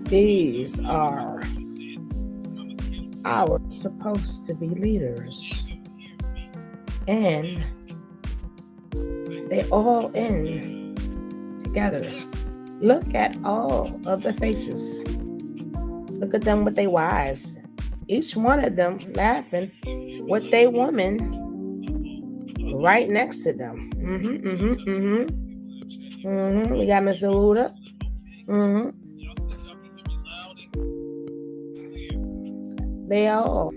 These are our supposed to be leaders. And they all in together. Look at all of the faces. Look at them with their wives. Each one of them laughing with their woman right next to them. We got Mr. Luda. They all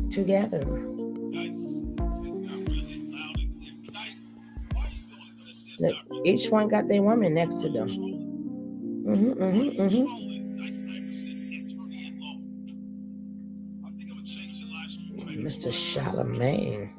together. Look, each one got their woman next to them. Mr. Charlemagne.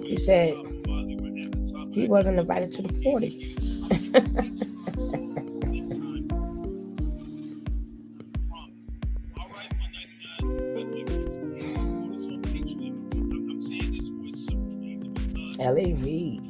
He said he wasn't invited to the party. L.A. Reid.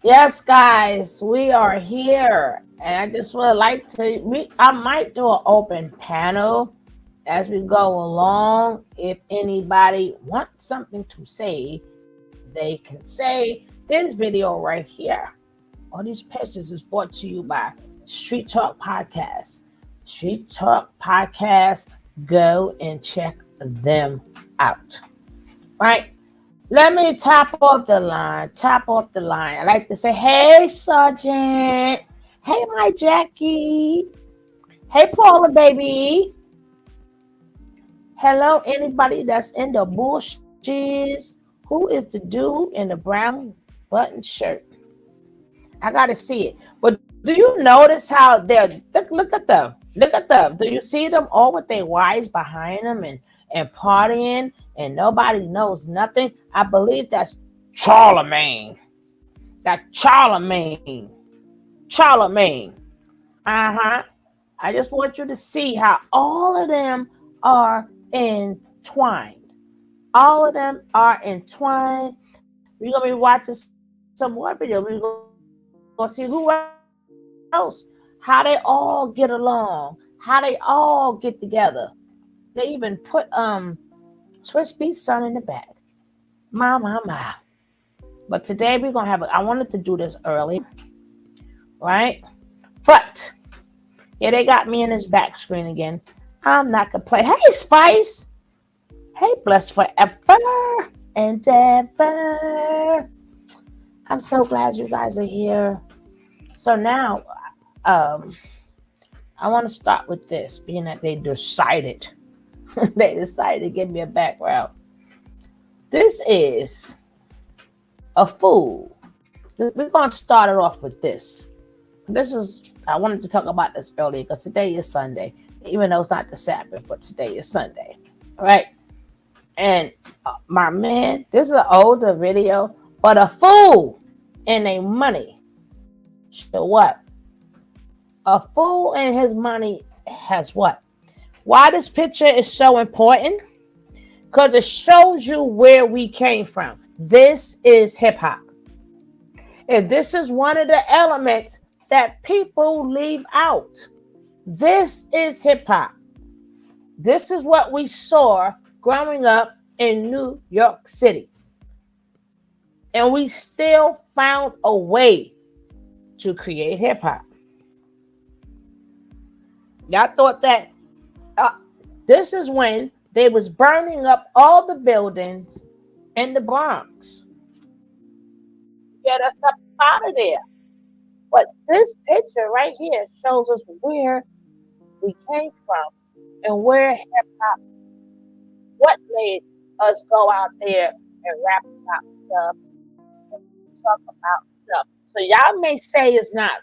Yes, guys, we are here, and I just would like to. I might do an open panel as we go along. If anybody wants something to say, they can say. This video right here, all these pictures is brought to you by Street Talk Podcast. Street Talk Podcast. Go and check them out. Right? Let me tap off the line. Tap off the line. I like to say, hey, Sergeant. Hey, my Jackie. Hey, Paula, baby. Hello, anybody that's in the bushes. Who is the dude in the brown button shirt? I got to see it. But do you notice how look at them. Look at them. Do you see them all with their wives behind them and partying and nobody knows nothing? I believe that's Charlemagne. That Charlemagne. Charlemagne. Uh-huh. I just want you to see how all of them are entwined. All of them are entwined. We're going to be watching some more videos. We're going to see who else, how they all get along, how they all get together. They even put Swiss Beats son in the back. My. But today we're going to I wanted to do this earlier, right? But yeah, they got me in this back screen again. I'm not gonna play. Hey, Spice. Hey, blessed forever and ever. I'm so glad you guys are here. So now, I want to start with this, being that they decided, they decided to give me a background. This is a fool. We're going to start it off with this. I wanted to talk about this earlier because today is Sunday, even though it's not the Sabbath, but today is Sunday, right? And my man, this is an older video, but a fool and their money. So what? A fool and his money has what? Why this picture is so important? Because it shows you where we came from. This is hip hop. And this is one of the elements that people leave out. This is hip hop. This is what we saw growing up in New York City. And we still found a way to create hip hop. Y'all thought that this is when they was burning up all the buildings in the Bronx. Get us up out of there. But this picture right here shows us where we came from and where hip hop, what made us go out there and rap about stuff and talk about stuff. So y'all may say it's not.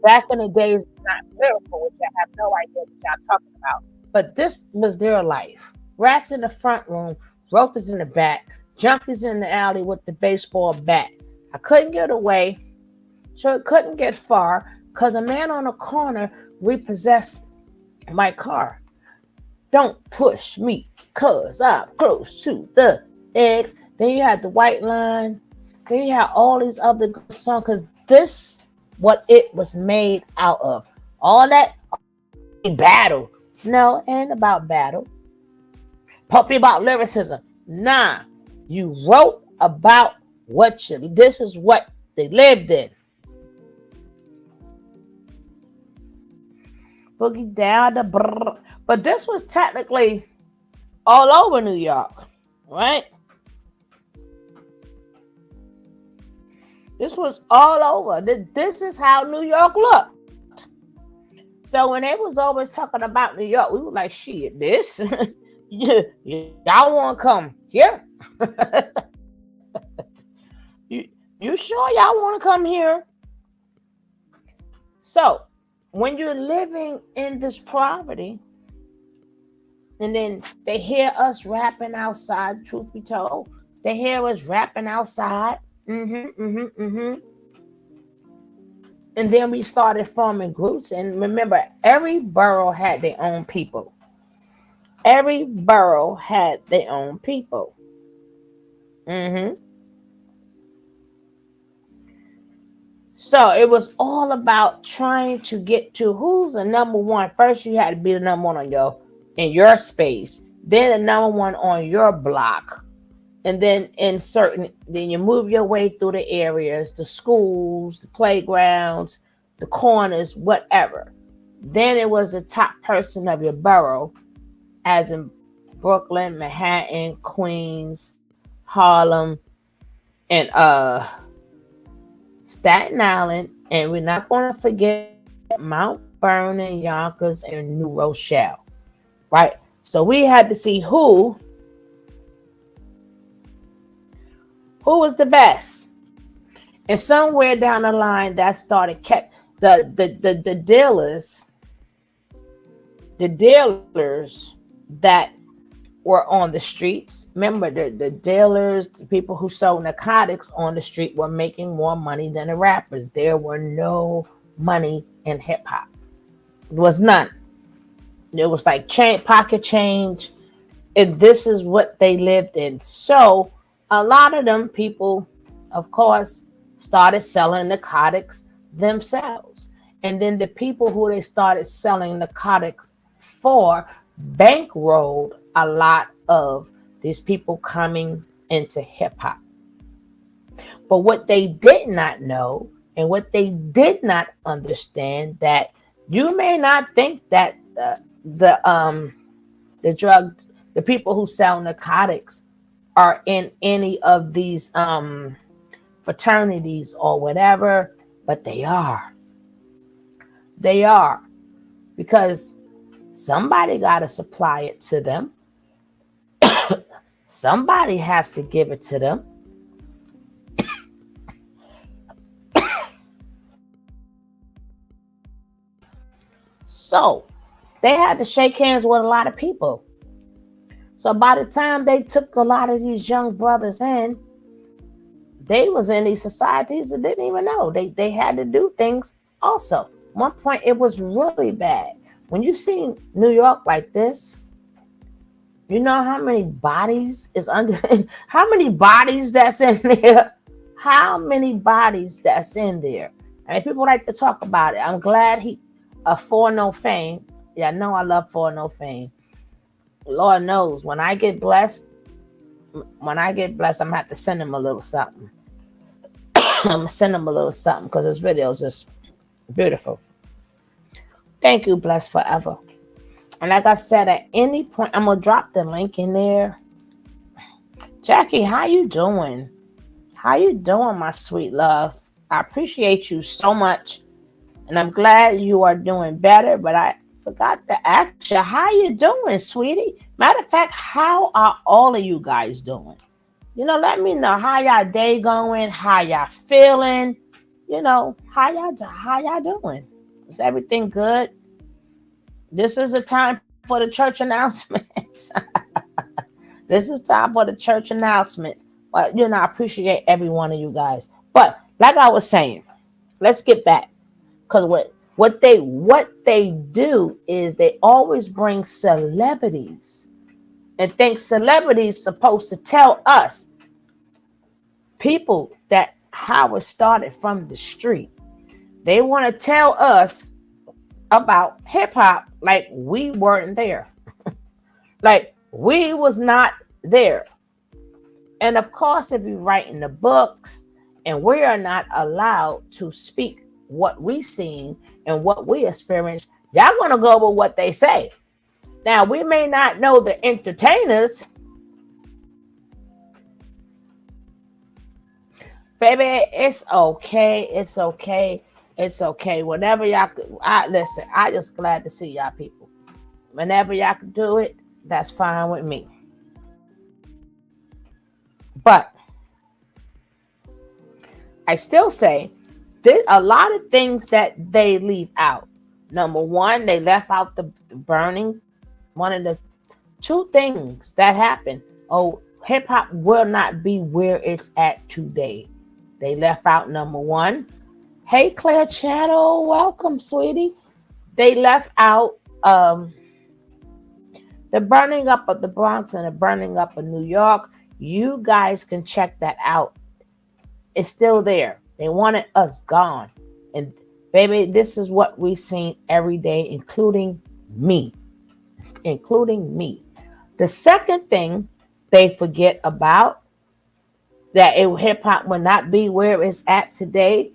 Back in the days, it's not lyrical, which I have no idea what y'all talking about. But this was their life. Rats in the front room, ropers in the back, junkies in the alley with the baseball bat. I couldn't get away, so it couldn't get far, because a man on the corner repossessed my car. Don't push me, cause I'm close to the X. Then you had the White Line. Then you had all these other good songs, because this what it was made out of. All that battle. No, it ain't about battle. Papi about lyricism. Nah. You wrote about this is what they lived in. Boogie down the brr. But this was technically all over New York, right? This was all over. This is how New York looked. So when they was always talking about New York, we were like, shit, this? Y'all want to come here? you sure y'all want to come here? So when you're living in this poverty, and then they hear us rapping outside, truth be told, they hear us rapping outside. And then we started forming groups. And remember, every borough had their own people. Every borough had their own people. So it was all about trying to get to who's the number one. First, you had to be the number one on your in your space, then the number one on your block, and then then you move your way through the areas, the schools, the playgrounds, the corners, whatever. Then it was the top person of your borough, as in Brooklyn, Manhattan, Queens, Harlem, and Staten Island, and we're not going to forget Mount Vernon, Yonkers, and New Rochelle, right? So we had to see who was the best, and somewhere down the line that started kept the dealers that were on the streets. Remember, the dealers, the people who sold narcotics on the street were making more money than the rappers. There were no money in hip hop. There was none. It was like pocket change. And this is what they lived in. So a lot of them people, of course, started selling narcotics themselves. And then the people who they started selling narcotics for bankrolled a lot of these people coming into hip hop. But what they did not know and what they did not understand, that you may not think that the drug, the people who sell narcotics are in any of these fraternities or whatever, but they are. They are, because somebody got to supply it to them. Somebody has to give it to them. So they had to shake hands with a lot of people. So by the time they took a lot of these young brothers in, they was in these societies that didn't even know. They had to do things also. One point, it was really bad. When you see New York like this, you know how many bodies is under, how many bodies that's in there? How many bodies that's in there? And people like to talk about it. I'm glad for no fame. Yeah, I know I love for no fame. Lord knows, when I get blessed, I'm gonna have to send him a little something. I'm gonna send him a little something because his video is just beautiful. Thank you, Blessed Forever. And like I said, at any point, I'm gonna drop the link in there. Jackie, how you doing? How you doing, my sweet love? I appreciate you so much, and I'm glad you are doing better. But I forgot to ask you, how you doing, sweetie? Matter of fact, how are all of you guys doing? Let me know how y'all day going, how y'all feeling. How y'all doing? Is everything good? This is the time for the church announcements. This is time for the church announcements. But I appreciate every one of you guys. But like I was saying, let's get back, because what they do is they always bring celebrities and think celebrities supposed to tell us people that how it started from the street. They want to tell us about hip hop like we weren't there. Like we was not there. And of course, if you write in the books and we are not allowed to speak what we seen and what we experienced, y'all want to go with what they say. Now, we may not know the entertainers. Baby, it's okay. It's okay. It's okay. Whenever y'all, listen, I just glad to see y'all people. Whenever y'all can do it, that's fine with me. But I still say a lot of things that they leave out. Number one, they left out the burning. One of the two things that happened. Oh, hip hop will not be where it's at today. They left out number one. Hey, Claire Channel, welcome, sweetie. They left out the burning up of the Bronx and the burning up of New York. You guys can check that out. It's still there. They wanted us gone. And baby, this is what we seen every day, including me. Including me. The second thing they forget about that hip hop will not be where it's at today,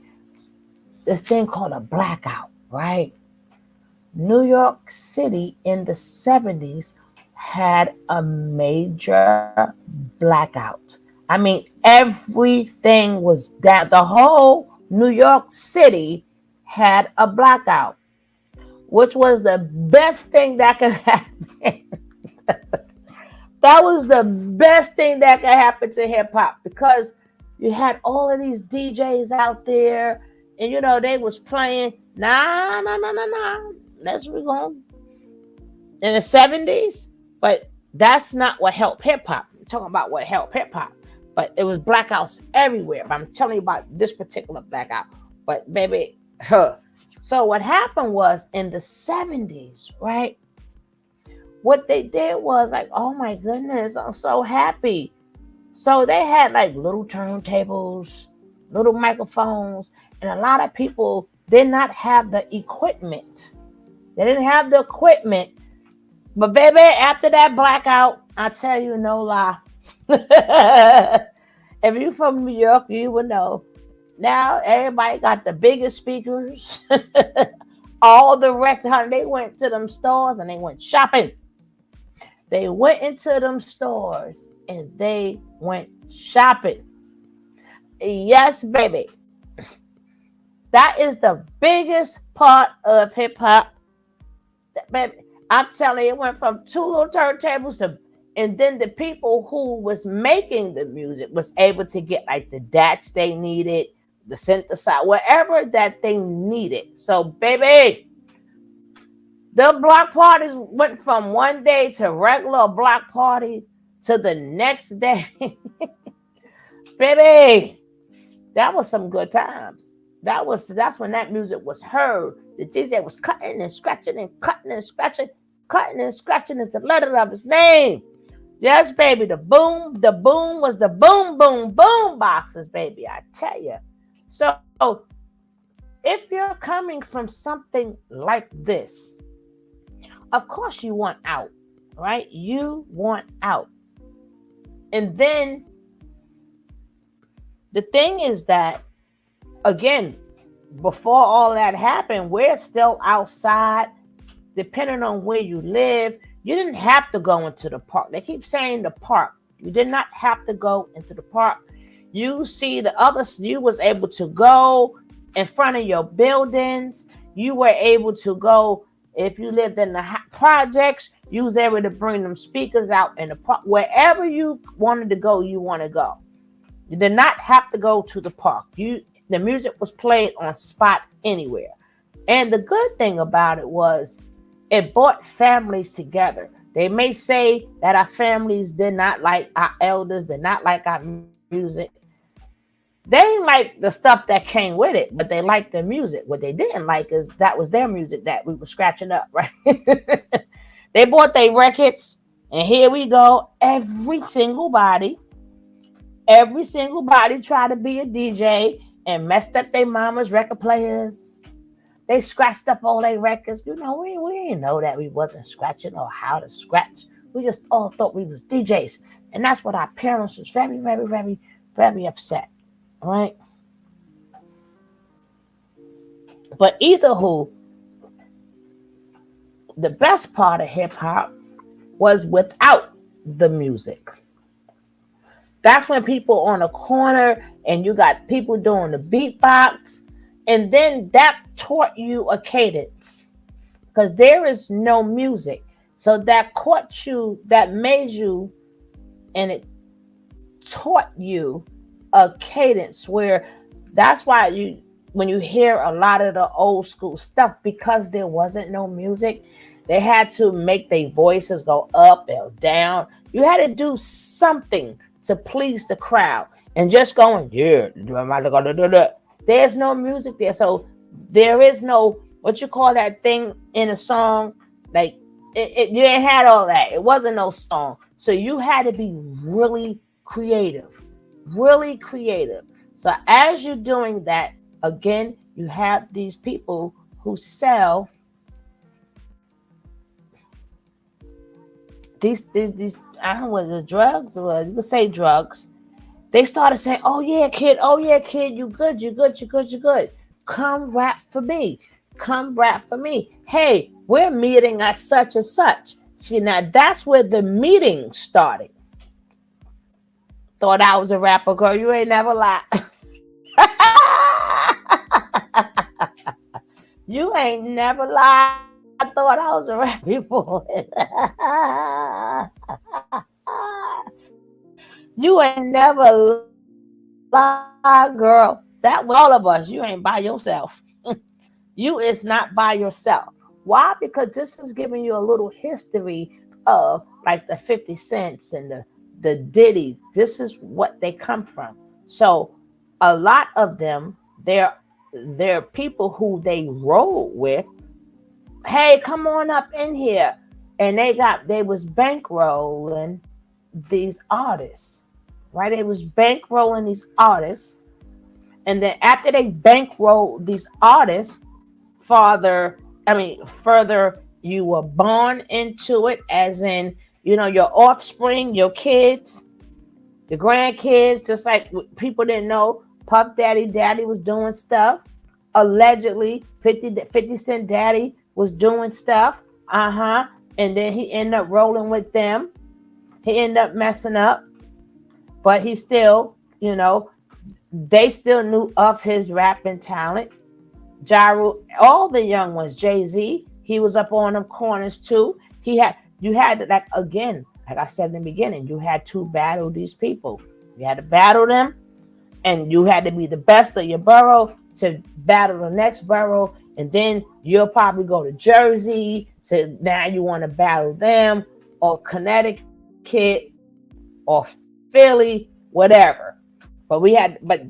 this thing called a blackout, right? New York City in the 70s had a major blackout. I mean, everything was down. The whole New York City had a blackout, which was the best thing that could happen. That was the best thing that could happen to hip hop because you had all of these DJs out there, and they was playing. Nah, nah, nah, nah, nah. Let's we going in the 70s, but that's not what helped hip hop. I'm talking about what helped hip hop, but it was blackouts everywhere. But I'm telling you about this particular blackout. But baby, so what happened was in the 70s, right? What they did was like, oh my goodness, I'm so happy. So they had like little turntables, little microphones, and a lot of people did not have the equipment. They didn't have the equipment. But baby, after that blackout, I tell you no lie. If you're from New York, you would know. Now everybody got the biggest speakers. All the records, honey, they went to them stores and they went shopping. They went into them stores and they went shopping. Yes, baby. That is the biggest part of hip hop. Baby, I'm telling you, it went from two little turntables to, and then the people who was making the music was able to get like the DATs they needed, the synthesizer, whatever that they needed. So, baby, the block parties went from one day to regular block party to the next day. Baby, that was some good times. That's when that music was heard. The DJ was cutting and scratching and cutting and scratching. Cutting and scratching is the letter of his name. Yes, baby. The boom was the boom, boom, boom boxes, baby. I tell you. So if you're coming from something like this, of course you want out, right? You want out. And then the thing is that, again, before all that happened, we're still outside, depending on where you live. You didn't have to go into the park. They keep saying the park. You did not have to go into the park. You see the others, you was able to go in front of your buildings. You were able to go, if you lived in the projects, you was able to bring them speakers out in the park. Wherever you wanted to go, you want to go. You did not have to go to the park. The music was played on spot anywhere. And the good thing about it was it brought families together. They may say that our families did not like our elders, did not like our music. They didn't like the stuff that came with it, but they liked the music. What they didn't like is that was their music that we were scratching up, right? They bought their records, and here we go. Every single body tried to be a DJ and messed up their mama's record players. They scratched up all their records. We didn't know that we wasn't scratching or how to scratch. We just all thought we was DJs. And that's what our parents was very, very, very, very upset. Right? But either who, the best part of hip hop was without the music. That's when people on the corner and you got people doing the beatbox. And then that taught you a cadence because there is no music. So that made you, and it taught you a cadence where that's why when you hear a lot of the old school stuff, because there wasn't no music, they had to make their voices go up or down. You had to do something to please the crowd, and just going, yeah, there's no music there. So there is no, what you call that thing in a song, like you ain't had all that. It wasn't no song. So you had to be really creative. So as you're doing that, again, you have these people who sell these I don't know whether drugs or you could say drugs. They started saying, oh yeah, kid, you good, you good, you good, you good. Come rap for me. Come rap for me. Hey, we're meeting at such and such. See, now that's where the meeting started. Thought I was a rapper, girl. You ain't never lied. You ain't never lied. I thought I was a rapper before. You ain't never lie, girl. That was all of us. You ain't by yourself. You is not by yourself. Why? Because this is giving you a little history of like the 50 cents and the Diddy. This is what they come from. So a lot of them, they're people who they roll with. Hey, come on up in here. And they was bankrolling these artists. Right? They was bankrolling these artists. And then after they bankrolled these artists, further you were born into it, as in, your offspring, your kids, your grandkids, just like people didn't know Puff Daddy was doing stuff. Allegedly, 50 Cent Daddy was doing stuff. And then he ended up rolling with them. He ended up messing up. But he still, they still knew of his rapping talent. Ja Rule, all the young ones, Jay-Z, he was up on them corners too. You had like, again, like I said in the beginning, you had to battle these people. You had to battle them, and you had to be the best of your borough to battle the next borough, and then you'll probably go to Jersey to now you want to battle them, or Connecticut, or Philly, whatever. But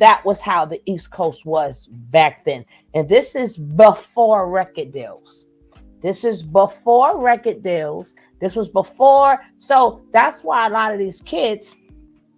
that was how the East Coast was back then. And this is before record deals. This was before. So that's why a lot of these kids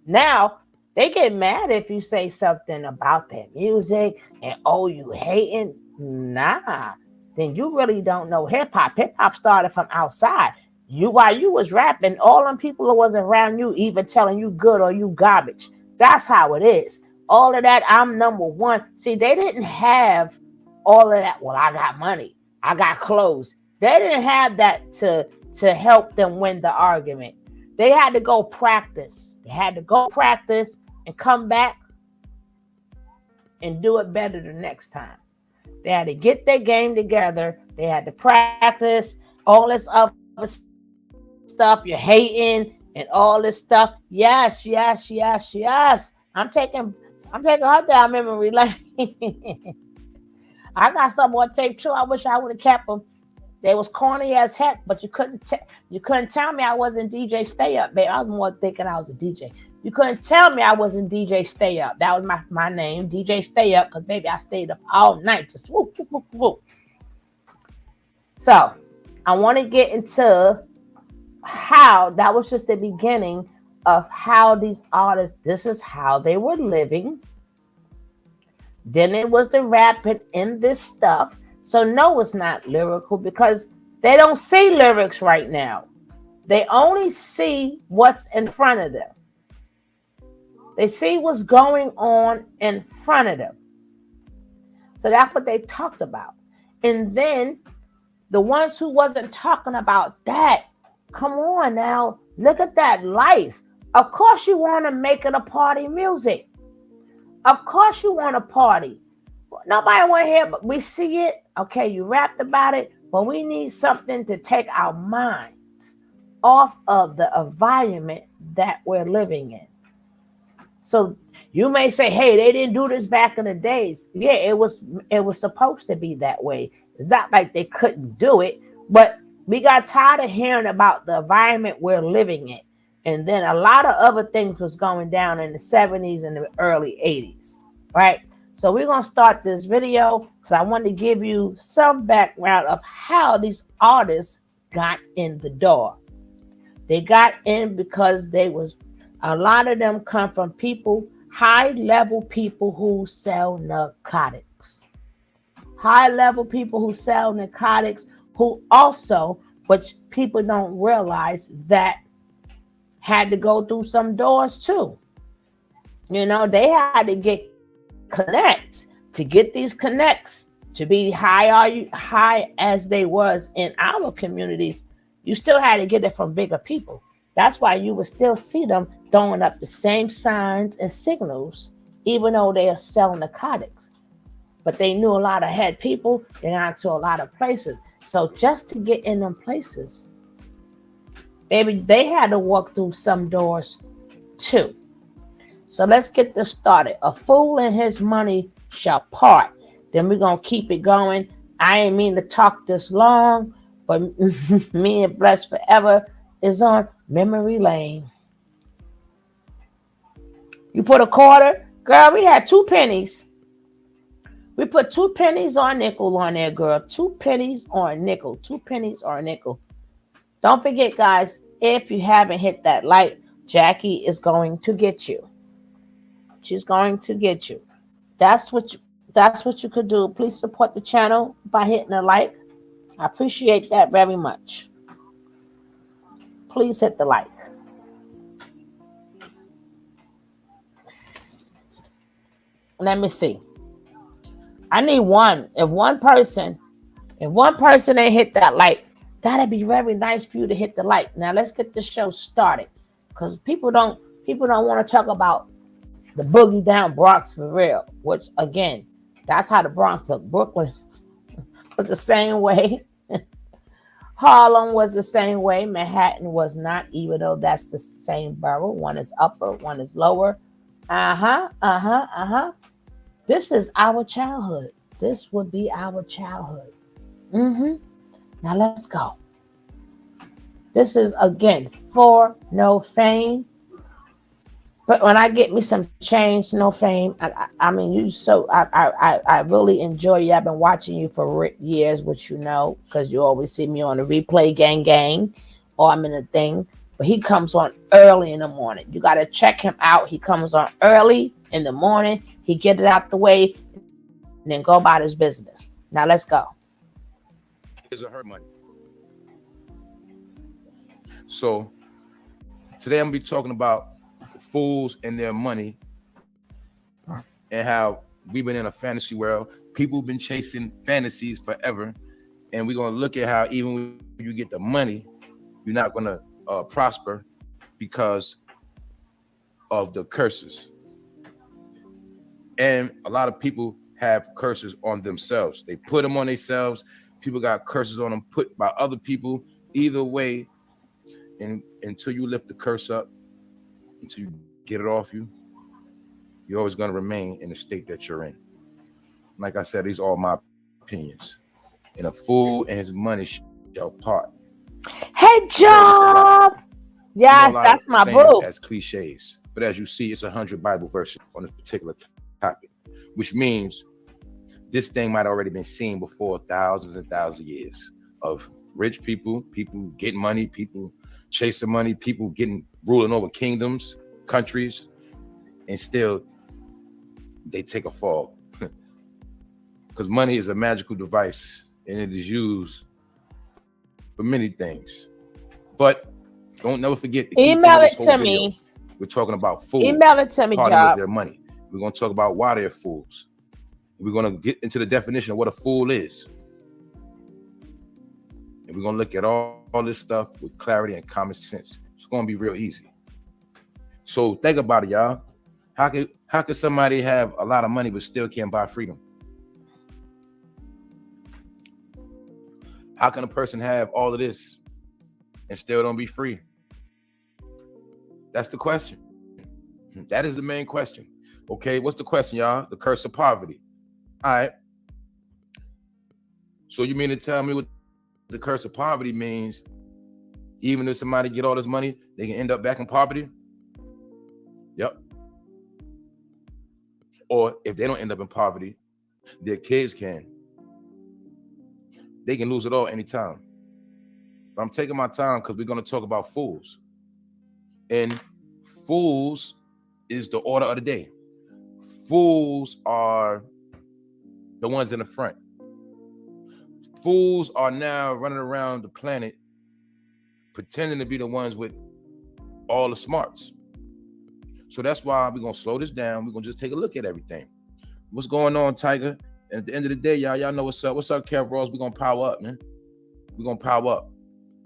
now, they get mad if you say something about their music and, oh, you hating. Nah, then you really don't know hip hop. Hip hop started from outside. While you was rapping, all them people who was around you even telling you good or you garbage. That's how it is. All of that, I'm number one. See, they didn't have all of that. Well, I got money. I got clothes. They didn't have that to help them win the argument. They had to go practice. They had to go practice and come back and do it better the next time. They had to get their game together. They had to practice all this other stuff. You're hating and all this stuff. Yes. I'm taking her down memory lane. I got some on tape too. I wish I would have kept them. They was corny as heck, but you couldn't tell me I wasn't DJ Stay Up, babe. I was more thinking I was a DJ. You couldn't tell me I wasn't DJ Stay Up. That was my name, DJ Stay Up, because baby, I stayed up all night, just whoop, whoop, whoop, whoop. So I want to get into how that was just the beginning of how these artists, this is how they were living. Then it was the rapping in this stuff. So no, it's not lyrical because they don't see lyrics right now. They only see what's in front of them. They see what's going on in front of them. So that's what they talked about. And then the ones who wasn't talking about that, come on now, look at that life. Of course you want to make it a party music. Of course you want to party. Nobody want to hear, but we see it. Okay, you rapped about it, but we need something to take our minds off of the environment that we're living in. So you may say, hey, they didn't do this back in the days. Yeah, it was supposed to be that way. It's not like they couldn't do it, but we got tired of hearing about the environment we're living in. And then a lot of other things was going down in the 70s and the early 80s, right? So we're going to start this video because I want to give you some background of how these artists got in the door. They got in because a lot of them come from people high-level people who sell narcotics. High-level people who sell narcotics, who also, which people don't realize, that had to go through some doors too. They had to get connects. To get these connects to be high as they was in our communities, you still had to get it from bigger people. That's why you would still see them throwing up the same signs and signals, even though they are selling narcotics. But they knew a lot of head people. They got to a lot of places. So just to get in them places, maybe they had to walk through some doors too. So let's get this started. A fool and his money shall part. Then we're going to keep it going. I ain't mean to talk this long, but me and Blessed Forever is on memory lane. You put a quarter? Girl, we had 2 pennies. We put 2 pennies or a nickel on there, girl. 2 pennies or a nickel. 2 pennies or a nickel. Don't forget, guys, if you haven't hit that like, Jackie is going to get you. She's going to get you. That's what you could do. Please support the channel by hitting a like. I appreciate that very much. Please hit the like. Let me see. I need one. If one person ain't hit that like, that'd be very nice for you to hit the like. Now let's get the show started, because people don't want to talk about the boogie down Bronx for real. Which again, that's how the Bronx looked. Brooklyn was the same way. Harlem was the same way. Manhattan was not, even though that's the same borough. One is upper, one is lower. This is our childhood. This would be our childhood. Now let's go. This is again for no fame. But when I get me some change, no fame. I mean, I really enjoy you. I've been watching you for years, which because you always see me on the replay gang, or I'm in a thing. But he comes on early in the morning. You got to check him out. He comes on early in the morning. He get it out the way, and then go about his business. Now let's go. His or her money. So today I'm gonna be talking about fools and their money, and how we've been in a fantasy world. People have been chasing fantasies forever, and we're gonna look at how even when you get the money, you're not gonna prosper because of the curses. And a lot of people have curses on themselves. They put them on themselves. People got curses on them put by other people. Either way, and until you lift the curse up, until you get it off you, you're always going to remain in the state that you're in. Like I said, these are all my opinions. And a fool and his money shall part. Hey, Job! Yes, that's my boo. As cliches. But as you see, it's 100 Bible verses on this particular topic, which means this thing might already been seen before thousands and thousands of years of rich people getting money, people chasing money, people ruling over kingdoms, countries, and still they take a fall. Because money is a magical device and it is used for many things. But don't never forget to email it to me. We're talking about fools. Email it to me, Job. With their money. We're going to talk about why they're fools. We're going to get into the definition of what a fool is. And we're going to look at all this stuff with clarity and common sense. It's going to be real easy. So think about it, y'all. How could somebody have a lot of money but still can't buy freedom? How can a person have all of this and still don't be free? That's the question. That is the main question. Okay, what's the question, y'all? The curse of poverty. All right. So you mean to tell me what the curse of poverty means? Even if somebody get all this money, they can end up back in poverty? Yep. Or if they don't end up in poverty, their kids can. They can lose it all anytime. But I'm taking my time because we're going to talk about fools. And fools is the order of the day. Fools are the ones in the front. Fools are now running around the planet pretending to be the ones with all the smarts. So that's why we're going to slow this down. We're going to just take a look at everything. What's going on, Tiger? And at the end of the day, y'all know what's up. What's up, Kev Ross? We're going to power up, man. We're going to power up.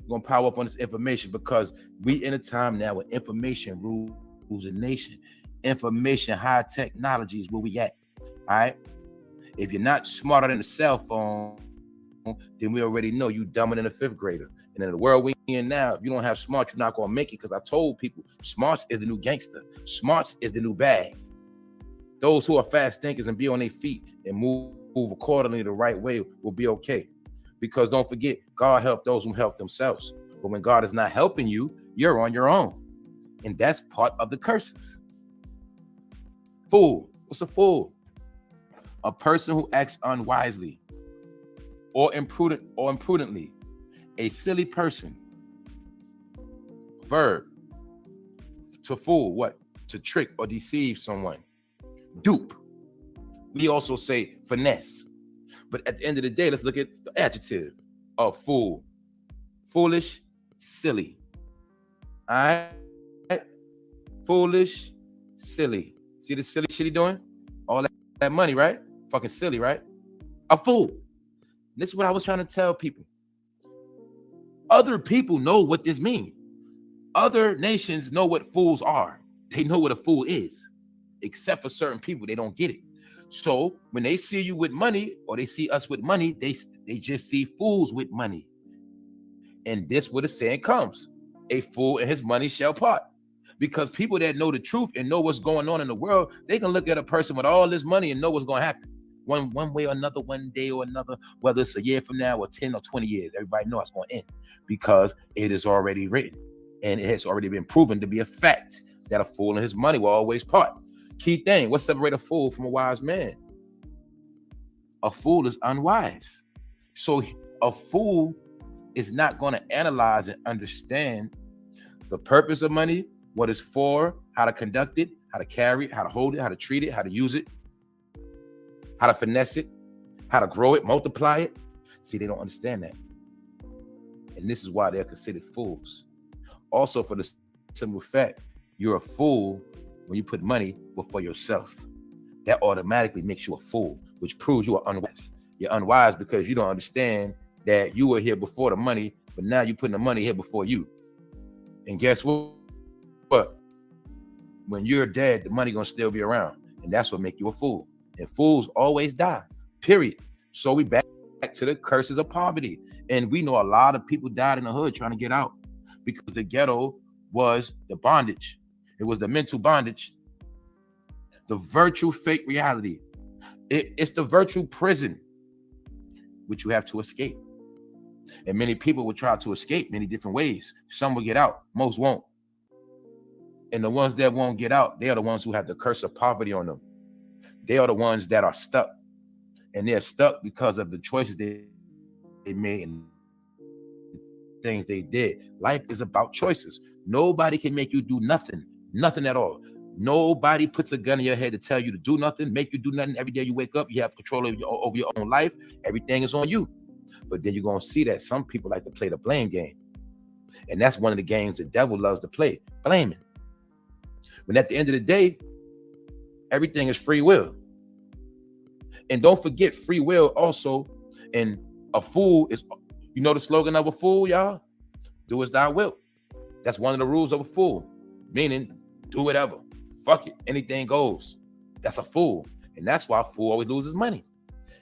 We're going to power up on this information because we in a time now where information rules a nation. Information, high technology is where we at, all right? If you're not smarter than a cell phone, then we already know you dumber than a fifth grader. And in the world we in now, if you don't have smarts, you're not going to make it because I told people, smarts is the new gangster. Smarts is the new bag. Those who are fast thinkers and be on their feet and move accordingly the right way will be okay. Because don't forget, God helped those who help themselves. But when God is not helping you, you're on your own. And that's part of the curses. Fool. What's a fool? A person who acts unwisely or imprudently. A silly person. Verb. To fool. What? To trick or deceive someone. Dupe. We also say finesse. But at the end of the day, let's look at the adjective of fool. Foolish, silly. All right? Foolish, silly. See the silly shit he doing? All that money, right? Fucking silly, right? A fool. This is what I was trying to tell people. Other people know what this means. Other nations know what fools are. They know what a fool is. Except for certain people, they don't get it. So when they see you with money or they see us with money, they just see fools with money. And this where the saying comes. A fool and his money shall part. Because people that know the truth and know what's going on in the world, they can look at a person with all this money and know what's going to happen. One way or another, one day or another, whether it's a year from now or 10 or 20 years, everybody knows it's going to end because it is already written and it has already been proven to be a fact that a fool and his money will always part. Key thing, what separates a fool from a wise man? A fool is unwise. So a fool is not going to analyze and understand the purpose of money, what it's for, how to conduct it, how to carry it, how to hold it, how to treat it, how to use it, how to finesse it, how to grow it, multiply it. See, they don't understand that. And this is why they're considered fools. Also, for the simple fact, you're a fool when you put money before yourself. That automatically makes you a fool, which proves you are unwise. You're unwise because you don't understand that you were here before the money, but now you're putting the money here before you. And guess what? When you're dead, the money gonna still be around. And that's what makes you a fool. And fools always die, period. So we back to the curses of poverty. And we know a lot of people died in the hood trying to get out because the ghetto was the bondage. It was the mental bondage, the virtual fake reality. It's the virtual prison, which you have to escape. And many people will try to escape many different ways. Some will get out, most won't. And the ones that won't get out, they are the ones who have the curse of poverty on them. They are the ones that are stuck. And they're stuck because of the choices they made and things they did. Life is about choices. Nobody can make you do nothing. Nothing at all. Nobody puts a gun in your head to tell you to do nothing, make you do nothing. Every day you wake up, you have control over your own life. Everything is on you. But then you're going to see that some people like to play the blame game. And that's one of the games the devil loves to play, blaming. When at the end of the day, everything is free will. And don't forget free will also. And a fool is, you know the slogan of a fool, y'all? Do as thou wilt. That's one of the rules of a fool. Meaning, do whatever. Fuck it. Anything goes. That's a fool. And that's why a fool always loses money.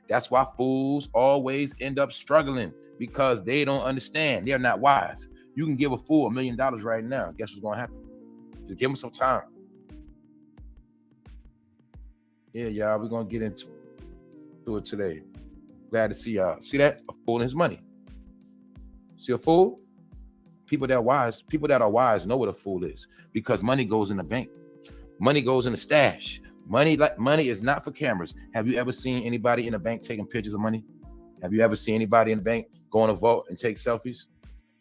That's why fools always end up struggling because they don't understand. They're not wise. You can give a fool $1 million right now. Guess what's going to happen? Just give him some time. Yeah, y'all, we're going to get into it today. Glad to see y'all. See that? A fool and his money. See a fool? People that are wise know what a fool is because money goes in the bank. Money goes in the stash. Money is not for cameras. Have you ever seen anybody in a bank taking pictures of money? Have you ever seen anybody in the bank go in a vault and take selfies?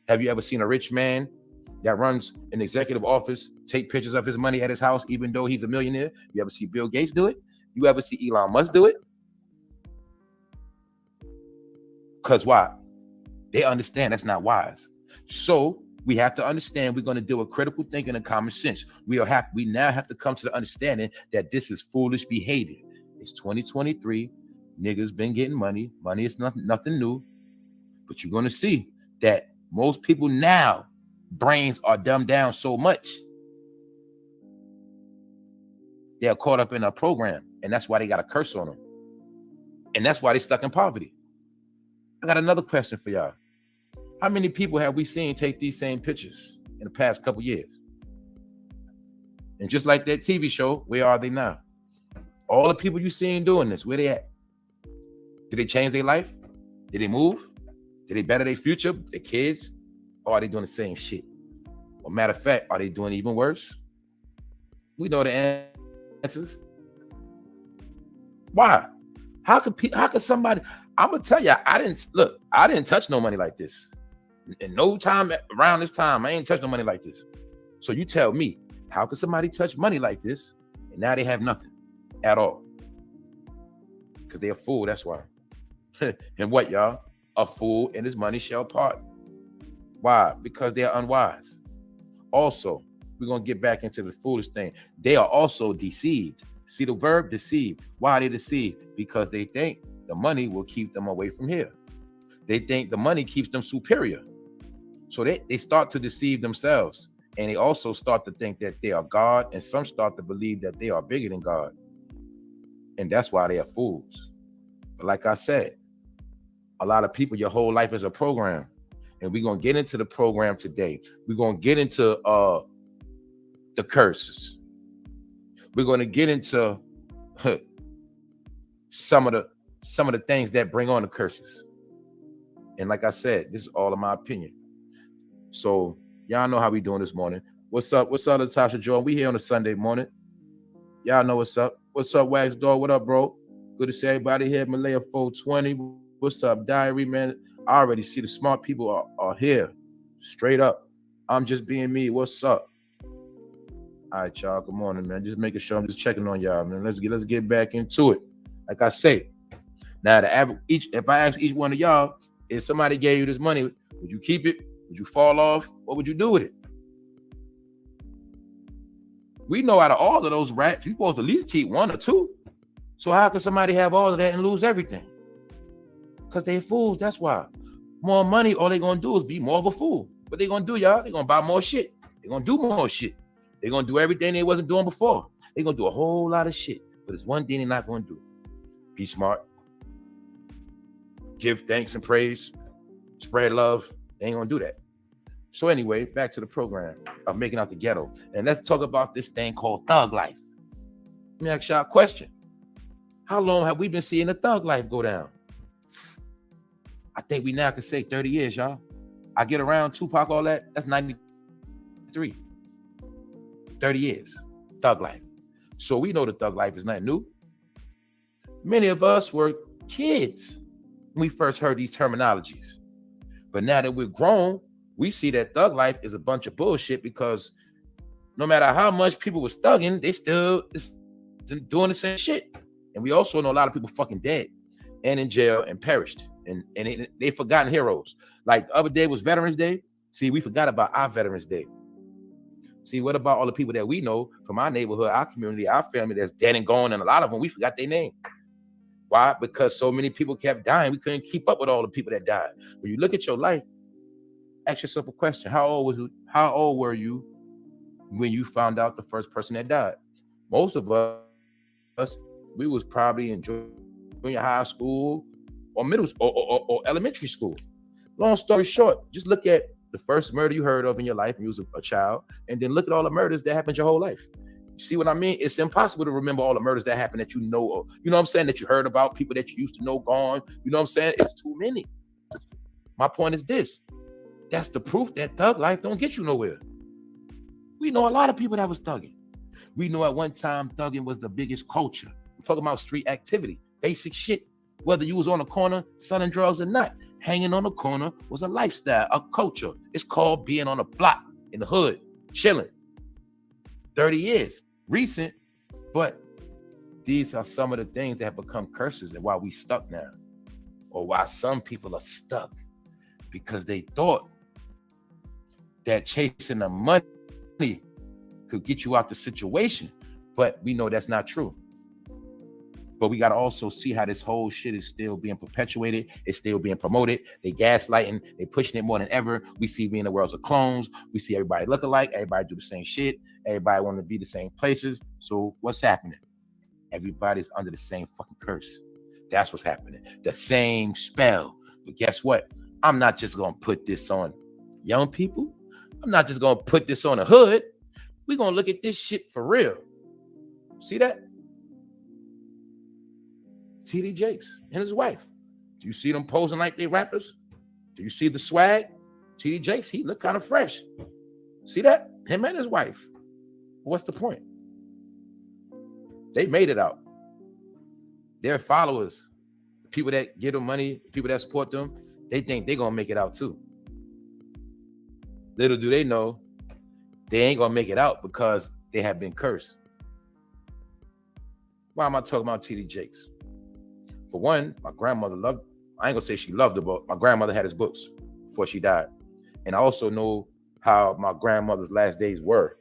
Have you ever seen a rich man that runs an executive office take pictures of his money at his house, even though he's a millionaire? You ever see Bill Gates do it? You ever see Elon Musk do it? Because why? They understand that's not wise. So we have to understand we're going to deal with critical thinking and common sense. We now have to come to the understanding that this is foolish behavior. It's 2023. Niggas been getting money. Money is nothing new. But you're going to see that most people now, brains are dumbed down so much. They're caught up in a program. And that's why they got a curse on them. And that's why they're stuck in poverty. I got another question for y'all. How many people have we seen take these same pictures in the past couple years? And just like that TV show, where are they now? All the people you seen doing this, where they at? Did they change their life? Did they move? Did they better their future, their kids? Or are they doing the same shit? Or matter of fact, are they doing even worse? We know the answers. Why? How could somebody? I'm gonna tell you, I didn't touch no money like this. In no time around this time, I ain't touched no money like this. So you tell me, how could somebody touch money like this and now they have nothing at all? Because they're a fool, that's why. And what, y'all? A fool and his money shall part. Why? Because they are unwise. Also, we're gonna get back into the foolish thing. They are also deceived. See the verb deceive. Why are they deceived? Because they think the money will keep them away from here. They think the money keeps them superior. So they start to deceive themselves. And they also start to think that they are God. And some start to believe that they are bigger than God. And that's why they are fools. But like I said, a lot of people, your whole life is a program. And we're going to get into the program today. We're going to get into the curses. We're going to get into some of the things that bring on the curses. And like I said, this is all in my opinion. So y'all know how we doing this morning. What's up? What's up, Natasha Jordan? We here on a Sunday morning. Y'all know what's up. What's up, Wax Dog? What up, bro? Good to see everybody here. Malaya 420. What's up, Diary, man? I already see the smart people are here. Straight up. I'm just being me. What's up? All right, y'all. Good morning, man. Just making sure I'm just checking on y'all, man. Let's get back into it. Like I say, now if I ask each one of y'all, if somebody gave you this money, would you keep it? Would you fall off? What would you do with it? We know out of all of those rats, you're supposed to at least keep one or two. So how could somebody have all of that and lose everything? Because they're fools, that's why. More money, all they're going to do is be more of a fool. What they going to do, y'all? They're going to buy more shit. They're going to do more shit. They're going to do everything they wasn't doing before. They're going to do a whole lot of shit. But there's one thing they're not going to do. Be smart. Give thanks and praise. Spread love. They ain't going to do that. So anyway, back to the program of making out the ghetto. And let's talk about this thing called thug life. Let me ask y'all a question. How long have we been seeing the thug life go down? I think we now can say 30 years, y'all. I get around Tupac, all that. That's 93. 30 years. Thug life. So we know the thug life is nothing new. Many of us were kids when we first heard these terminologies. But now that we're grown, we see that thug life is a bunch of bullshit because no matter how much people was thugging, they still doing the same shit. And we also know a lot of people fucking dead and in jail and perished. And they forgotten heroes. Like the other day was Veterans Day. See, we forgot about our Veterans Day. See, what about all the people that we know from our neighborhood, our community, our family that's dead and gone, and a lot of them, we forgot their name. Why? Because so many people kept dying. We couldn't keep up with all the people that died. When you look at your life, ask yourself a question. How old were you when you found out the first person that died? Most of us, we was probably in junior high school or middle or elementary school. Long story short, just look at the first murder you heard of in your life when you was a child, and then look at all the murders that happened your whole life. You see what I mean? It's impossible to remember all the murders that happened that you know, or, you know what I'm saying, that you heard about, people that you used to know gone. You know what I'm saying? It's too many. My point is this. That's the proof that thug life don't get you nowhere. We know a lot of people that was thugging. We know at one time thugging was the biggest culture. I'm talking about street activity, basic shit. Whether you was on the corner selling drugs or not, hanging on the corner was a lifestyle, a culture. It's called being on a block in the hood, chilling. 30 years, recent, but these are some of the things that have become curses and why we stuck now, or why some people are stuck, because they thought that chasing the money could get you out the situation, but we know that's not true. But we got to also see how this whole shit is still being perpetuated. It's still being promoted. They gaslighting. They pushing it more than ever. We see we in the worlds of clones. We see everybody look alike. Everybody do the same shit. Everybody want to be the same places. So what's happening? Everybody's under the same fucking curse. That's what's happening. The same spell. But guess what? I'm not just going to put this on young people. I'm not just going to put this on the hood. We're going to look at this shit for real. See that? TD Jakes and his wife. Do you see them posing like they rappers? Do you see the swag? TD Jakes, he look kind of fresh. See that? Him and his wife. What's the point? They made it out. Their followers, people that give them money, people that support them, they think they're going to make it out too. Little do they know, they ain't going to make it out because they have been cursed. Why am I talking about TD Jakes? For one, my grandmother loved, I ain't gonna say she loved the book. My grandmother had his books before she died. And I also know how my grandmother's last days were.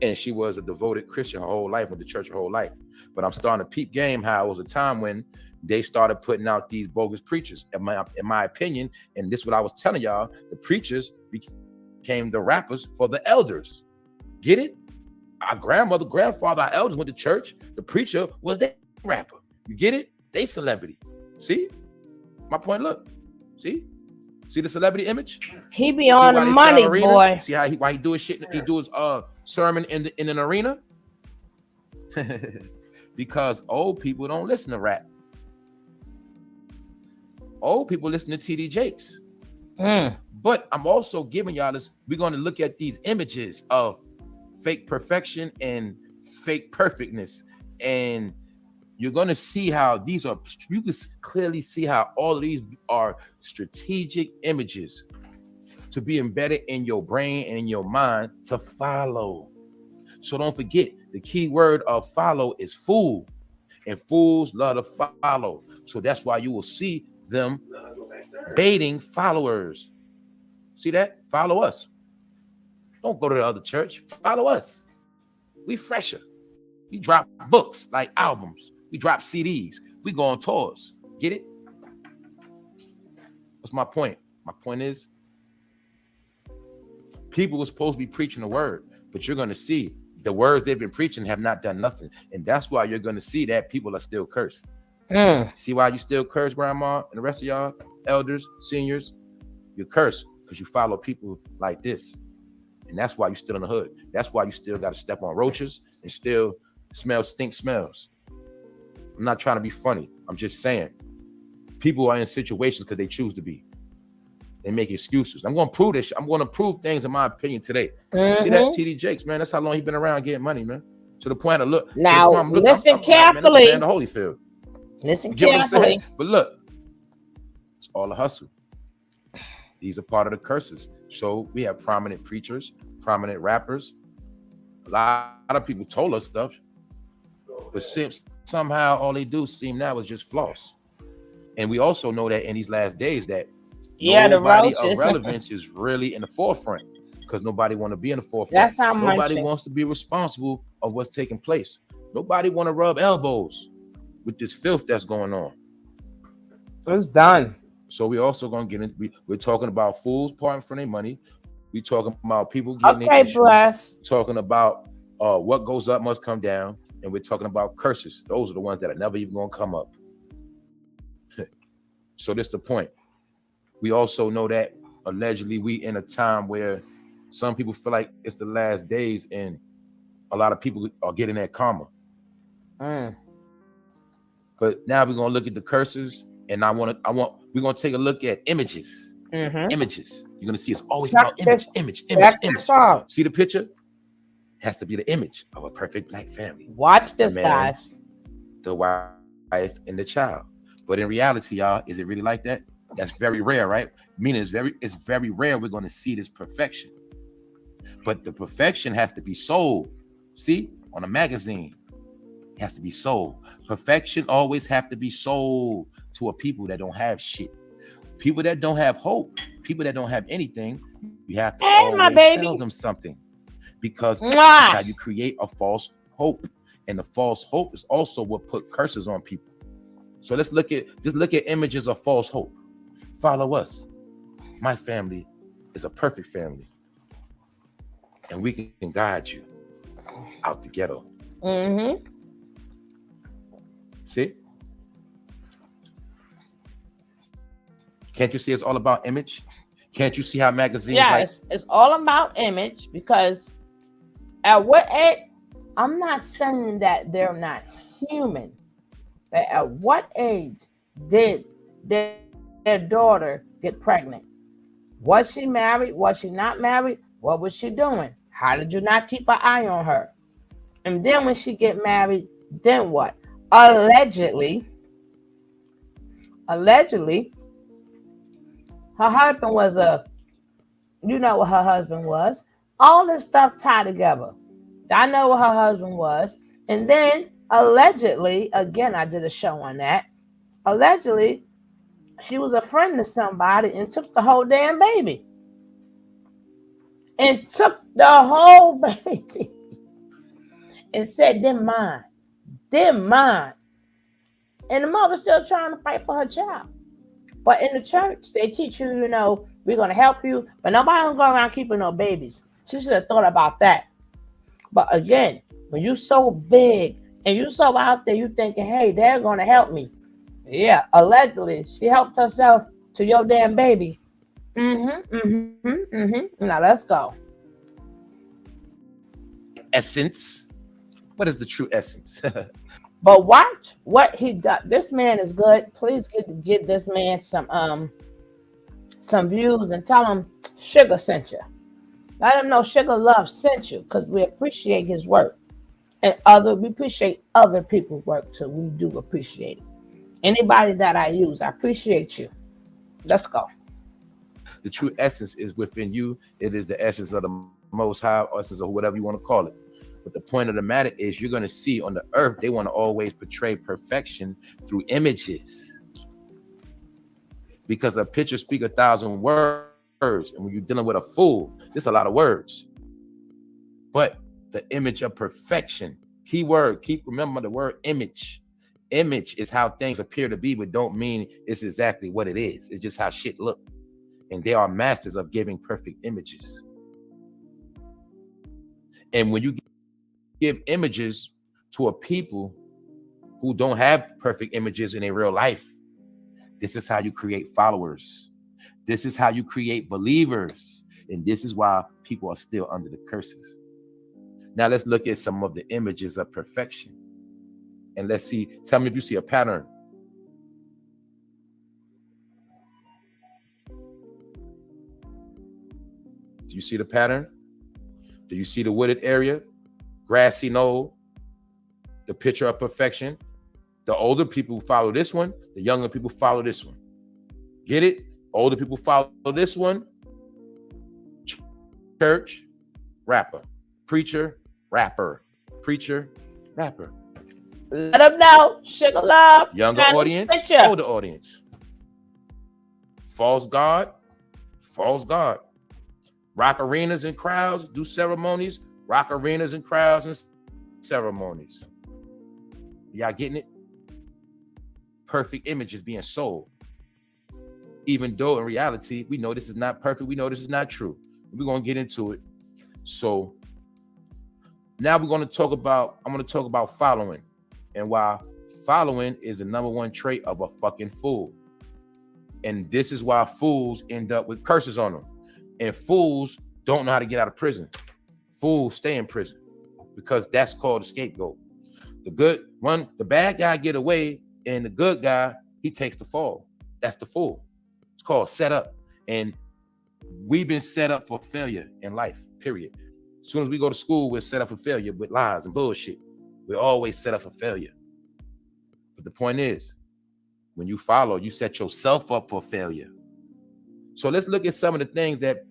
And she was a devoted Christian her whole life, went to church her whole life. But I'm starting to peep game how it was a time when they started putting out these bogus preachers. In my opinion, and this is what I was telling y'all, the preachers became the rappers for the elders. Get it? Our grandmother, grandfather, our elders went to church. The preacher was their rapper. You get it? They celebrity. See? My point, look. See? See the celebrity image? He be on the money, boy. See how why he do his shit? He do his sermon in an arena? Because old people don't listen to rap. Old people listen to TD Jakes. But I'm also giving y'all this. We're going to look at these images of fake perfection and fake perfectness, and you're going to see how these are, you can clearly see how all of these are strategic images to be embedded in your brain and in your mind to follow. So don't forget, the key word of follow is fool, and fools love to follow. So that's why you will see them baiting followers. See that? Follow us. Don't go to the other church. Follow us. We fresher. We drop books like albums. We drop CDs. We go on tours. Get it? What's my point? My point is, people were supposed to be preaching the word, but you're going to see the words they've been preaching have not done nothing. And that's why you're going to see that people are still cursed. See why you still cursed, grandma, and the rest of y'all, elders, seniors? You're cursed because you follow people like this. And that's why you still in the hood. That's why you still got to step on roaches and still stink smells. I'm not trying to be funny. I'm just saying people are in situations because they choose to be. They make excuses. I'm going to prove this. I'm going to prove things in my opinion today. See that TD Jakes, man? That's how long he's been around getting money, man. To the point of look. Now, listen carefully. Man, the Holyfield. Listen carefully. But look, it's all a hustle. These are part of the curses. So we have prominent preachers, prominent rappers. A lot of people told us stuff, but somehow all they do seem now is just floss. And we also know that in these last days that nobody of relevance is really in the forefront because nobody want to be in the forefront. That's how nobody wants to be responsible of what's taking place. Nobody want to rub elbows with this filth that's going on. It's done. So we also gonna get into. We're talking about fools parting from their money. We talking about people getting their issues. Talking about what goes up must come down, and we're talking about curses. Those are the ones that are never even gonna come up. So this is the point. We also know that allegedly we in a time where some people feel like it's the last days, and a lot of people are getting that karma. But now we're gonna look at the curses, and we're gonna take a look at images. Images. You're gonna see it's always about image. See the picture? It has to be the image of a perfect black family. Watch this, guys. The wife and the child. But in reality, y'all, is it really like that? That's very rare, right? Meaning it's very rare we're gonna see this perfection. But the perfection has to be sold. See, on a magazine. It has to be sold. Perfection always have to be sold to a people that don't have shit. People that don't have hope, people that don't have anything, you have to Hey, my always sell baby. them something because that's how Mwah. you create a false hope. And the false hope is also what put curses on people. So let's look at images of false hope. Follow us. My family is a perfect family, and we can guide you out the ghetto. Mm-hmm. See? Can't you see it's all about image? Can't you see how magazines like Yes, it's all about image because at what age, I'm not saying that they're not human, but at what age did their daughter get pregnant? Was she married? Was she not married? What was she doing? How did you not keep an eye on her? And then when she get married, then what? Allegedly, her husband was a, you know what her husband was. All this stuff tied together. I know what her husband was. And then allegedly, again, I did a show on that. Allegedly, she was a friend to somebody and took the whole damn baby. And took the whole baby and said, they're mine. They're mine. And the mother's still trying to fight for her child. But in the church, they teach you, you know, we're going to help you. But nobody gonna go around keeping no babies. She should have thought about that. But again, when you so big and you so out there, you thinking, hey, they're going to help me. Yeah, allegedly, she helped herself to your damn baby. Now let's go. essence. What is the true essence? But watch what he does. This man is good. Please get this man some views and tell him Sugar sent you. Let him know Sugar Love sent you because we appreciate his work. And we appreciate other people's work too. We do appreciate it. Anybody that I use, I appreciate you. Let's go. The true essence is within you. It is the essence of the most high, or essence of whatever you want to call it. But the point of the matter is you're going to see on the earth, they want to always portray perfection through images. Because a picture speaks 1,000 words. And when you're dealing with a fool, there's a lot of words. But the image of perfection, remember the word image. Image is how things appear to be, but don't mean it's exactly what it is. It's just how shit look. And they are masters of giving perfect images. And when you give images to a people who don't have perfect images in their real life, this is how you create followers. This is how you create believers. And this is why people are still under the curses. Now let's look at some of the images of perfection. And let's see, tell me if you see a pattern. Do you see the pattern? Do you see the wooded area? Grassy knoll? The picture of perfection? The older people follow this one. The younger people follow this one. Get it? Older people follow this one. Church, rapper. Preacher, rapper. Preacher, rapper. Let them know. Sugar Love. Younger audience, older audience. False God, false God. Rock arenas and crowds, do ceremonies. Rock arenas and crowds and ceremonies. Y'all getting it? Perfect images being sold. Even though in reality, we know this is not perfect. We know this is not true. We're going to get into it. So now I'm going to talk about following. And why following is the number one trait of a fucking fool. And this is why fools end up with curses on them. And fools don't know how to get out of prison. Fools stay in prison because that's called a scapegoat. The bad guy get away, and the good guy, he takes the fall. That's the fool. It's called set up. And we've been set up for failure in life, period. As soon as we go to school, we're set up for failure with lies and bullshit. We're always set up for failure. But the point is, when you follow, you set yourself up for failure. So let's look at some of the things that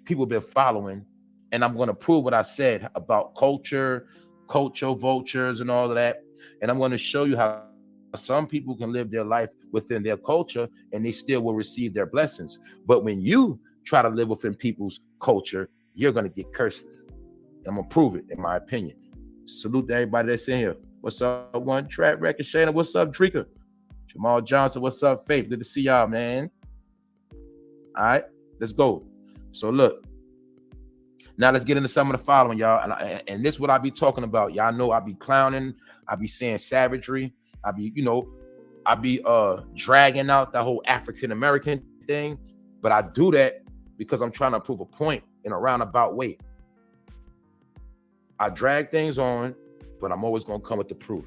people have been following. And I'm going to prove what I said about culture, culture vultures and all of that. And I'm going to show you how some people can live their life within their culture and they still will receive their blessings. But when you try to live within people's culture, you're going to get curses. I'm going to prove it, in my opinion. Salute to everybody that's in here. What's up, One Track Record Shana? What's up, Drika? Jamal Johnson, what's up, Faith? Good to see y'all, man. All right, let's go. So look, now let's get into some of the following, y'all. And this is what I be talking about. Y'all know I be clowning. I be saying savagery. I be dragging out the whole African-American thing. But I do that because I'm trying to prove a point in a roundabout way. I drag things on, but I'm always going to come with the proof.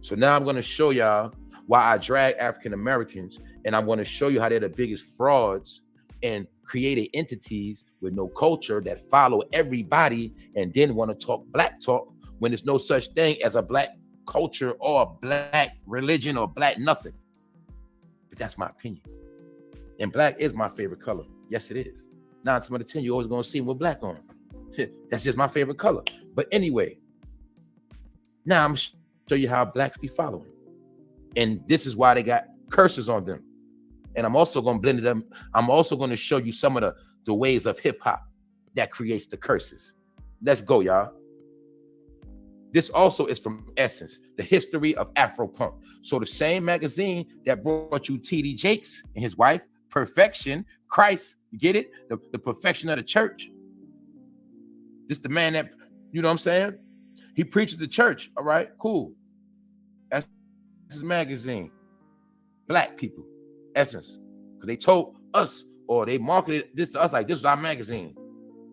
So now I'm going to show y'all why I drag African Americans, and I'm going to show you how they're the biggest frauds and created entities with no culture that follow everybody and then want to talk black talk when there's no such thing as a black culture or a black religion or black nothing. But that's my opinion. And black is my favorite color. Yes, it is. 9 times out of 10, you're always going to see me with black on. That's just my favorite color. But anyway, now I'm going to show you how blacks be following. And this is why they got curses on them. And I'm also going to blend them. I'm also going to show you some of the ways of hip hop that creates the curses. Let's go, y'all. This also is from Essence, the history of Afro-punk. So the same magazine that brought you T.D. Jakes and his wife, Perfection, Christ, you get it? The perfection of the church. This the man that, you know what I'm saying? He preaches the church. All right, cool. That's his magazine. Black people, Essence. Because they told us, or they marketed this to us like, this is our magazine.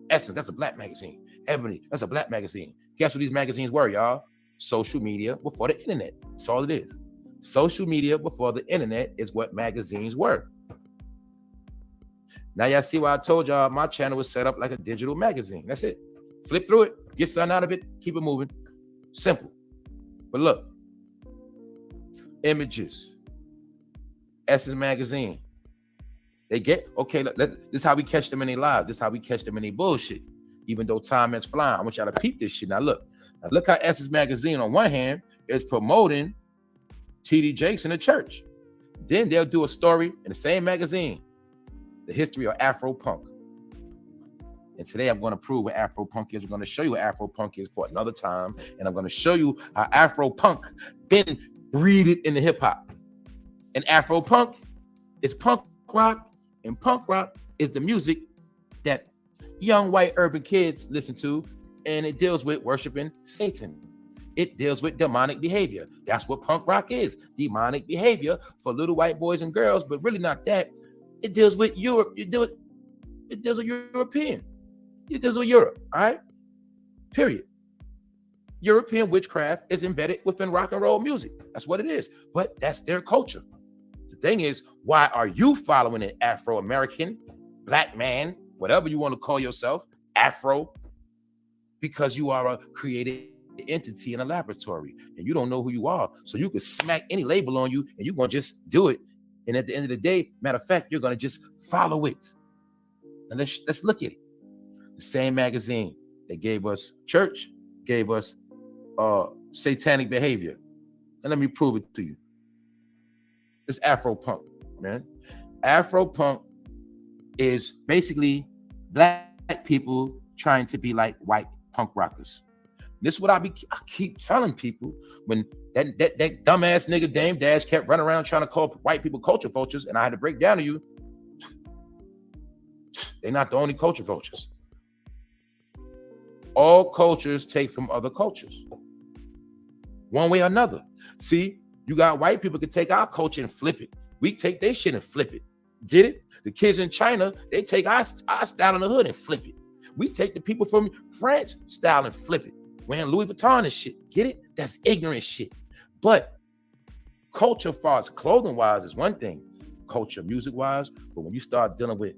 Essence, that's a black magazine. Ebony, that's a black magazine. Guess what these magazines were, y'all? Social media before the internet. That's all it is. Social media before the internet is what magazines were. Now y'all see why I told y'all my channel was set up like a digital magazine. That's it. Flip through it, get something out of it, keep it moving. Simple. But look, images. Essence magazine. They get, okay, this is how we catch them in their lives. This is how we catch them in their bullshit. Even though time is flying, I want y'all to peep this shit. Now look how Essence magazine on one hand is promoting T.D. Jakes in the church. Then they'll do a story in the same magazine, the history of Afro-punk. And today I'm going to prove what Afro-punk is. I'm going to show you what Afro-punk is for another time. And I'm going to show you how Afro-punk been breeded in the hip-hop. And Afro-punk is punk rock, and punk rock is the music that young white urban kids listen to, and it deals with worshiping Satan. It deals with demonic behavior. That's what punk rock is, demonic behavior for little white boys and girls, but really not that. It deals with Europe. It deals with European. It deals with Europe, all right? Period. European witchcraft is embedded within rock and roll music. That's what it is, but that's their culture. The thing is, why are you following an Afro-American, black man, whatever you want to call yourself, Afro? Because you are a created entity in a laboratory and you don't know who you are. So you can smack any label on you and you're going to just do it. And at the end of the day, matter of fact, you're going to just follow it. And let's look at it. The same magazine that gave us church, gave us satanic behavior. And let me prove it to you. It's Afro-punk, man. Afro-punk is basically black people trying to be like white punk rockers. This is what I keep telling people when that dumbass nigga Dame Dash kept running around trying to call white people culture vultures, and I had to break down to you. They're not the only culture vultures. All cultures take from other cultures, one way or another. See, you got white people can take our culture and flip it. We take their shit and flip it. Get it? The kids in China, they take our style in the hood and flip it. We take the people from France style and flip it. Wearing Louis Vuitton and shit. Get it? That's ignorant shit. But culture, far as clothing wise, is one thing. Culture, music wise. But when you start dealing with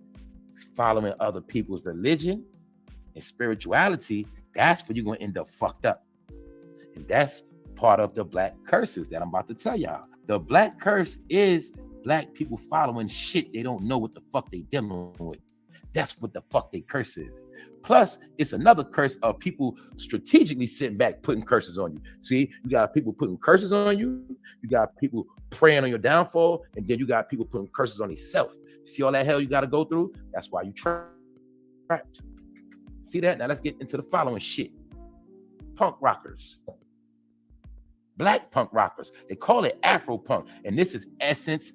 following other people's religion and spirituality, that's where you're going to end up fucked up. And that's part of the black curses that I'm about to tell y'all. The black curse is black people following shit they don't know what the fuck they dealing with. That's what the fuck they curse is. Plus, it's another curse of people strategically sitting back, putting curses on you. See, you got people putting curses on you. You got people praying on your downfall. And then you got people putting curses on themselves. See all that hell you got to go through? That's why you trapped. See that? Now let's get into the following shit. Punk rockers. Black punk rockers. They call it Afro punk. And this is Essence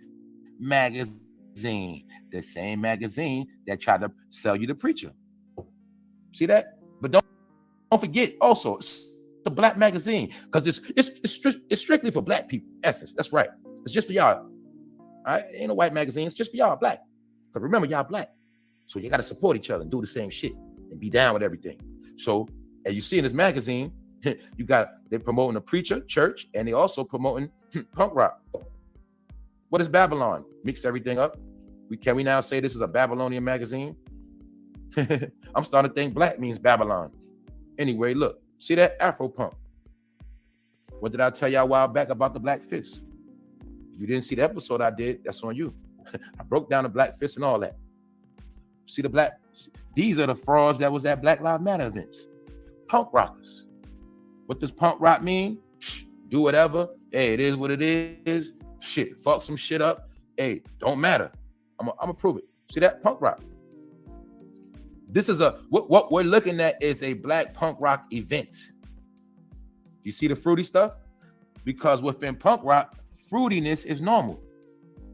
Magazine. The same magazine that tried to sell you the preacher. See that? But don't forget also, it's a black magazine because it's strictly for black people. Essence, that's right. It's just for y'all. All right, it ain't a white magazine. It's just for y'all black. Because remember, y'all black, so you got to support each other and do the same shit and be down with everything. So as you see in this magazine, they're promoting a preacher, church, and they also promoting punk rock. What is Babylon? Mix everything up. Can we now say this is a Babylonian magazine? I'm starting to think black means Babylon. Anyway, look, see that Afro punk. What did I tell y'all a while back about the Black Fist? If you didn't see the episode I did, that's on you. I broke down the Black Fist and all that. See these are the frauds that was at Black Lives Matter events. Punk rockers. What does punk rock mean? Do whatever. Hey, it is what it is. Shit, fuck some shit up. Hey, don't matter. I'm gonna prove it. See that? Punk rock. This is what we're looking at is a black punk rock event. You see the fruity stuff? Because within punk rock, fruitiness is normal.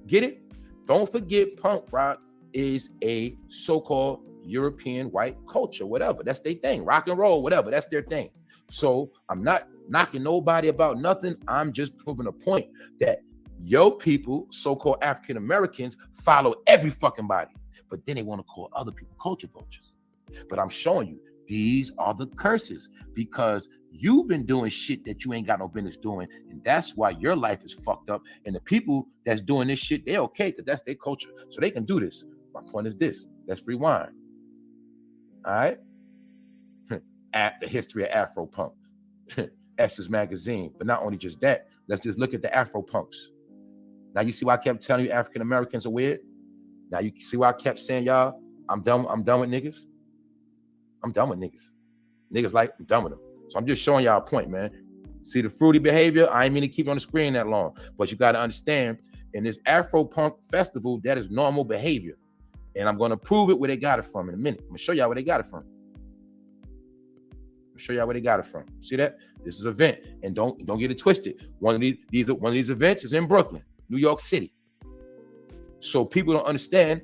Get it? Don't forget punk rock is a so-called European white culture, whatever. That's their thing. Rock and roll, whatever. That's their thing. So I'm not knocking nobody about nothing. I'm just proving a point that your people, so-called African Americans, follow every fucking body. But then they want to call other people culture vultures. But I'm showing you, these are the curses because you've been doing shit that you ain't got no business doing. And that's why your life is fucked up. And the people that's doing this shit, they're okay because that's their culture. So they can do this. My point is this. Let's rewind. All right? At the history of Afro punk. Essence Magazine. But not only just that, let's just look at the Afro punks. Now you see why I kept telling you African Americans are weird? Now you see why I kept saying y'all, I'm done with niggas. I'm done with niggas. Niggas like, I'm done with them. So I'm just showing y'all a point, man. See the fruity behavior? I ain't mean to keep it on the screen that long, but you got to understand in this Afro punk festival, that is normal behavior. And I'm going to prove it where they got it from in a minute. I'm going to show y'all where they got it from. See that? This is an event. And don't get it twisted. One of these events is in Brooklyn, New York City. So people don't understand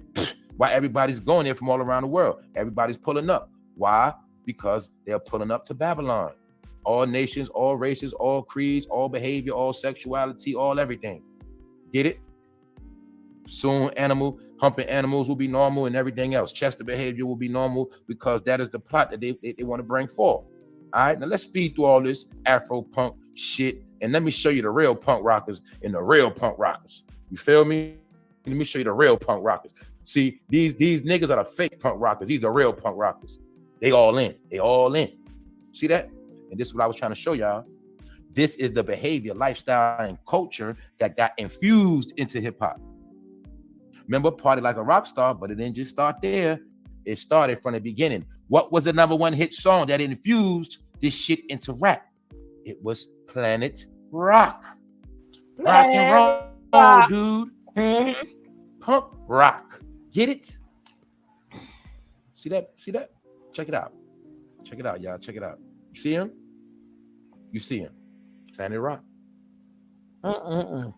why everybody's going there from all around the world. Everybody's pulling up. Why? Because they're pulling up to Babylon. All nations, all races, all creeds, all behavior, all sexuality, all everything. Get it? Soon humping animals will be normal and everything else. Chester behavior will be normal because that is the plot that they want to bring forth. All right, now let's speed through all this Afro punk shit and let me show you the real punk rockers and the real punk rockers. You feel me? Let me show you the real punk rockers. See, these niggas are the fake punk rockers. These are real punk rockers. They all in. See that? And this is what I was trying to show y'all. This is the behavior, lifestyle, and culture that got infused into hip hop. Remember, Party Like a Rock Star, but it didn't just start there. It started from the beginning. What was the number one hit song that infused this shit into rap? It was Planet Rock. Rock and roll, dude. Mm-hmm. Punk rock. Get it? See that? Check it out, y'all. Check it out. You see him? Planet Rock. Now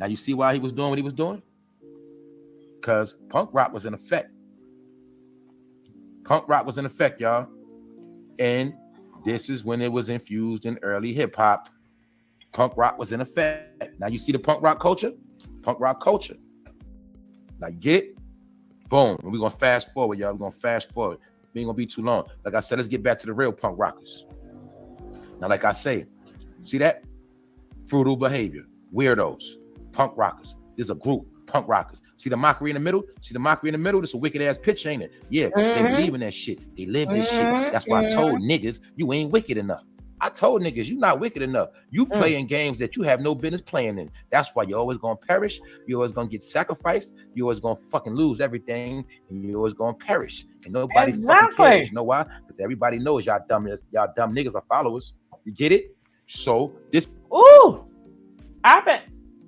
you see why he was doing what he was doing? Because punk rock was in effect. Y'all. And this is when it was infused in early hip hop. Punk rock was in effect. Now you see the punk rock culture? Now you get it? Boom. And we're going to fast forward, y'all. We ain't going to be too long. Like I said, let's get back to the real punk rockers. Now, like I say, see that? Frugal behavior. Weirdos. Punk rockers. There's a group. Punk rockers. See the mockery in the middle? This a wicked ass pitch, ain't it? Yeah, They believe in that shit. They live this shit. That's why I told niggas you ain't wicked enough. I told niggas, you not wicked enough. You playing games that you have no business playing in. That's why you're always gonna perish. You're always gonna get sacrificed. You're always gonna fucking lose everything, and you're always gonna perish. And nobody fucking cares. You know why? Because everybody knows y'all dumb niggas are followers. You get it? So this. Ooh,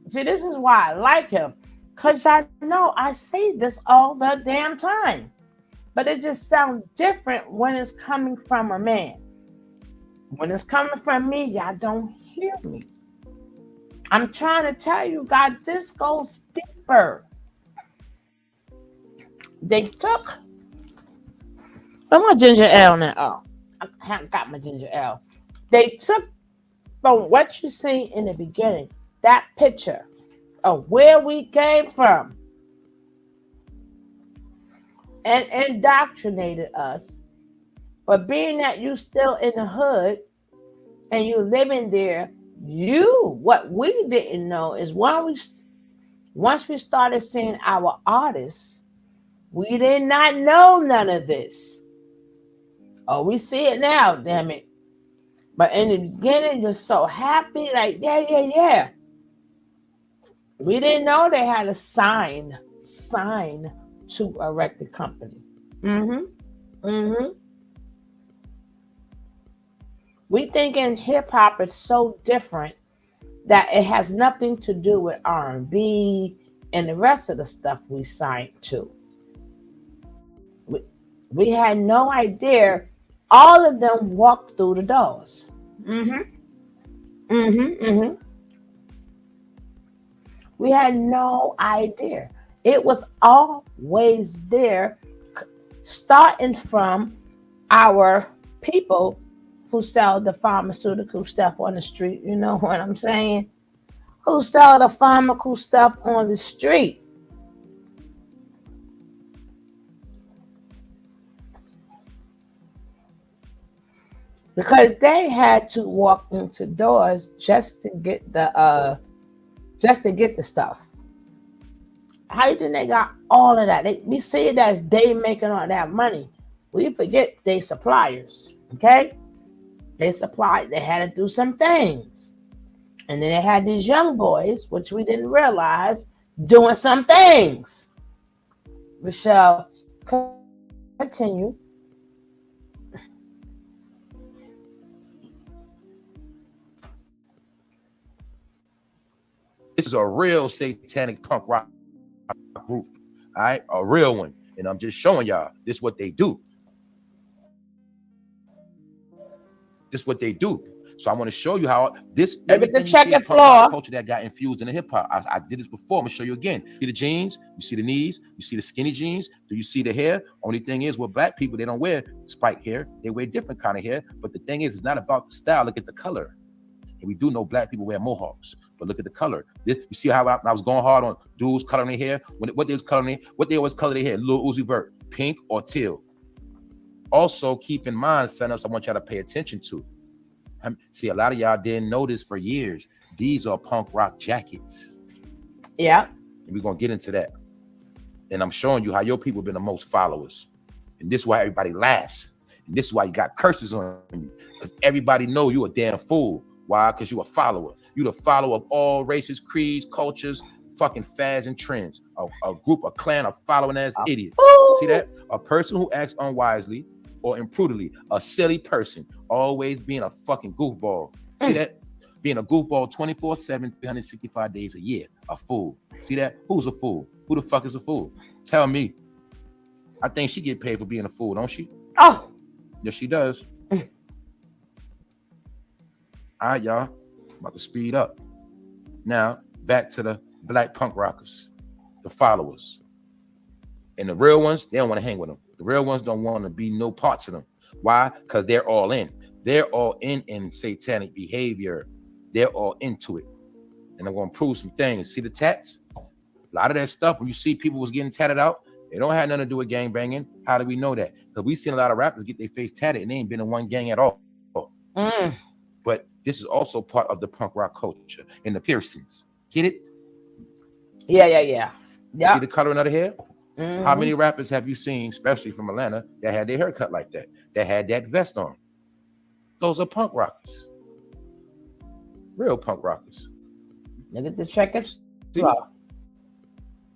see, this is why I like him, cause I know I say this all the damn time, but it just sounds different when it's coming from a man. When it's coming from me, y'all don't hear me. I'm trying to tell you, God, this goes deeper. They took. Where's my ginger ale now? Oh, I haven't got my ginger ale. They took from what you see in the beginning, that picture of where we came from, and indoctrinated us. But being that you still in the hood and you living there, what we didn't know is once we started seeing our artists, we did not know none of this. Oh, we see it now, damn it. But in the beginning, you're so happy, like, yeah. We didn't know they had a sign to a record company. We thinking hip hop is so different that it has nothing to do with R&B and the rest of the stuff we signed to. We had no idea. All of them walked through the doors. We had no idea. It was always there, starting from our people who sell the pharmaceutical stuff on the street. You know what I'm saying? Who sell the pharmaceutical stuff on the street. Because they had to walk into doors just to get the stuff. How you think they got all of that? We see it as they making all that money. We forget they suppliers. Okay? They had to do some things. And then they had these young boys, which we didn't realize, doing some things. We shall continue. This is a real satanic punk rock group. All right? A real one. And I'm just showing y'all this is what they do. So I want to show you how this everything you see in punk culture that got infused in the hip hop. I did this before. I'm gonna show you again. See the jeans, you see the knees, you see the skinny jeans. Do you see the hair? Only thing is with black people, they don't wear spiked hair. They wear different kind of hair. But the thing is, it's not about the style. Look at the color. And we do know black people wear mohawks, but look at the color. You see how I was going hard on dudes coloring their hair? What they always color their hair? Lil Uzi Vert, pink or teal. Also, keep in mind, son-ups, I want y'all to pay attention to. See, a lot of y'all didn't know this for years. These are punk rock jackets. Yeah. And we're going to get into that. And I'm showing you how your people been the most followers. And this is why everybody laughs. And this is why you got curses on you. Because everybody know you a damn fool. Why? Because you a follower. You the follower of all races, creeds, cultures, fucking fads and trends. A group, a clan of following ass idiots. See that? A person who acts unwisely or imprudently, a silly person, always being a fucking goofball. See that? Being a goofball 24/7, 365 days a year. A fool. See that? Who's a fool? Who the fuck is a fool? Tell me. I think she get paid for being a fool, don't she? Oh. Yes, she does. All right, y'all. About to speed up. Now, back to the black punk rockers, the followers. And the real ones, they don't want to hang with them. The real ones don't want to be no parts of them. Why? Because they're all in. They're all in satanic behavior. They're all into it. And I'm going to prove some things. See the tats? A lot of that stuff, when you see people was getting tatted out, they don't have nothing to do with gang banging. How do we know that? Because we've seen a lot of rappers get their face tatted and they ain't been in one gang at all. But this is also part of the punk rock culture and the piercings. Get it? Yeah. See the coloring of the hair? How many rappers have you seen, especially from Atlanta, that had their hair cut like that? That had that vest on? Those are punk rockers. Real punk rockers. Look at the checkers. See?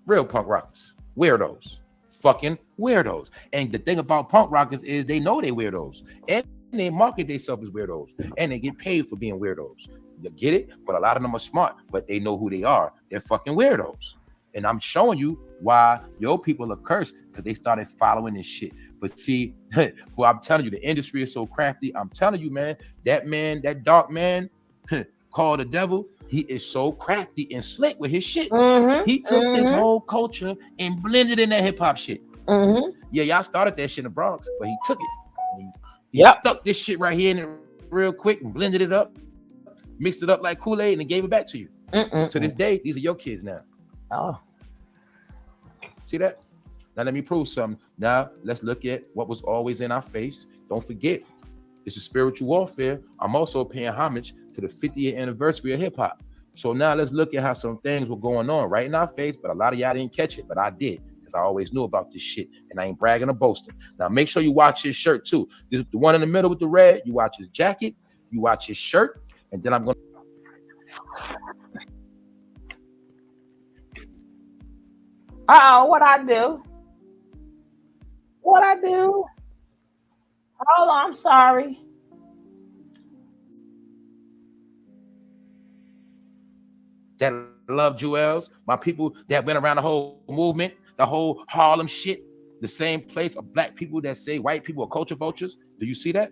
Real punk rockers. Weirdos. Fucking weirdos. And the thing about punk rockers is they know they weirdos. And they market themselves as weirdos. And they get paid for being weirdos. You get it? But a lot of them are smart, but they know who they are. They're fucking weirdos. And I'm showing you why your people are cursed, because they started following this shit. But see, well, I'm telling you, the industry is so crafty. I'm telling you, man, that dark man called the devil, he is so crafty and slick with his shit. He took this whole culture and blended in that hip-hop shit. Yeah, y'all started that shit in the Bronx, but he took it. He stuck this shit right here in it real quick and blended it up, mixed it up like Kool-Aid, and then gave it back to you. To this day, these are your kids now. Oh. See that? Now let me prove something. Now let's look at what was always in our face. Don't forget, this is spiritual warfare. I'm also paying homage to the 50th anniversary of hip-hop. So now let's look at how some things were going on right in our face, but a lot of y'all didn't catch it, but I did, because I always knew about this shit, and I ain't bragging or boasting. Now make sure you watch his shirt too. This is the one in the middle with the red. You watch his jacket, you watch his shirt, and then I'm going to... What I do? Hold on, I'm sorry. That love Jewels, my people that went around the whole movement, the whole Harlem shit, the same place of black people that say white people are culture vultures. Do you see that?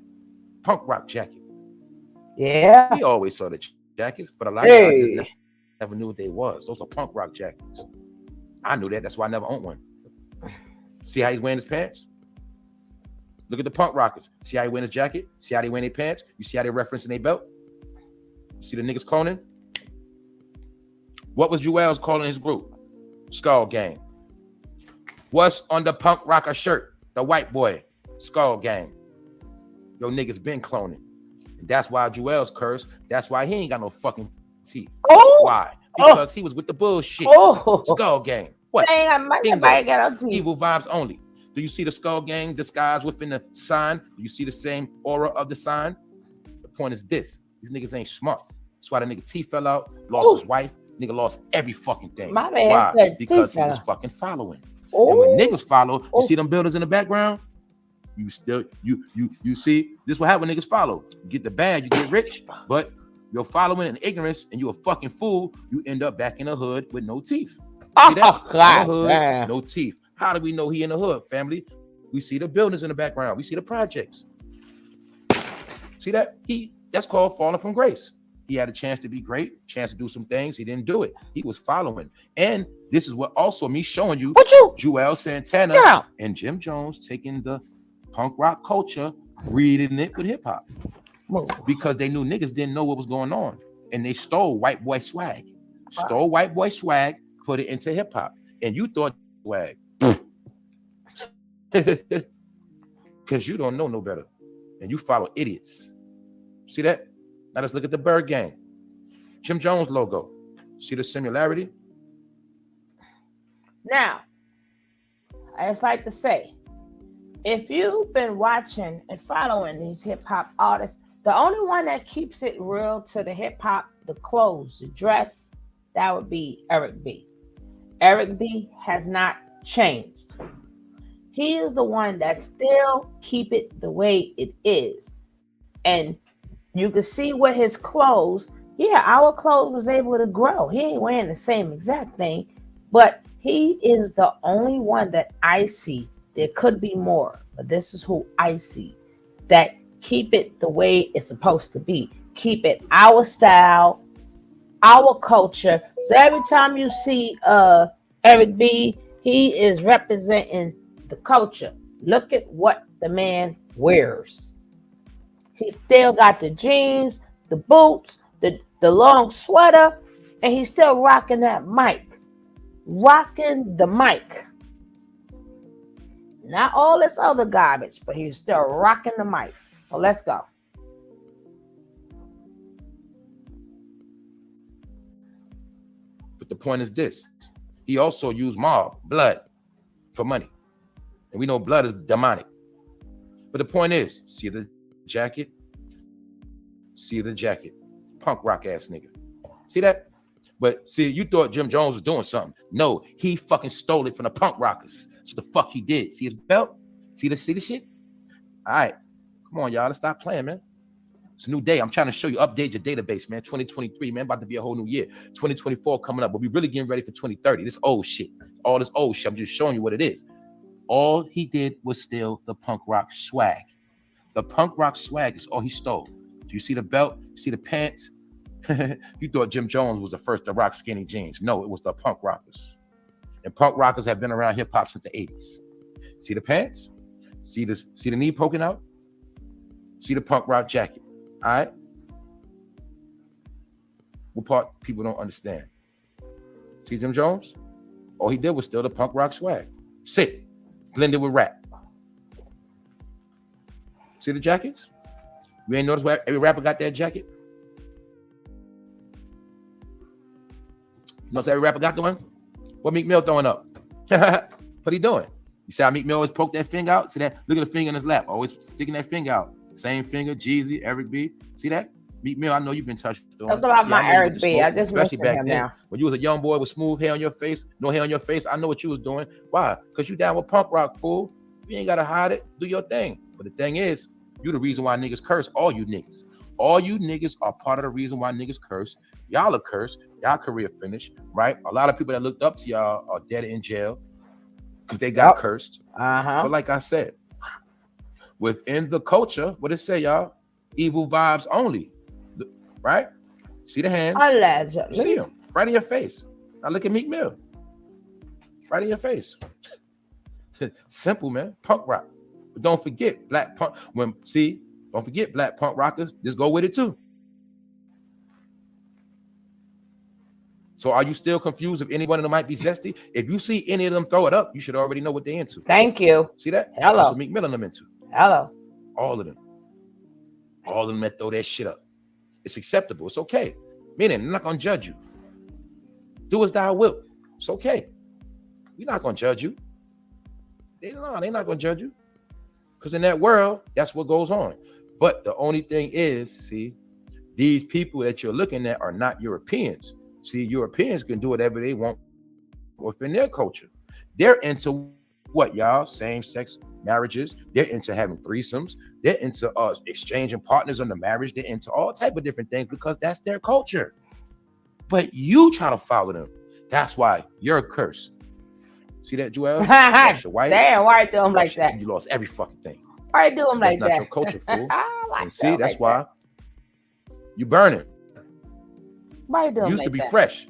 Punk rock jacket. Yeah. We always saw the jackets, but a lot of y'all just never knew what they was. Those are punk rock jackets. I knew that. That's why I never owned one. See how he's wearing his pants? Look at the punk rockers. See how he wearing his jacket? See how they wearing their pants? You see how they referencing their belt? You see the niggas cloning? What was Jewels calling his group? Skull Gang. What's on the punk rocker shirt? The white boy. Skull Gang. Yo niggas been cloning. And that's why Jewels cursed. That's why he ain't got no fucking teeth. Why? Because he was with the bullshit. Skull Gang. What? Evil vibes only. Do you see the Skull Gang disguised within the sign? Do you see the same aura of the sign? The point is this. These niggas ain't smart. That's why the nigga teeth fell out, lost his wife. Nigga lost every fucking thing. My man why? said Because he was fucking following. And when niggas follow, you see them buildings in the background? You still, you see, this what happen when niggas follow. You get the bag, you get rich, but you're following in ignorance and you're a fucking fool, you end up back in the hood with no teeth. See that? God, hood, no teeth. How do we know he in the hood, family? We see the buildings in the background. We see the projects. See that? That's called falling from grace. He had a chance to be great, chance to do some things. He didn't do it. He was following. And this is what also me showing you Joel Santana and Jim Jones taking the punk rock culture, breeding it with hip hop. Because they knew niggas didn't know what was going on. And they stole white boy swag. Put it into hip hop. And you thought swag. Because you don't know no better. And you follow idiots. See that? Now let's look at the Bird Gang. Jim Jones logo. See the similarity? Now, I just like to say, if you've been watching and following these hip hop artists, the only one that keeps it real to the hip hop, the clothes, the dress, that would be Eric B. Eric B has not changed. He is the one that still keep it the way it is. And you can see with his clothes, our clothes was able to grow. He ain't wearing the same exact thing, but he is the only one that I see. There could be more, but this is who I see that keep it the way it's supposed to be. Keep it our style, our culture. So every time you see Eric B, he is representing the culture. Look at what the man wears. He still got the jeans, the boots, the long sweater, and he's still rocking that mic. Rocking the mic. Not all this other garbage, but he's still rocking the mic. So let's go. But the point is this. He also used mob, blood, for money. And we know blood is demonic. But the point is, see the jacket? See the jacket. Punk rock ass nigga. See that? But see, you thought Jim Jones was doing something. No, he fucking stole it from the punk rockers. That's what the fuck he did. See his belt? See the shit? All right. Come on, y'all. Let's stop playing, man. It's a new day. I'm trying to show you, update your database, man. 2023, man, about to be a whole new year. 2024 coming up, but we really getting ready for 2030. This old shit. All this old shit. I'm just showing you what it is. All he did was steal the punk rock swag. The punk rock swag is all he stole. Do you see the belt? See the pants? You thought Jim Jones was the first to rock skinny jeans. No, it was the punk rockers. And punk rockers have been around hip hop since the 80s. See the pants? See the knee poking out? See the punk rock jacket. All right? What part people don't understand? See Jim Jones? All he did was steal the punk rock swag. Sick. Blended with rap. See the jackets? You ain't noticed where every rapper got that jacket? You notice every rapper got the one? What Meek Mill throwing up? What he doing? You see how Meek Mill always poke that finger out? See that? Look at the finger in his lap. Always sticking that finger out. Same finger, Jeezy, Eric B. See that? Meek Mill, I know you've been touched on. Talk about my Eric B. I just mentioned him now. When you was a young boy with smooth hair on your face, no hair on your face, I know what you was doing. Why? Because you down with punk rock, fool. You ain't got to hide it. Do your thing. But the thing is, you the reason why niggas curse. All you niggas. All you niggas are part of the reason why niggas curse. Y'all are cursed. Y'all career finished, right? A lot of people that looked up to y'all are dead in jail because they got cursed. But like I said, within the culture, what it say, y'all? Evil vibes only, right? See the hands? Allegedly. See them right in your face. Now look at Meek Mill. Right in your face. Simple, man. Punk rock. But don't forget black punk. Don't forget black punk rockers. Just go with it too. So are you still confused if any one of them might be zesty? If you see any of them throw it up, you should already know what they're into. Thank you. See that? Hello. That's what Meek Mill and them into. Hello. All of them. All of them that throw that shit up. It's acceptable. It's okay. Meaning, they're not going to judge you. Do as thou wilt. It's okay. We're not going to judge you. They're not going to judge you. Because in that world, that's what goes on. But the only thing is, see, these people that you're looking at are not Europeans. See, Europeans can do whatever they want within their culture. They're into what, y'all? Same-sex marriages. They're into having threesomes. They're into exchanging partners on the marriage. They're into all type of different things because that's their culture. But you try to follow them. That's why you're a curse. See that, Joel? Damn, why do them like that? You lost every fucking thing. Why do them like that? That's not your culture, fool. And see, that's like why you burning. Why do them Used like to be that? fresh.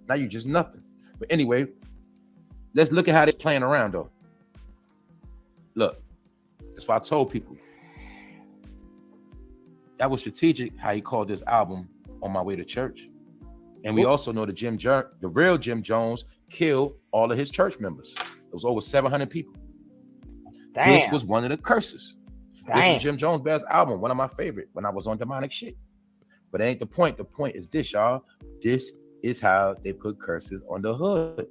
Now you just nothing. But anyway, let's look at how they're playing around though. Look, that's why I told people that was strategic how he called this album On My Way to Church. And we also know the real Jim Jones killed all of his church members. It was over 700 people. Damn. This was one of the curses. Damn. This is Jim Jones' best album, one of my favorite when I was on demonic shit. But it ain't the point. The point is this, y'all. This is how they put curses on the hood.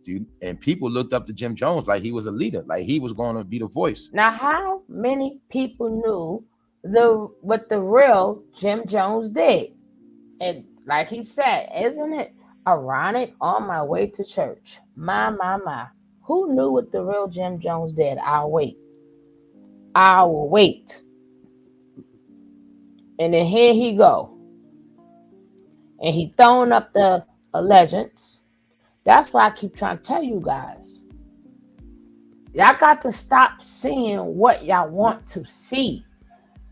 Dude, and people looked up to Jim Jones like he was a leader, like he was going to be the voice. Now, how many people knew what the real Jim Jones did? And like he said, isn't it ironic? On my way to church. My. Who knew what the real Jim Jones did? I'll wait. I will wait. And then here he go. And he throwing up the legends. That's why I keep trying to tell you guys. Y'all got to stop seeing what y'all want to see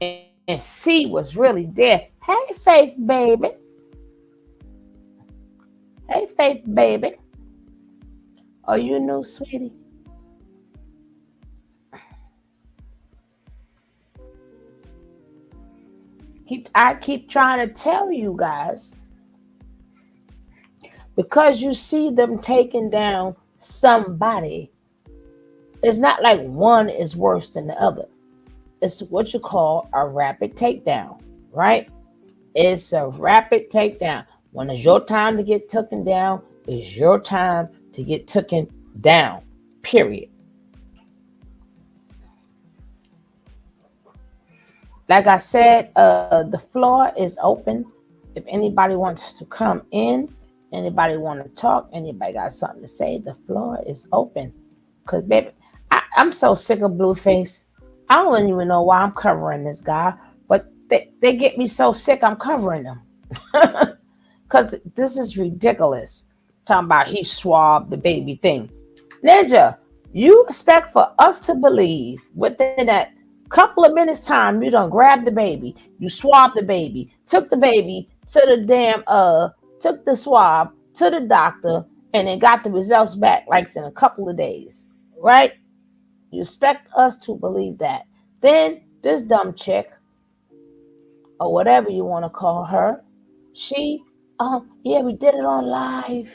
and see what's really there. Hey, Faith, baby. Hey, Faith, baby. Are you new, sweetie? I keep trying to tell you guys, because you see them taking down somebody, it's not like one is worse than the other. It's what you call a rapid takedown, right? It's a rapid takedown. When it's your time to get taken down, it's your time to get taken down, period. Like I said, the floor is open. If anybody wants to come in, anybody want to talk, anybody got something to say, the floor is open. Cause baby, I'm so sick of Blueface. I don't even know why I'm covering this guy, but they get me so sick I'm covering them. Cause this is ridiculous. Talking about he swabbed the baby thing. Ninja, you expect for us to believe within that couple of minutes time you done grabbed the baby, you swabbed the baby, took the baby to the took the swab to the doctor, and then got the results back like in a couple of days, right? You expect us to believe that. Then this dumb chick, or whatever you want to call her, she, yeah, we did it on live.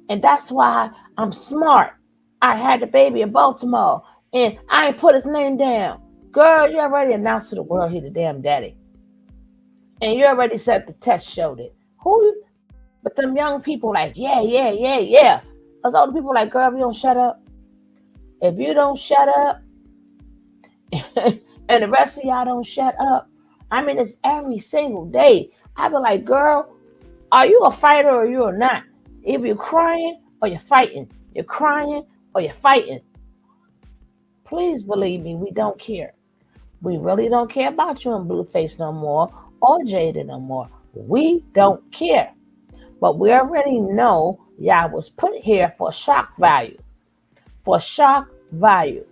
And that's why I'm smart. I had the baby in Baltimore and I ain't put his name down. Girl, you already announced to the world he the damn daddy. And you already said the test showed it. Who? But them young people like, yeah, yeah, yeah, yeah. Those older people like, girl, if you don't shut up. If you don't shut up, and the rest of y'all don't shut up. I mean, it's every single day. I be like, girl, are you a fighter or you're not? Either you're crying or you're fighting. You're crying or you're fighting. Please believe me, we don't care. We really don't care about you and Blueface no more or Jada no more. We don't care. But we already know y'all was put here for shock value. For shock value.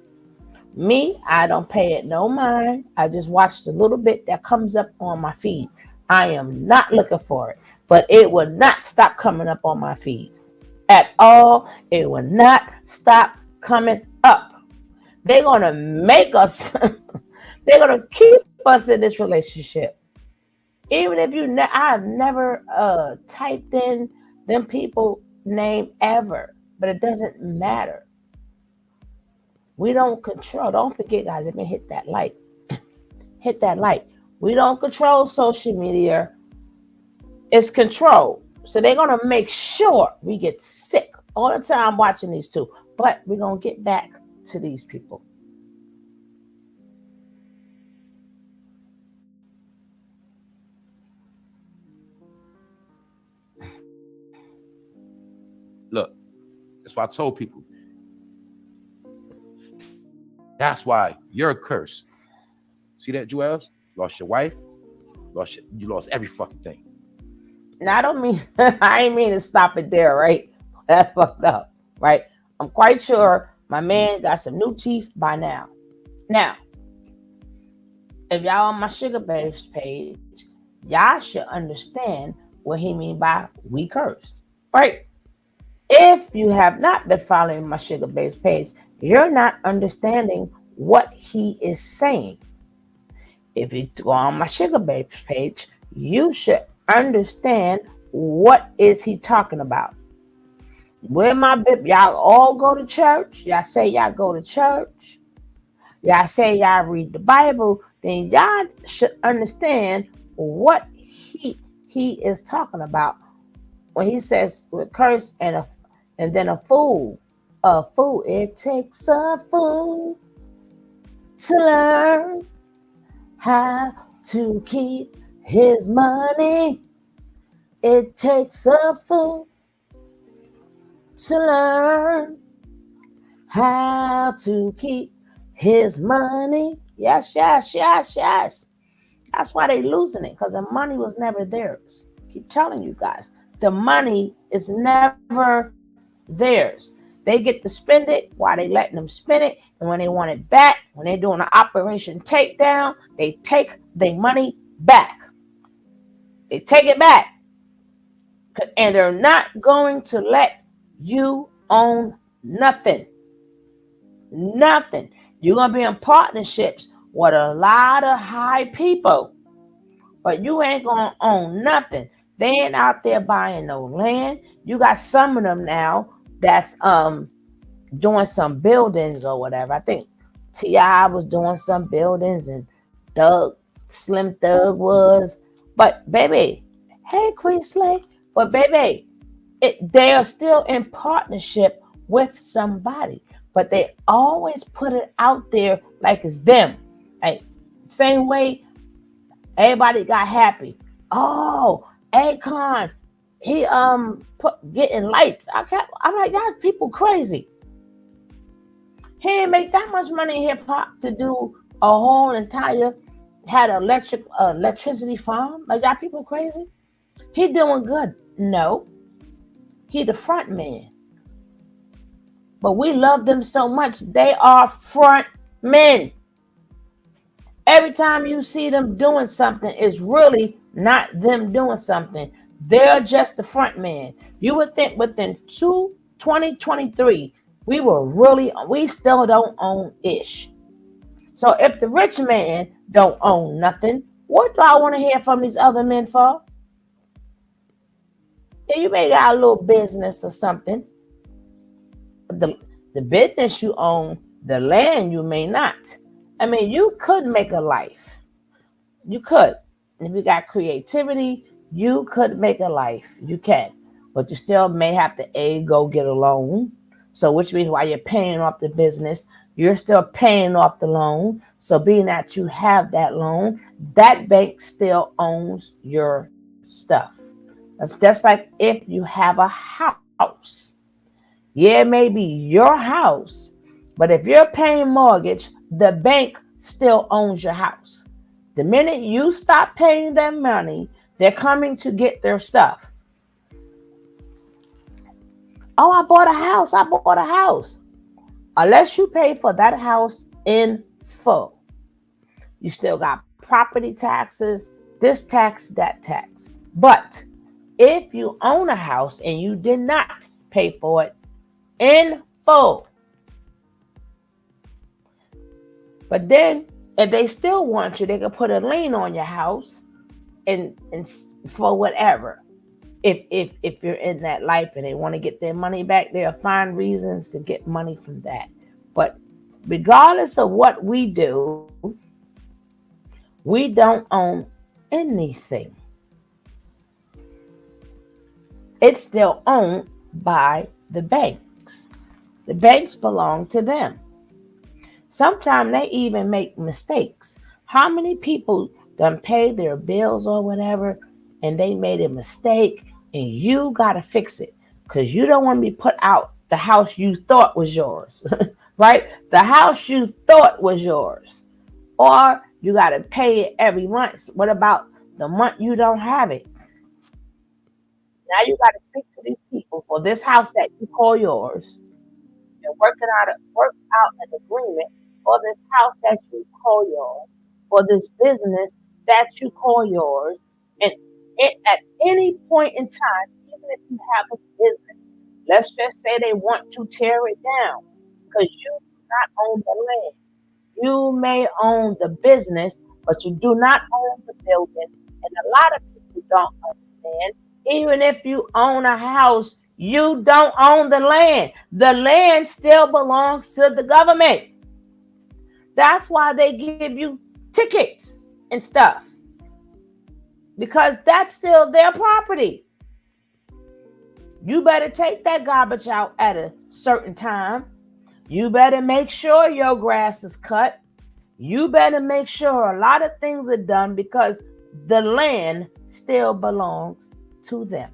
Me, I don't pay it no mind. I just watch the little bit that comes up on my feed. I am not looking for it, but it will not stop coming up on my feed at all. It will not stop coming up. They're going to make us, they're going to keep us in this relationship. Even if I've never typed in them people name ever, but it doesn't matter. We don't control. Don't forget, guys, if you hit that like. Hit that like. We don't control social media. It's control. So they're going to make sure we get sick all the time watching these two. But we're going to get back to these people. Look, that's why I told people. That's why you're a curse. See that, Joels? Lost your wife. You lost every fucking thing. Now, I don't mean, I ain't mean to stop it there, right? That's fucked up, right? I'm quite sure my man got some new teeth by now. Now, if y'all on my Sugar Babes page, y'all should understand what he mean by we cursed, right? If you have not been following my Sugar Babes page, you're not understanding what he is saying. If you go on my Sugar Babes page, you should understand what is he talking about. Where my baby, y'all all go to church. Y'all say y'all go to church. Y'all say y'all read the Bible. Then y'all should understand what he is talking about when he says with curse and then a fool. A fool. It takes a fool to learn how to keep his money. It takes a fool to learn how to keep his money. Yes, yes, yes, yes. That's why they losing it, because the money was never theirs. I keep telling you guys, the money is never theirs. They get to spend it while they letting them spend it, and when they want it back, when they're doing an operation takedown, they take their money back. They take it back, and they're not going to let you own nothing. Nothing. You're gonna be in partnerships with a lot of high people, but you ain't gonna own nothing. They ain't out there buying no land. You got some of them now that's doing some buildings or whatever. I think T.I. was doing some buildings and Slim Thug was. But baby, hey Queen Slay, but baby, they are still in partnership with somebody, but they always put it out there like it's them. Like same way Everybody got happy. Oh, Akon, he put getting lights. I'm like, that's people crazy. He didn't make that much money in hip hop to do a whole entire had an electricity farm. Like that people crazy. He doing good. No, he the front man. But we love them so much. They are front men. Every time you see them doing something, it's really not them doing something. They're just the front man. You would think within 2023, we still don't own ish. So if the rich man don't own nothing, what do I want to hear from these other men for? Yeah, you may got a little business or something. The, the business you own, the land you may not. I mean, you could make a life. You could. And if you got creativity, you could make a life. You can. But you still may have to go get a loan. So which means while you're paying off the business, you're still paying off the loan. So being that you have that loan, that bank still owns your stuff. That's just like if you have a house. Yeah, it may be your house, but if you're paying mortgage, the bank still owns your house. The minute you stop paying them money, they're coming to get their stuff. Oh, I bought a house. I bought a house. Unless you pay for that house in full, you still got property taxes, this tax, that tax. But if you own a house and you did not pay for it in full, but then if they still want you, they can put a lien on your house and for whatever. If you're in that life and they want to get their money back, they'll find reasons to get money from that. But regardless of what we do, we don't own anything. It's still owned by the banks. The banks belong to them. Sometimes they even make mistakes. How many people done pay their bills or whatever and they made a mistake and you got to fix it because you don't want to be put out the house you thought was yours, right? The house you thought was yours. Or you got to pay it every month. What about the month you don't have it? Now you got to speak to these people for this house that you call yours and work out an agreement for this house that you call yours, for this business that you call yours, and at any point in time, even if you have a business, let's just say they want to tear it down because you do not own the land. You may own the business, but you do not own the building. And a lot of people don't understand. Even if you own a house, you don't own the land. The land still belongs to the government. That's why they give you tickets and stuff because that's still their property. You better take that garbage out at a certain time. You better make sure your grass is cut. You better make sure a lot of things are done because the land still belongs to them.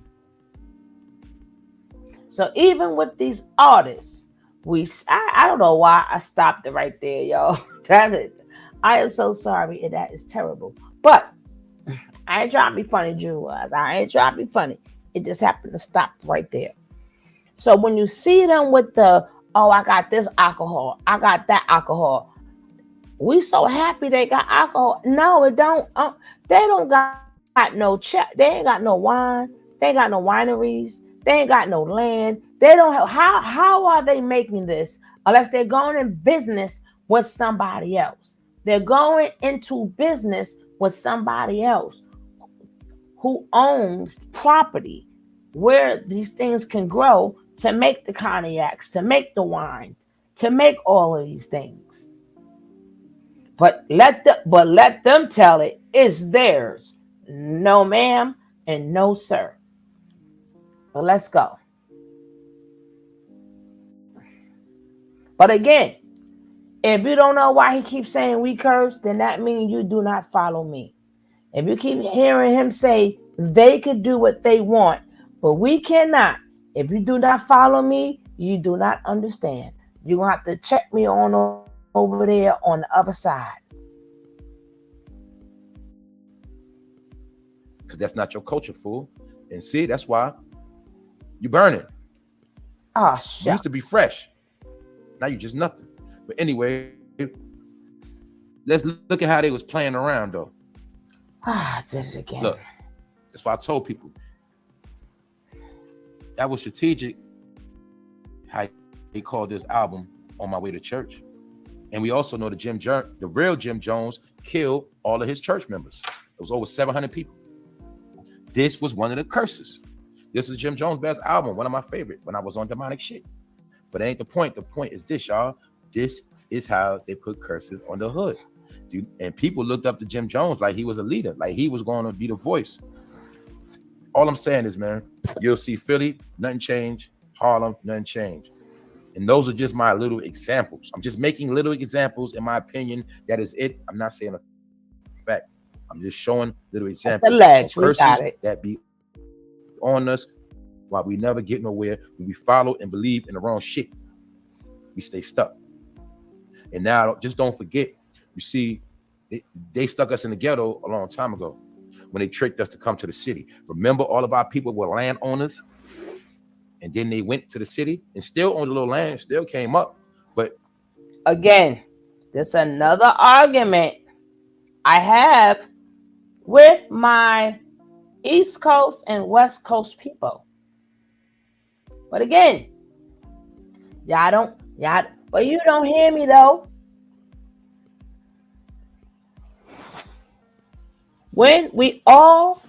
So even with these artists, I don't know why I stopped it right there, y'all. That's it. I am so sorry, and that is terrible. But I ain't trying to be funny, Drew was. I ain't trying to be funny. It just happened to stop right there. So when you see them with I got this alcohol, I got that alcohol. We so happy they got alcohol. No, it don't. They don't got no check. They ain't got no wine. They ain't got no wineries. They ain't got no land. They don't have. How are they making this unless they're going in business with somebody else? They're going into business with somebody else who owns property where these things can grow to make the cognacs, to make the wine, to make all of these things. But let them tell it it's theirs. No, ma'am, and no, sir. But let's go. But again, if you don't know why he keeps saying we curse, then that means you do not follow me. If you keep hearing him say they could do what they want, but we cannot. If you do not follow me, you do not understand. You're going to have to check me on over there on the other side. Because that's not your culture, fool. And see, that's why you burning. Oh, You shit. used to be fresh. Now you just nothing. But anyway, let's look at how they was playing around, though. I did it again. Look, that's why I told people that was strategic. How he called this album "On My Way to Church," and we also know the real Jim Jones killed all of his church members. It was over 700 people. This was one of the curses. This is Jim Jones' best album, one of my favorite when I was on demonic shit. But it ain't the point. The point is this, y'all. This is how they put curses on the hood. Dude, and people looked up to Jim Jones like he was a leader, like he was going to be the voice. All I'm saying is, man, you'll see Philly, nothing changed. Harlem, nothing changed. And those are just my little examples. I'm just making little examples, in my opinion. That is it. I'm not saying a fact. I'm just showing little examples. That's alleged. Of curses we got it. that be on us while we never get nowhere. When we follow and believe in the wrong shit, we stay stuck. And now, just don't forget, you see, they stuck us in the ghetto a long time ago when they tricked us to come to the city. Remember, all of our people were landowners, and then they went to the city and still owned a little land, still came up. But again, this another argument I have with my East Coast and West Coast people. But again, but you don't hear me though. When we all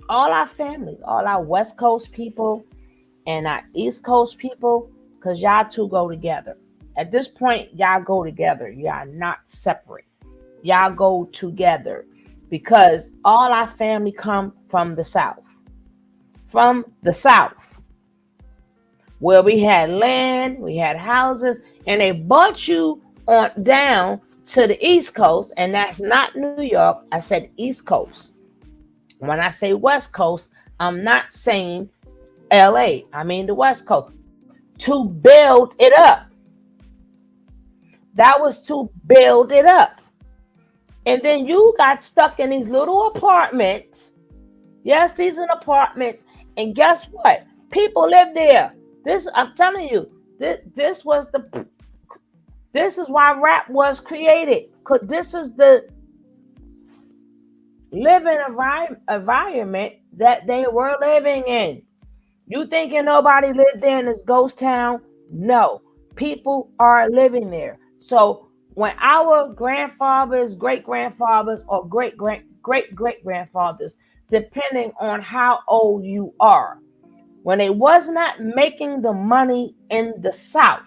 our families, all our West Coast people and our East Coast people, because y'all two go together. At this point, y'all go together. Y'all not separate. Y'all go together because all our family come from the South. From the South, where we had land, we had houses, and they brought you on down to the East Coast, and that's not New York. I said East Coast. When I say West Coast, I'm not saying LA. I mean the West Coast. To build it up. That was to build it up. And then you got stuck in these little apartments. Yes, these are apartments. And guess what? People live there. I'm telling you, this is why rap was created. Because this is the living environment that they were living in. You thinking nobody lived there in this ghost town? No. People are living there. So when our grandfathers, great-grandfathers, or great-great-great-great-grandfathers, depending on how old you are, when they was not making the money in the South,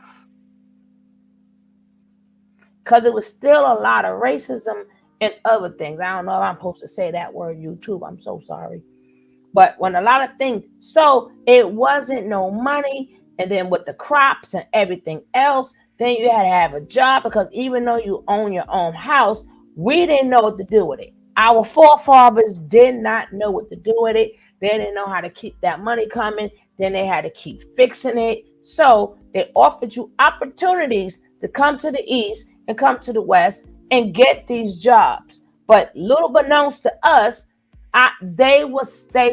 because it was still a lot of racism and other things. I don't know if I'm supposed to say that word, YouTube. I'm so sorry. But when a lot of things, so it wasn't no money. And then with the crops and everything else, then you had to have a job, because even though you own your own house, we didn't know what to do with it. Our forefathers did not know what to do with it. They didn't know how to keep that money coming. Then they had to keep fixing it. So they offered you opportunities to come to the East and come to the West and get these jobs. But little beknownst to us, they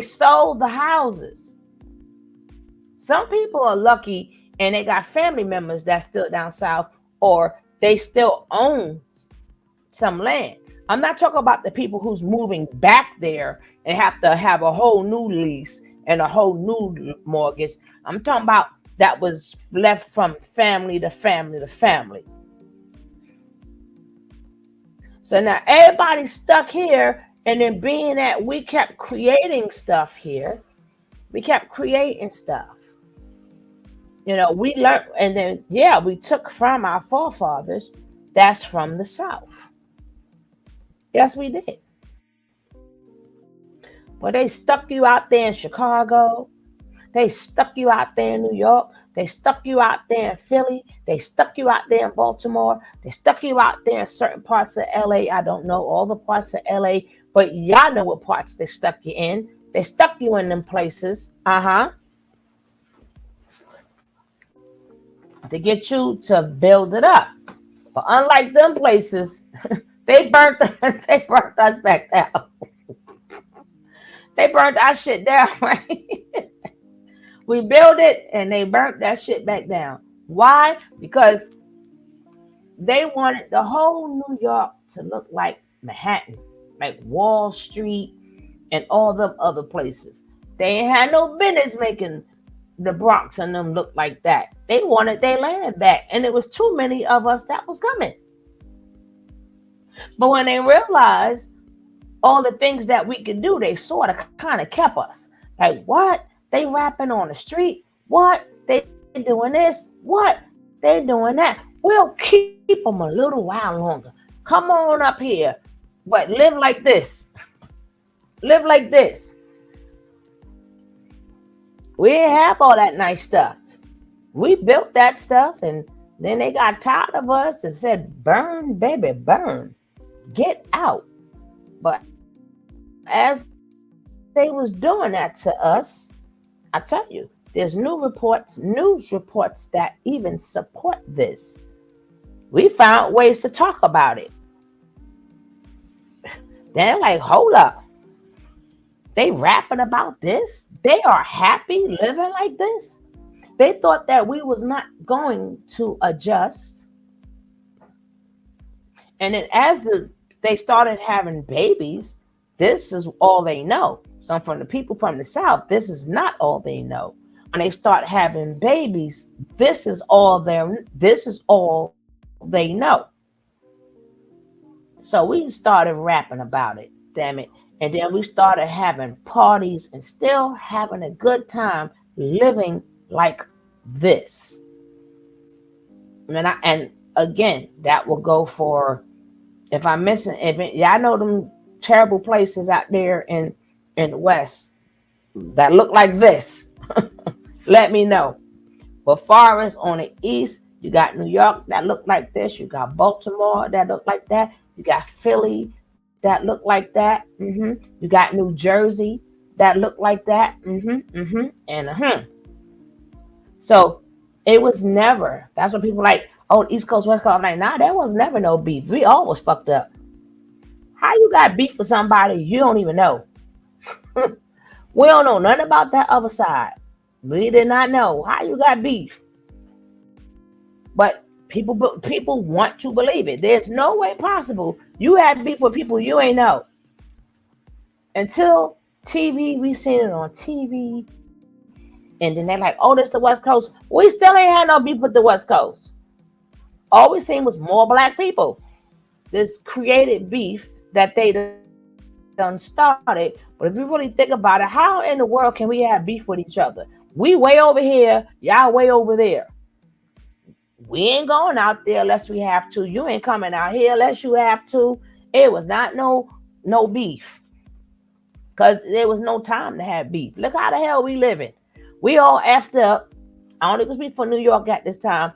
sold the houses. Some people are lucky and they got family members that's still down south, or they still own some land. I'm not talking about the people who's moving back there and have to have a whole new lease and a whole new mortgage. I'm talking about that was left from family to family to family. So now everybody's stuck here, and then being that we kept creating stuff here, we kept creating stuff. You know, we learned, and then, we took from our forefathers. That's from the South. Yes, we did. But they stuck you out there in Chicago. They stuck you out there in New York. They stuck you out there in Philly. They stuck you out there in Baltimore. They stuck you out there in certain parts of LA. I don't know all the parts of LA, But y'all know what parts they stuck you in. They stuck you in them places. To get you to build it up. But unlike them places, they burnt they burnt us back down. They burnt our shit down, right? We built it and they burnt that shit back down. Why? Because they wanted the whole New York to look like Manhattan, like Wall Street and all them other places. They ain't had no business making the Bronx and them look like that. They wanted their land back, and it was too many of us that was coming. But when they realized all the things that we could do, they sort of kind of kept us. Like, what? They rapping on the street? What? They doing this? What? They doing that? We'll keep them a little while longer. Come on up here, but live like this. Live like this. We didn't have all that nice stuff. We built that stuff, and then they got tired of us and said, burn, baby, burn. Get out. But as they was doing that to us, I tell you, there's news reports that even support this. We found ways to talk about it. They're like, hold up. They rapping about this? They are happy living like this? They thought that we was not going to adjust. And then as they started having babies, this is all they know. Some from the people from the South, this is not all they know. When they start having babies, this is all they know. So we started rapping about it, damn it. And then we started having parties and still having a good time living like this. And again, that will go for, if I'm missing, I know them terrible places out there in the West that look like this. Let me know. But far as on the East, you got New York that look like this. You got Baltimore that look like that. You got Philly that look like that. You got New Jersey that look like that. So it was never. That's what people like. Oh, East Coast, West Coast. I'm like, nah, there was never no beef. We always fucked up. How you got beef with somebody you don't even know? We don't know nothing about that other side. We did not know how you got beef. But people want to believe it. There's no way possible you had beef with people you ain't know. Until TV, we seen it on TV. And then they're like, oh, this the West Coast. We still ain't had no beef with the West Coast. All we seen was more black people. This created beef that they done started. But if you really think about it, how in the world can we have beef with each other? We way over here, y'all way over there. We ain't going out there unless we have to. You ain't coming out here unless you have to. It was not no beef. Because there was no time to have beef. Look how the hell we living. We all effed up. I only can speak for New York at this time.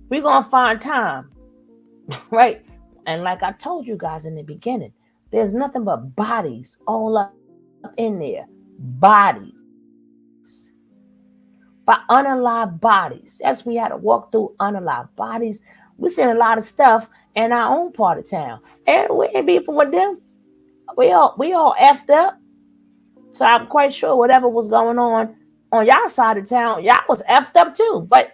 We're going to find time. Right? And like I told you guys in the beginning, there's nothing but bodies all up in there. Bodies. But unalive bodies. Yes, we had to walk through unalive bodies. We seen a lot of stuff in our own part of town. And we ain't beefing with them. We all effed up. So I'm quite sure whatever was going on y'all side of town, y'all was effed up too. But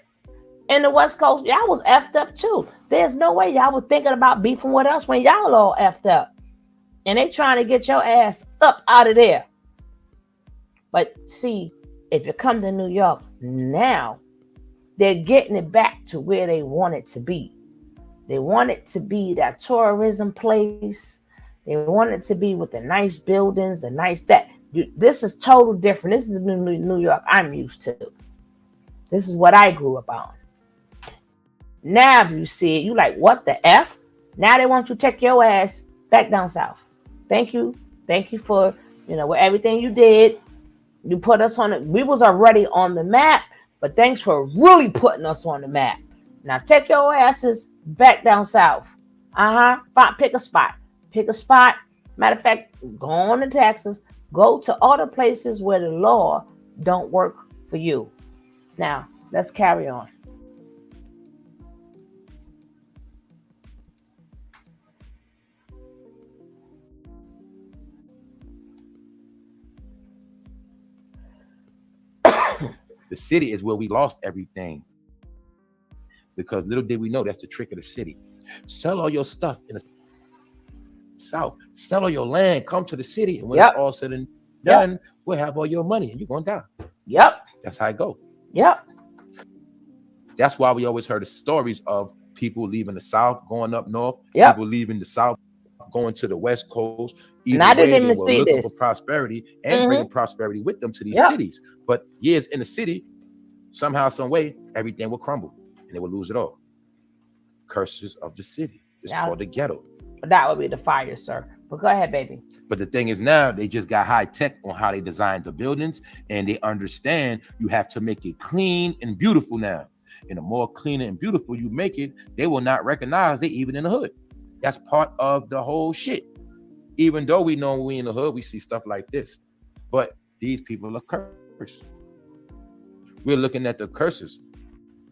in the West Coast, y'all was effed up too. There's no way y'all was thinking about beefing with us when y'all all effed up. And they trying to get your ass up out of there. But see, if you come to New York now, they're getting it back to where they want it to be. They want it to be that tourism place. They want it to be with the nice buildings, the nice that. This is total different. This is New York I'm used to. This is what I grew up on. Now if you see it, you like, what the F? Now they want you to take your ass back down south. Thank you. Thank you for, everything you did. You put us on it. We was already on the map, but thanks for really putting us on the map. Now take your asses back down south. Pick a spot. Matter of fact, go on to Texas, go to all the places where the law don't work for you. Now, let's carry on. The city is where we lost everything. Because little did we know that's the trick of the city. Sell all your stuff in the South. Sell all your land. Come to the city. And when it's all said and done, we'll have all your money and you're going to die. Yep. That's how it go. Yep. That's why we always heard the stories of people leaving the South, going up north. People leaving the South, going to the West Coast. And I didn't even they see were looking this. for prosperity and bringing prosperity with them to these cities. But years in the city, somehow, some way, everything will crumble and they will lose it all. Curses of the city. It's called the ghetto. That would be the fire, sir. But go ahead, baby. But the thing is now they just got high tech on how they design the buildings, and they understand you have to make it clean and beautiful now. And the more clean and beautiful you make it, they will not recognize they even in the hood. That's part of the whole shit. Even though we know when we in the hood, we see stuff like this. But these people are cursed. We're looking at the curses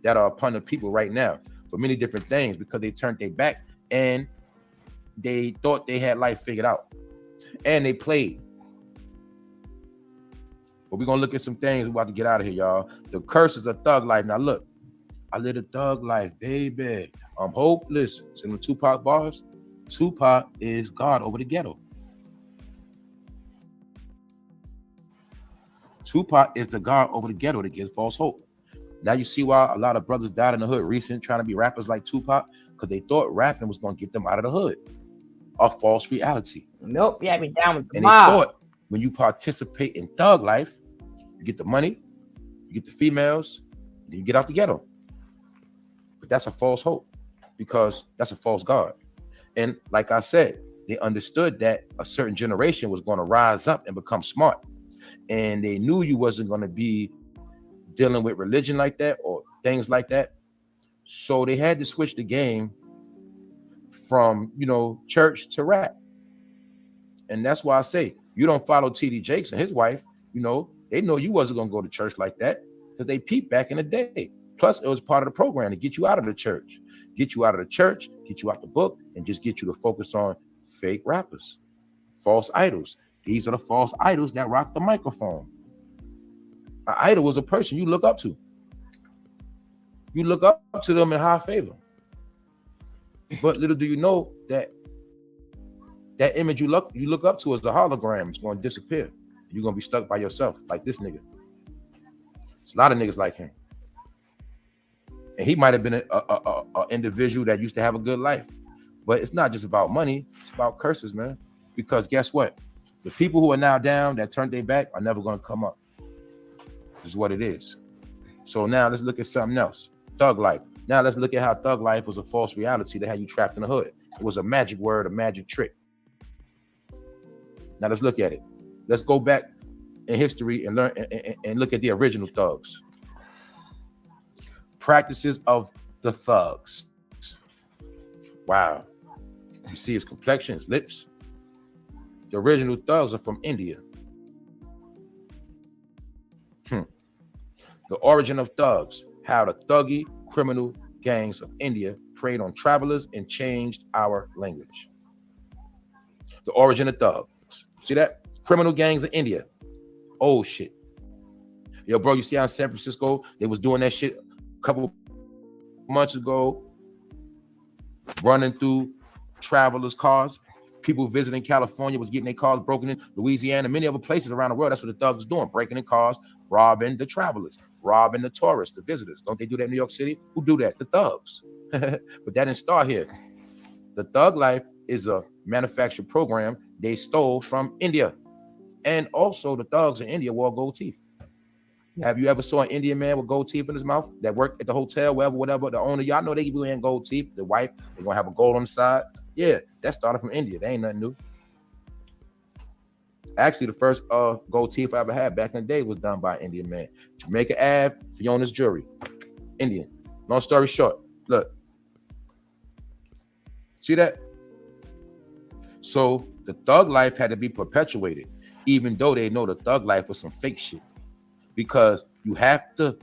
that are upon the people right now for many different things because they turned their back and they thought they had life figured out. And they played. But we're going to look at some things. We're about to get out of here, y'all. The curses of thug life. Now, look. I live a thug life, baby. I'm hopeless. It's in the Tupac bars. Tupac is God over the ghetto. Tupac is the God over the ghetto that gives false hope. Now you see why a lot of brothers died in the hood recent trying to be rappers like Tupac, because they thought rapping was going to get them out of the hood. A false reality. Nope, you had me down with the And mob. they thought when you participate in thug life, you get the money, you get the females, then you get out the ghetto. But that's a false hope because that's a false God. And like I said, they understood that a certain generation was going to rise up and become smart. And they knew you wasn't going to be dealing with religion like that or things like that. So they had to switch the game from, church to rap. And that's why I say, you don't follow T.D. Jakes and his wife, they know you wasn't going to go to church like that because they peeped back in the day. Plus, it was part of the program to get you out of the church, get you out the book, and just get you to focus on fake rappers, false idols. These are the false idols that rock the microphone. An idol was a person you look up to. You look up to them in high favor. But little do you know that image you look up to is the hologram. It's going to disappear. You're going to be stuck by yourself like this nigga. There's a lot of niggas like him. And he might have been an individual that used to have a good life. But it's not just about money. It's about curses, man. Because guess what? The people who are now down that turned their back are never going to come up. This is what it is. So now let's look at something else. Thug life. Now let's look at how thug life was a false reality that had you trapped in the hood. It was a magic word, a magic trick. Now let's look at it. Let's go back in history and learn and look at the original thugs. Practices of the thugs. Wow. You see his complexion, his lips. The original thugs are from India. The origin of thugs, how the thuggy criminal gangs of India preyed on travelers and changed our language. The origin of thugs. See that? Criminal gangs of India. Oh shit. Yo, bro, you see how in San Francisco they was doing that shit a couple months ago, running through travelers' cars. People visiting California was getting their cars broken in. Louisiana, many other places around the world. That's what the thugs are doing, breaking in cars, robbing the travelers, robbing the tourists, the visitors. Don't they do that in New York City? Who do that? The thugs. But that didn't start here. The thug life is a manufactured program they stole from India. And also the thugs in India wore gold teeth. Have you ever saw an Indian man with gold teeth in his mouth that worked at the hotel, whatever, the owner, y'all know they be wearing gold teeth. The wife, they're gonna have a gold on the side. Yeah, that started from India. That ain't nothing new. Actually, the first gold teeth I ever had back in the day was done by an Indian man. Jamaica Ave, Fiona's Jewelry. Indian. Long story short, look. See that? So The thug life had to be perpetuated, even though they know the thug life was some fake shit. Because you have to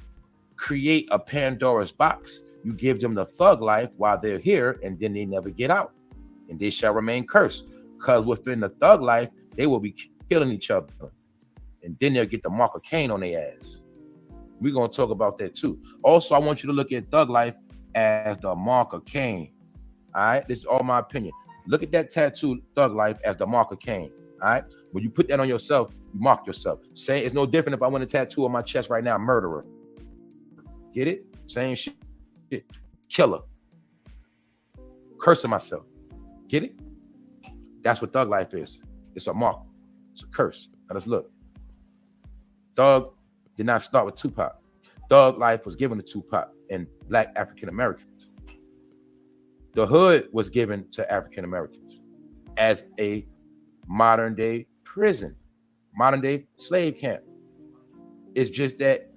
create a Pandora's box. You give them the thug life while they're here, and then they never get out. And they shall remain cursed. Because within the thug life, they will be killing each other. And then they'll get the mark of Cain on their ass. We're going to talk about that too. Also, I want you to look at thug life as the mark of Cain. All right? This is all my opinion. Look at that tattoo, thug life, as the mark of Cain. All right? When you put that on yourself, you mark yourself. Say it's no different if I want a tattoo on my chest right now, murderer. Get it? Same shit. Killer. Cursing myself. Get it? That's what thug life is. It's a mark. It's a curse. Now let's look. Thug did not start with Tupac. Thug life was given to Tupac and Black African Americans. The hood was given to African Americans as a modern day prison, modern day slave camp. It's just that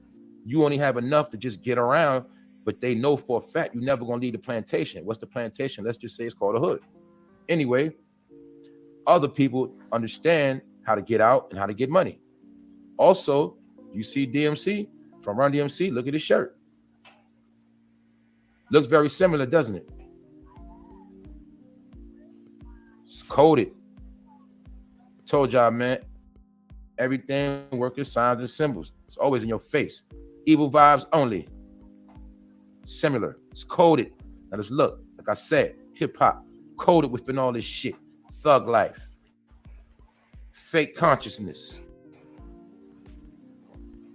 you only have enough to just get around, but they know for a fact you're never going to leave the plantation. What's the plantation? Let's just say it's called a hood. Anyway, other people understand how to get out and how to get money. Also, you see DMC from Run DMC. Look at his shirt. Looks very similar, doesn't it? It's coded. Told y'all, man. Everything working signs and symbols. It's always in your face. Evil vibes only. Similar. It's coded. Now let's look. Like I said, hip hop coded within all this shit. Thug life. Fake consciousness.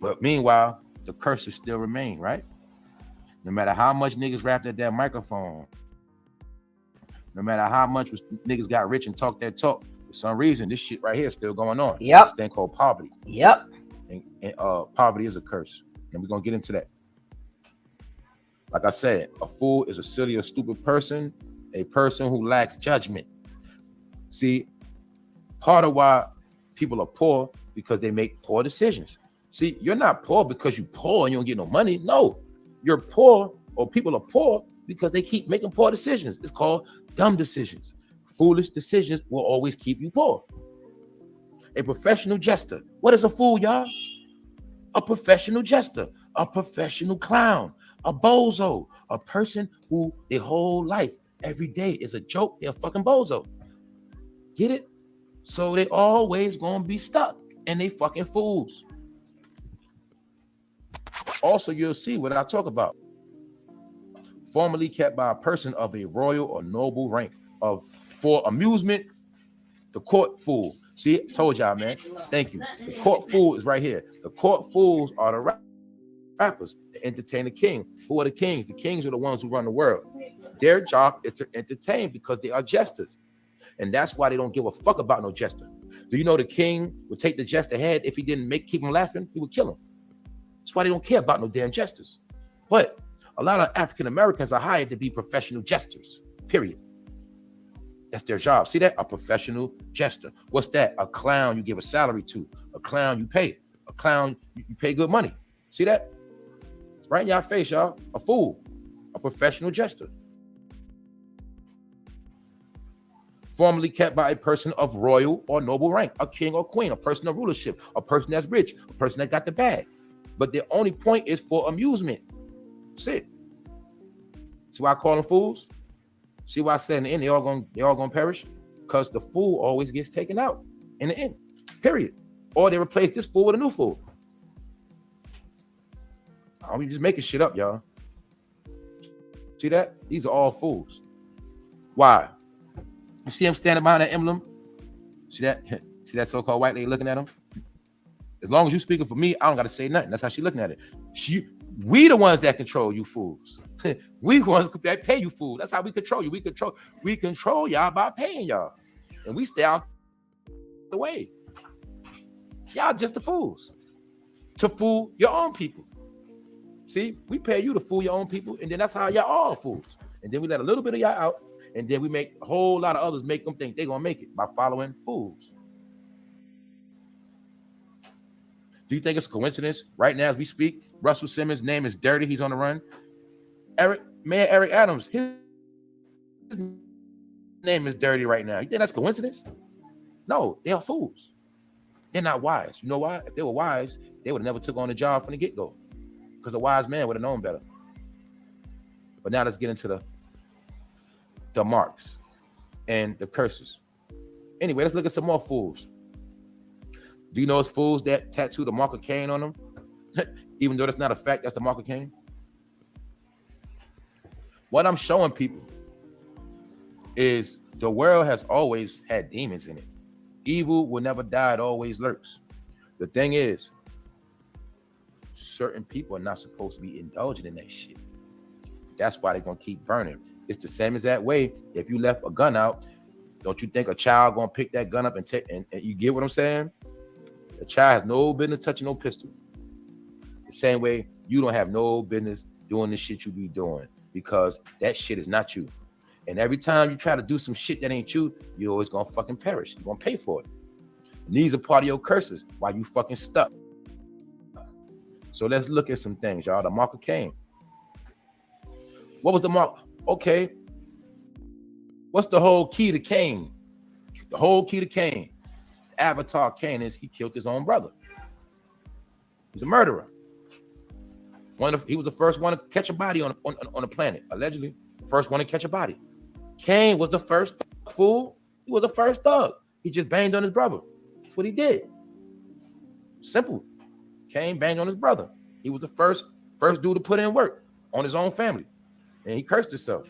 But meanwhile, the curses still remain, right? No matter how much niggas rapped at that microphone, no matter how much niggas got rich and talked that talk, for some reason, this shit right here is still going on. Yep. This thing called poverty. Yep. And poverty is a curse. And we're going to get into that. Like I said, a fool is a silly or stupid person, a person who lacks judgment. See, part of why people are poor because they make poor decisions. See, you're not poor because you're poor and you don't get no money. No, you're poor, or people are poor because they keep making poor decisions. It's called dumb decisions. Foolish decisions will always keep you poor. A professional jester. What is a fool, y'all? A professional jester, a professional clown, a bozo, a person who their whole life, every day is a joke. They're a fucking bozo. Get it? So they always gonna be stuck and they fucking fools. Also, you'll see what I talk about. Formerly kept by a person of a royal or noble rank for amusement, the court fool. See, told y'all, man. Thank you. The court fool is right here. The court fools are the rappers to entertain the king. Who are the kings? The kings are the ones who run the world. Their job is to entertain because they are jesters. And that's why they don't give a fuck about no jester. Do you know the king would take the jester head if he didn't keep him laughing? He would kill him. That's why they don't care about no damn jesters. But a lot of African Americans are hired to be professional jesters, period. That's their job. See that? A professional jester. What's that? A clown you give a salary to. A clown you pay. A clown you pay good money. See that? It's right in your face, y'all. A fool. A professional jester. Formerly kept by a person of royal or noble rank. A king or queen. A person of rulership. A person that's rich. A person that got the bag. But the only point is for amusement. That's it. See why I call them fools? See why I said in the end they all gonna perish? Because the fool always gets taken out in the end. Period. Or they replace this fool with a new fool. I'm just making shit up, y'all. See that? These are all fools. Why? You see him standing behind that emblem? See that? See that so-called white lady looking at him? As long as you speaking for me, I don't got to say nothing. That's how she looking at it. We the ones that control you fools. We the ones that pay you fools. That's how we control you. We control y'all by paying y'all. And we stay out the way. Y'all just the fools. To fool your own people. See, we pay you to fool your own people, and then that's how y'all all fools. And then we let a little bit of y'all out, and then we make a whole lot of others make them think they're gonna make it by following fools. Do you think it's a coincidence? Right now, as we speak, Russell Simmons' name is dirty. He's on the run. Eric Adams, his name is dirty right now. You think that's coincidence? No, they are fools. They're not wise. You know why? If they were wise, they would have never took on the job from the get-go. Because a wise man would have known better. But now let's get into the marks and the curses. Anyway, let's look at some more fools. Do you know it's fools that tattoo the mark of Cain on them? Even though that's not a fact, that's the mark of Cain. What I'm showing people is the world has always had demons in it. Evil will never die, it always lurks. The thing is, certain people are not supposed to be indulging in that shit. That's why they're gonna keep burning. It's the same as that way. If you left a gun out, don't you think a child gonna pick that gun up and take? And you get what I'm saying? A child has no business touching no pistol. The same way you don't have no business doing the shit you be doing, because that shit is not you. And every time you try to do some shit that ain't you, you're always gonna fucking perish. You're gonna pay for it. And these are part of your curses while you fucking stuck. So let's look at some things, y'all. The mark of Cain. What was the mark? Okay. What's the whole key to Cain? The whole key to Cain, Avatar Cain, is he killed his own brother. He's a murderer. He was the first one to catch a body on the planet, allegedly. The first one to catch a body. Cain was the first fool. He was the first thug. He just banged on his brother. That's what he did. Simple. Cain banged on his brother. He was the first dude to put in work on his own family. And he cursed himself.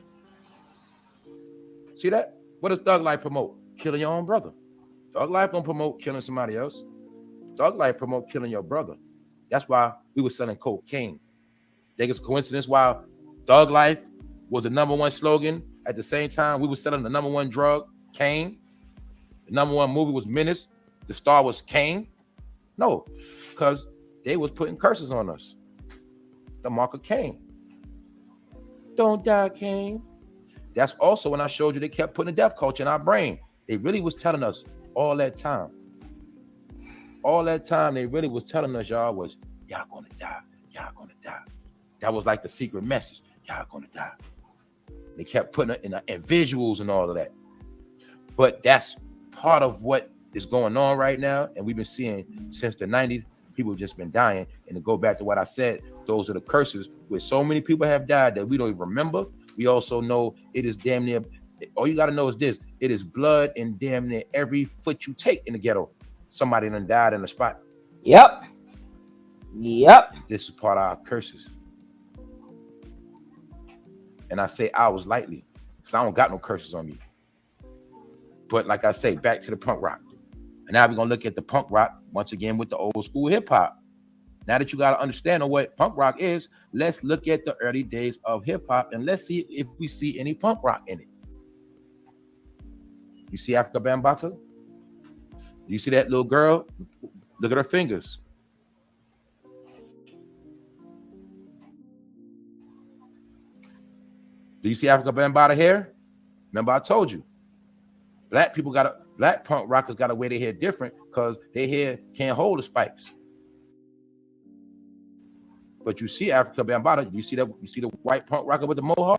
See that? What does thug life promote? Killing your own brother. Thug life don't promote killing somebody else. Thug life promote killing your brother. That's why we were selling cocaine. Think it's a coincidence why thug life was the number one slogan at the same time we were selling the number one drug, Cain. The number one movie was Menace. The star was Cain. No, because they was putting curses on us. The mark of Cain. Don't die, Cain. That's also when I showed you they kept putting a death culture in our brain. They really was telling us all that time. All that time they really was telling us, y'all, was y'all gonna die. Y'all gonna die. That was like the secret message. Y'all gonna die. They kept putting it in visuals and all of that. But that's part of what is going on right now. And we've been seeing since the 90s, people have just been dying. And to go back to what I said, those are the curses where so many people have died that we don't even remember. We also know it is damn near, all you got to know is this, it is blood in damn near every foot you take in the ghetto. Somebody done died in the spot. Yep. This is part of our curses. And I say ours lightly because I don't got no curses on me. But like I say, back to the punk rock. And now we're going to look at the punk rock once again with the old school hip hop. Now that you got to understand what punk rock is, let's look at the early days of hip hop and let's see if we see any punk rock in it. You see Africa Bambaataa? You see that little girl? Look at her fingers. Do you see Africa Bambaataa hair? Remember I told you. Black punk rockers got to wear their hair different because their hair can't hold the spikes. But you see Africa Bambaataa, you see the white punk rocker with the mohawk?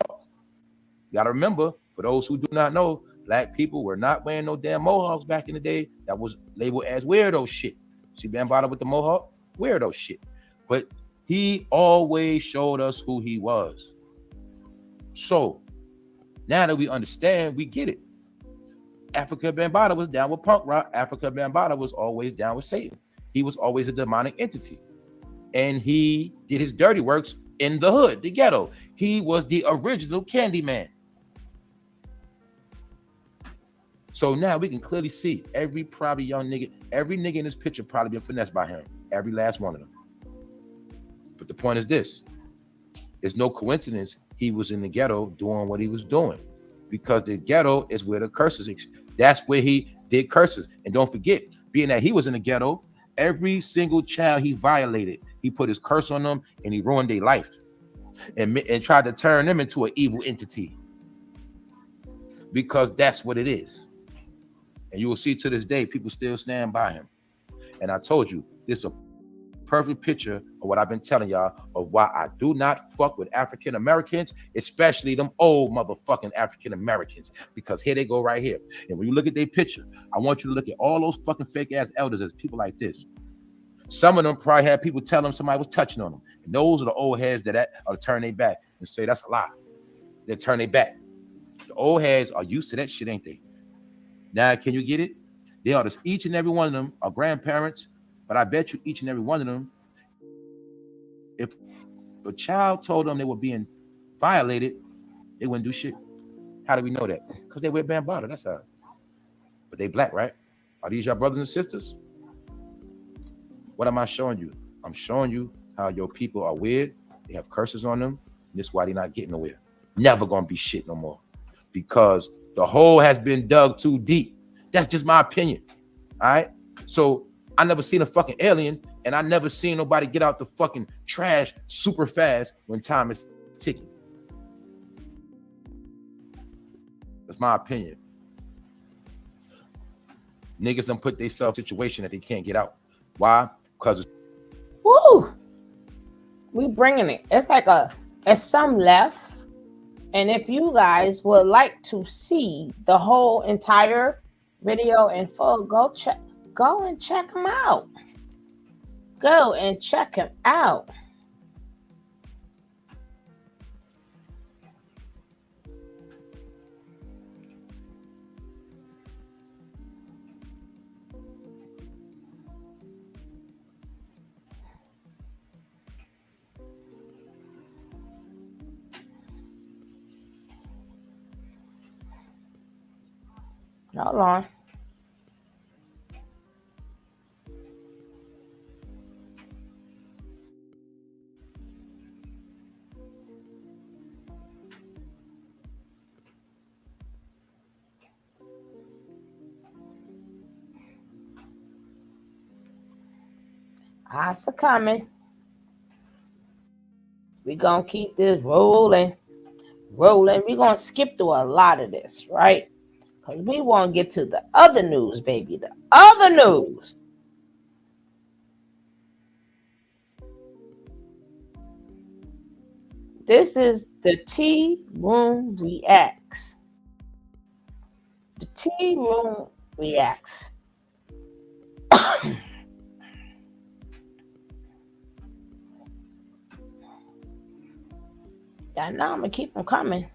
You got to remember, for those who do not know, black people were not wearing no damn mohawks back in the day. That was labeled as weirdo shit. See Bambaataa with the mohawk? Weirdo shit. But he always showed us who he was. So now that we understand, we get it. Africa Bambaataa was down with punk rock. Africa Bambaataa was always down with Satan. He was always a demonic entity. And he did his dirty works in the hood, the ghetto. He was the original Candyman. So now we can clearly see every probably young nigga, every nigga in this picture probably been finessed by him. Every last one of them. But the point is this. It's no coincidence he was in the ghetto doing what he was doing. Because the ghetto is where the curses, that's where he did curses. And don't forget, being that he was in the ghetto, every single child he violated, he put his curse on them and he ruined their life and tried to turn them into an evil entity. Because that's what it is. And you will see to this day, people still stand by him. And I told you, this is a perfect picture of what I've been telling y'all of why I do not fuck with African Americans, especially them old motherfucking African Americans, because here they go right here. And when you look at their picture, I want you to look at all those fucking fake ass elders as people like this. Some of them probably had people tell them somebody was touching on them. And those are the old heads that are turn their back and say that's a lie. They turn their back. The old heads are used to that shit, ain't they? Now, can you get it? They are just, each and every one of them are grandparents, but I bet you each and every one of them, if a child told them they were being violated, they wouldn't do shit. How do we know that? Because they wear bambata, that's how. But they black, right? Are these your brothers and sisters? What am I showing you? I'm showing you how your people are weird. They have curses on them. And this is why they're not getting nowhere. Never gonna be shit no more. Because the hole has been dug too deep. That's just my opinion. All right. So I never seen a fucking alien, and I never seen nobody get out the fucking trash super fast when time is ticking. That's my opinion. Niggas done put themselves in a situation that they can't get out. Why? Because woo, we bringing it. It's like it's some left. And if you guys would like to see the whole entire video in full, go and check him out. Go and check him out. Hold on. Eyes are coming. We're going to keep this rolling. We're going to skip through a lot of this, right? Because we want to get to the other news, baby. The other news. This is the Tea Room Reacts. The Tea Room Reacts. Yeah, now I'm going to keep them coming.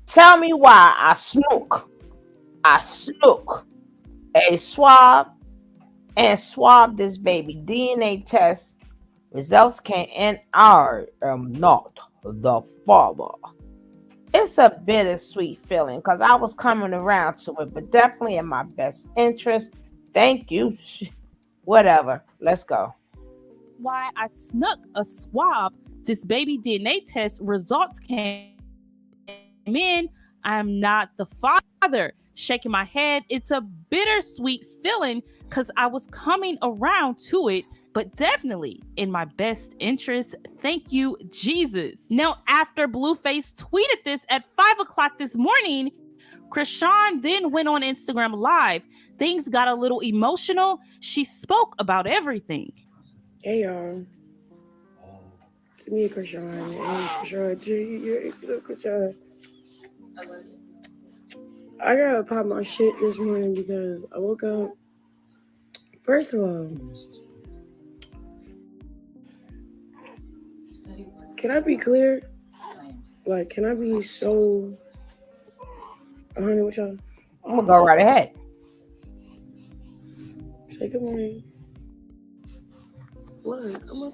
Tell me why I snook a swab and swab this baby. DNA test results came and I am not the father. It's a bittersweet feeling because I was coming around to it, but definitely in my best interest. Thank you. Whatever. Let's go. Why I snuck a swab. This baby DNA test results came in. I am not the father. Shaking my head. It's a bittersweet feeling because I was coming around to it, but definitely in my best interest. Thank you, Jesus. Now, after Blueface tweeted this at 5:00 this morning, Chrisean then went on Instagram Live. Things got a little emotional. She spoke about everything. Hey, y'all. It's me, Chrisean. And Chrisean. I gotta pop my shit this morning because I woke up. First of all, can I be clear? Like, can I be so 100 with y'all? I'm gonna go right ahead. Say good morning. What? I'm up.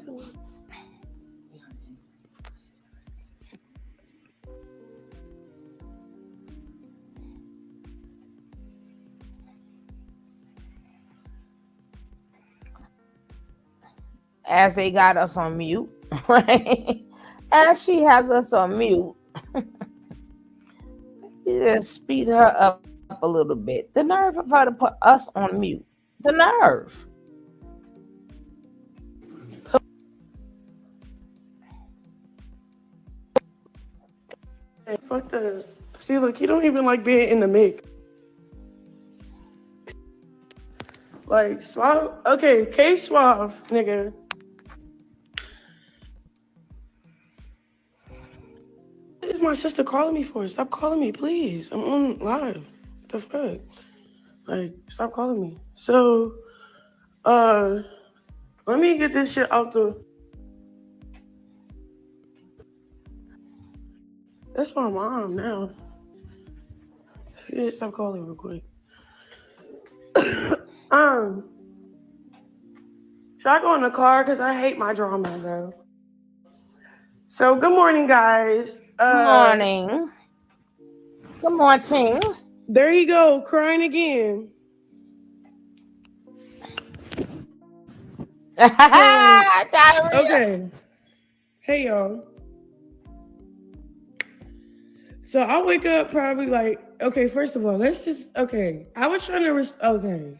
As they got us on mute, right? As she has us on mute, you just speed her up up a little bit. The nerve of her to put us on mute. The nerve. Hey, fuck that. See, look, he don't even like being in the mix. Like, Suave. Okay, K Suave, nigga. What is my sister calling me for? Stop calling me, please. I'm on live. What the fuck? Like, stop calling me. So, let me get this shit out the. That's my mom now. Stop calling real quick. Should I go in the car? Because I hate my drama, bro. So, good morning, guys. Good morning. Good morning. There you go, crying again. Okay. Hey, y'all. So I wake up probably like, okay, first of all, let's just, okay. I was trying to, okay.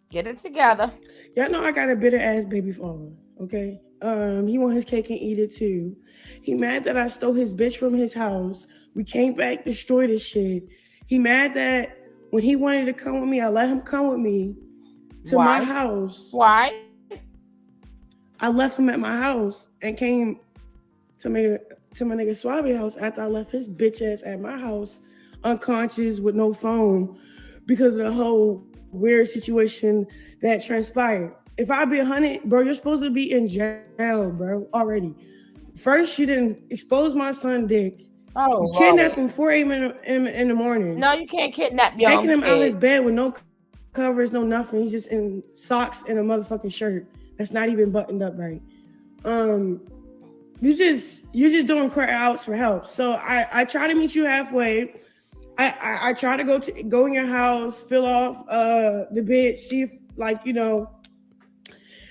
Get it together. Y'all know I got a bitter ass baby father, okay? He want his cake and eat it too. He mad that I stole his bitch from his house. We came back, destroyed his shit. He mad that when he wanted to come with me, I let him come with me to my house. Why? I left him at my house and came to my nigga Suave house after I left his bitch ass at my house, unconscious with no phone, because of the whole weird situation that transpired. If I be 100, bro, you're supposed to be in jail, bro, already. First, you didn't expose my son dick. Oh, you kidnapped him 4 a.m. in the morning. No, you can't kidnap your Taking him kid. out of his bed with no covers, no nothing. He's just in socks and a motherfucking shirt that's not even buttoned up right. You're just doing cry outs for help. So I try to meet you halfway. I try to go in your house, fill off the bitch, see if, like, you know,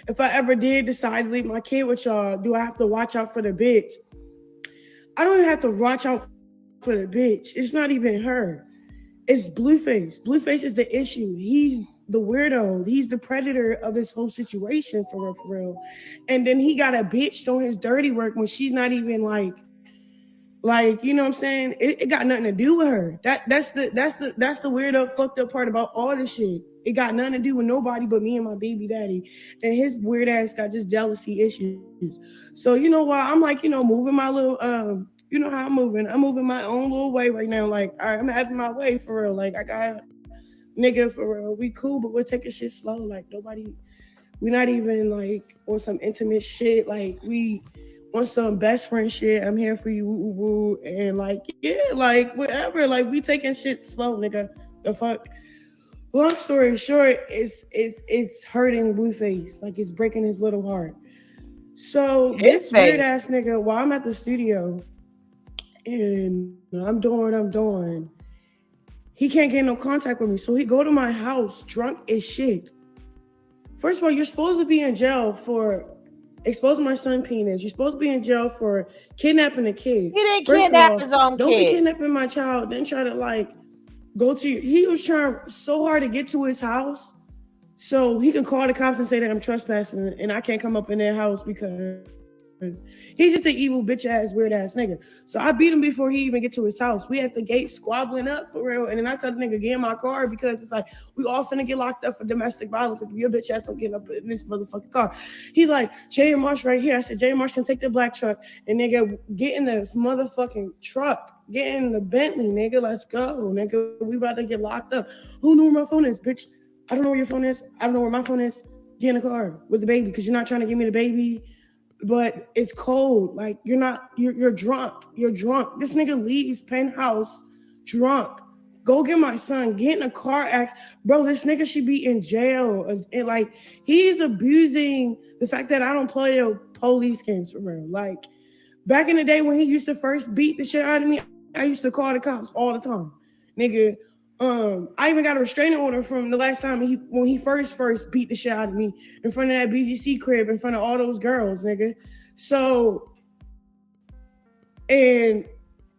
if I ever did decide to leave my kid with y'all, do I have to watch out for the bitch? I don't even have to watch out for the bitch. It's not even her. It's Blueface. Blueface is the issue. He's the weirdo. He's the predator of this whole situation, for real. And then he got a bitch doing his dirty work when she's not even like, you know what I'm saying? It got nothing to do with her. That's the weirdo fucked up part about all this shit. It got nothing to do with nobody but me and my baby daddy. And his weird ass got just jealousy issues. So you know why I'm like, you know, moving my little you know how I'm moving. I'm moving my own little way right now. Like, all right, I'm having my way for real. Like, I got nigga for real. We cool, but we're taking shit slow. Like, we're not even like on some intimate shit. Like, we on some best friend shit. I'm here for you, woo, woo, and like, yeah, like whatever. Like, we taking shit slow, nigga. The fuck. Long story short, it's hurting Blueface. Like, it's breaking his little heart. So this weird ass nigga, while I'm at the studio and I'm doing, he can't get no contact with me. So he go to my house drunk as shit. First of all, you're supposed to be in jail for exposing my son penis. You're supposed to be in jail for kidnapping a kid. He didn't kidnap his own kid. Don't be kidnapping my child. Then try to like go to you. He was trying so hard to get to his house so he can call the cops and say that I'm trespassing and I can't come up in their house because he's just an evil bitch ass weird ass nigga. So I beat him before he even get to his house. We at the gate squabbling up for real, and then I tell the nigga get in my car because it's like we all finna get locked up for domestic violence if your bitch ass don't get up in this motherfucking car. He like, Jay and Marsh right here. I said Jay and Marsh can take the black truck and nigga get in the motherfucking truck. Get in the Bentley, nigga. Let's go, nigga. We about to get locked up. Who knew where my phone is, bitch? I don't know where your phone is. I don't know where my phone is. Get in the car with the baby because you're not trying to give me the baby. But it's cold. Like, you're drunk. You're drunk. This nigga leaves penthouse drunk. Go get my son. Get in a car accident. Bro, this nigga should be in jail. And like, he's abusing the fact that I don't play the police games for real. Like, back in the day when he used to first beat the shit out of me, I used to call the cops all the time. Nigga, I even got a restraining order from the last time when he first beat the shit out of me in front of that BGC crib, in front of all those girls, nigga. So, and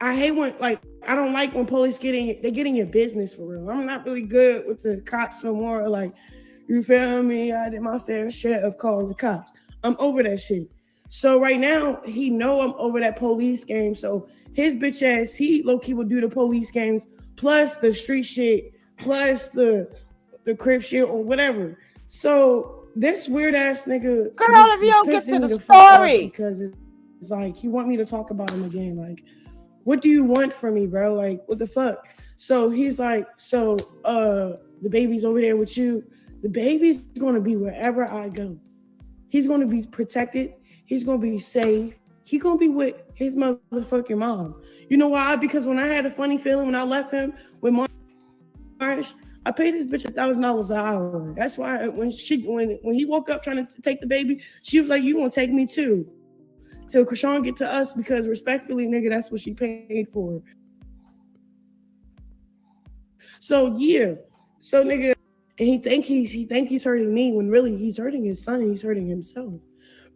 I hate when I don't like when police get in your business for real. I'm not really good with the cops no more. Like, you feel me? I did my fair share of calling the cops. I'm over that shit. So right now, he know I'm over that police game. So his bitch ass, he low-key will do the police games, plus the street shit, plus the crib shit or whatever. So this weird ass nigga Girl, just if you don't was get to pissing me the the fuck off story. because it's like he want me to talk about him again. Like, what do you want from me, bro? Like, what the fuck? So he's like, the baby's over there with you. The baby's gonna be wherever I go. He's gonna be protected. He's gonna be safe. He's gonna be with his motherfucking mom. You know why? Because when I had a funny feeling when I left him with Marsh, I paid this bitch $1,000 an hour. That's why when he woke up trying to take the baby, she was like, "You gonna take me too?" Till Chrisean get to us, because respectfully, nigga, that's what she paid for. So yeah, so nigga, and he think he's hurting me when really he's hurting his son and he's hurting himself.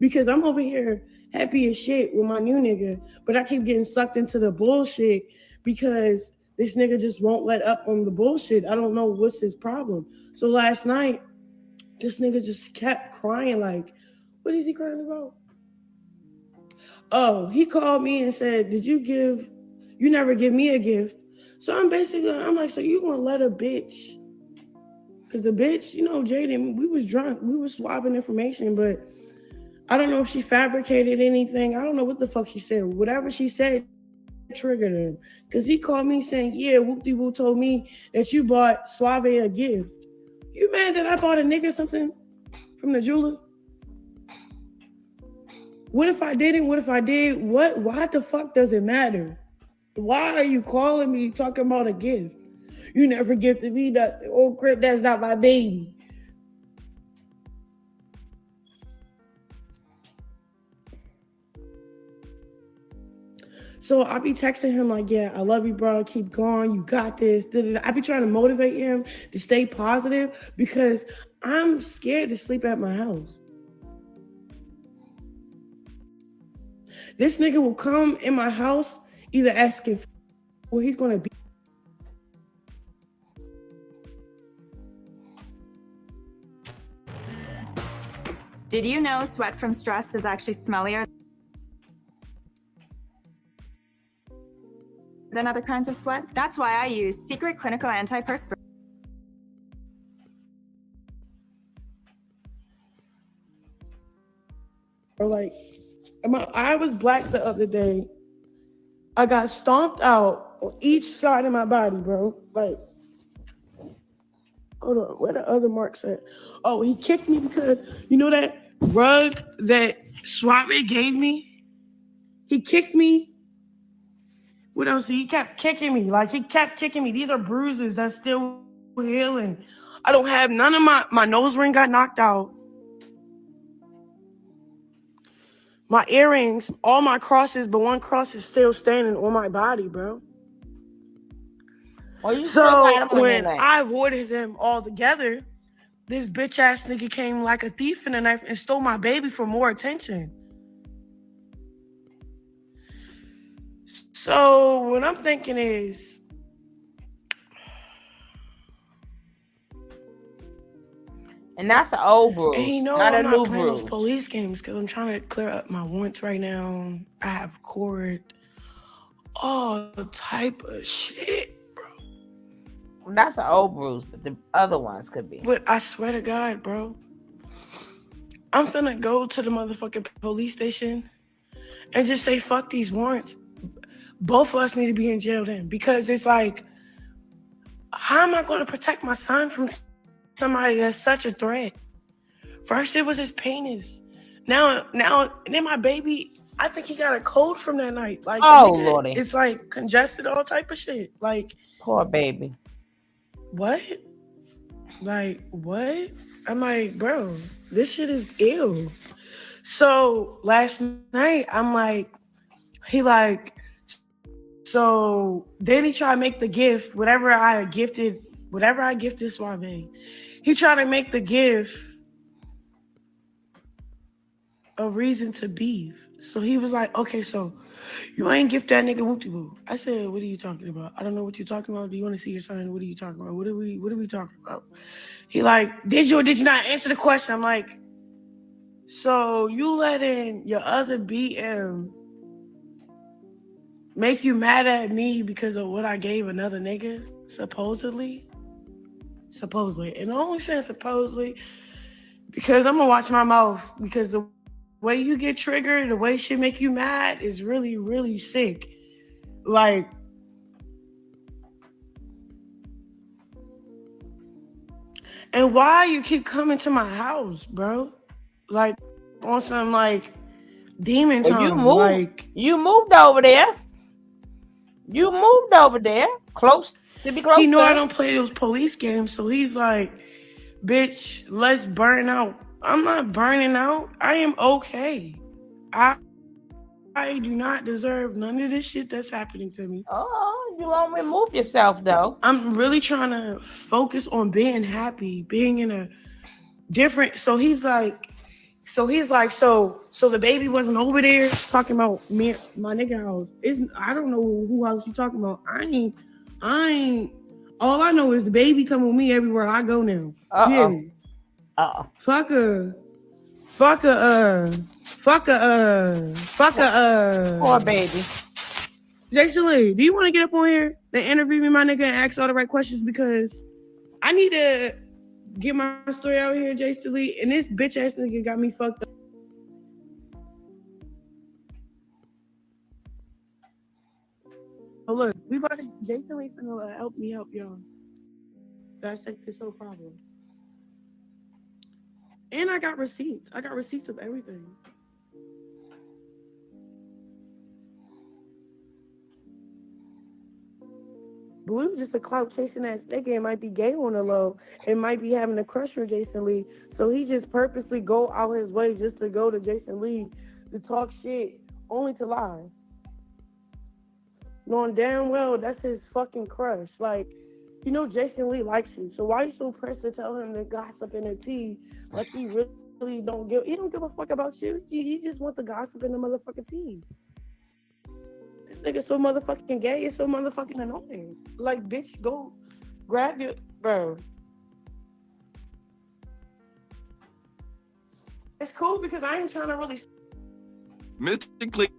Because I'm over here happy as shit with my new nigga, but I keep getting sucked into the bullshit because this nigga just won't let up on the bullshit. I don't know what's his problem. So last night, this nigga just kept crying. Like, what is he crying about? Oh, he called me and said, you never give me a gift. So I'm like, so you gonna let a bitch? Because the bitch, Jaden, we was drunk. We was swapping information, but I don't know if she fabricated anything. I don't know what the fuck she said. Whatever she said triggered him. Because he called me saying, yeah, Whoop-de-Woo told me that you bought Suave a gift. You mad that I bought a nigga something from the jeweler? What if I didn't? What if I did? What? Why the fuck does it matter? Why are you calling me talking about a gift? You never gifted me nothing. Oh, crap, that's not my baby. So I be texting him like, yeah, I love you, bro. Keep going. You got this. I be trying to motivate him to stay positive because I'm scared to sleep at my house. This nigga will come in my house either asking where he's going to be. Did you know sweat from stress is actually smellier than other kinds of sweat? That's why I use Secret Clinical Antiperspirant. Like, my eye was black the other day. I got stomped out on each side of my body, bro. Like, hold on, where the other marks at? Oh, he kicked me because, you know that rug that Suave gave me? He kicked me. What else? He kept kicking me. Like, he kept kicking me. These are bruises that's still healing. I don't have none of my nose ring got knocked out. My earrings, all my crosses, but one cross is still standing on my body, bro. Well, you So when I avoided them altogether, this bitch ass nigga came like a thief in the night and stole my baby for more attention. So what I'm thinking is, and that's an old bruise, and not I'm a not new playing bruise. those police games because I'm trying to clear up my warrants right now. I have court, all type of shit, bro. That's an old bruise, but the other ones could be. But I swear to God, bro, I'm finna go to the motherfucking police station and just say, fuck these warrants. Both of us need to be in jail then, because it's like, how am I going to protect my son from somebody that's such a threat? First it was his penis. Now, and then my baby, I think he got a cold from that night. Like, oh nigga, Lordy, it's like congested, all type of shit. Like, poor baby. What? Like, what? I'm like, bro, this shit is ill. So last night, I'm like, so then he tried to make the gift, whatever I gifted Suave. He tried to make the gift a reason to beef. So he was like, okay, so you ain't gift that nigga whoopty boo. I said, what are you talking about? I don't know what you're talking about. Do you want to see your son? What are you talking about? What are we talking about? He like, did you or did you not answer the question? I'm like, so you letting your other BM make you mad at me because of what I gave another nigga, supposedly? Supposedly. And I'm only saying supposedly because I'm gonna watch my mouth, because the way you get triggered, the way shit make you mad is really, really sick. Like, and why you keep coming to my house, bro? Like, on some, like, demon Well, time. Like, you moved over there. You moved over there. Close to be close. he know I don't play those police games, so he's like, bitch, let's burn out. I'm not burning out. I am okay. I do not deserve none of this shit that's happening to me. Oh, you won't remove yourself though. I'm really trying to focus on being happy, being in a different. So he's like, so the baby wasn't over there talking about me, my nigga house. I don't know who house you talking about. I ain't. All I know is the baby come with me everywhere I go now. Yeah. Fuck a. Poor baby. Jason Lee, do you want to get up on here and interview me, my nigga, and ask all the right questions? Because I need to get my story out here, Jason Lee, and this bitch ass nigga got me fucked up. Oh look, Jason Lee finna help me help y'all dissect this whole problem. And I got receipts. I got receipts of everything. Blue just a clout chasing ass nigga and might be gay on the low and might be having a crush on Jason Lee. So he just purposely go out his way just to go to Jason Lee to talk shit, only to lie. Knowing damn well that's his fucking crush. Like, you know Jason Lee likes you. So why are you so pressed to tell him the gossip and the tea? Like he really don't give a fuck about you. He just want the gossip and the motherfucking tea. This nigga so motherfucking gay. It's so motherfucking annoying. Like, bitch, go grab your bro. It's cool because I ain't trying to really. Mr. Clean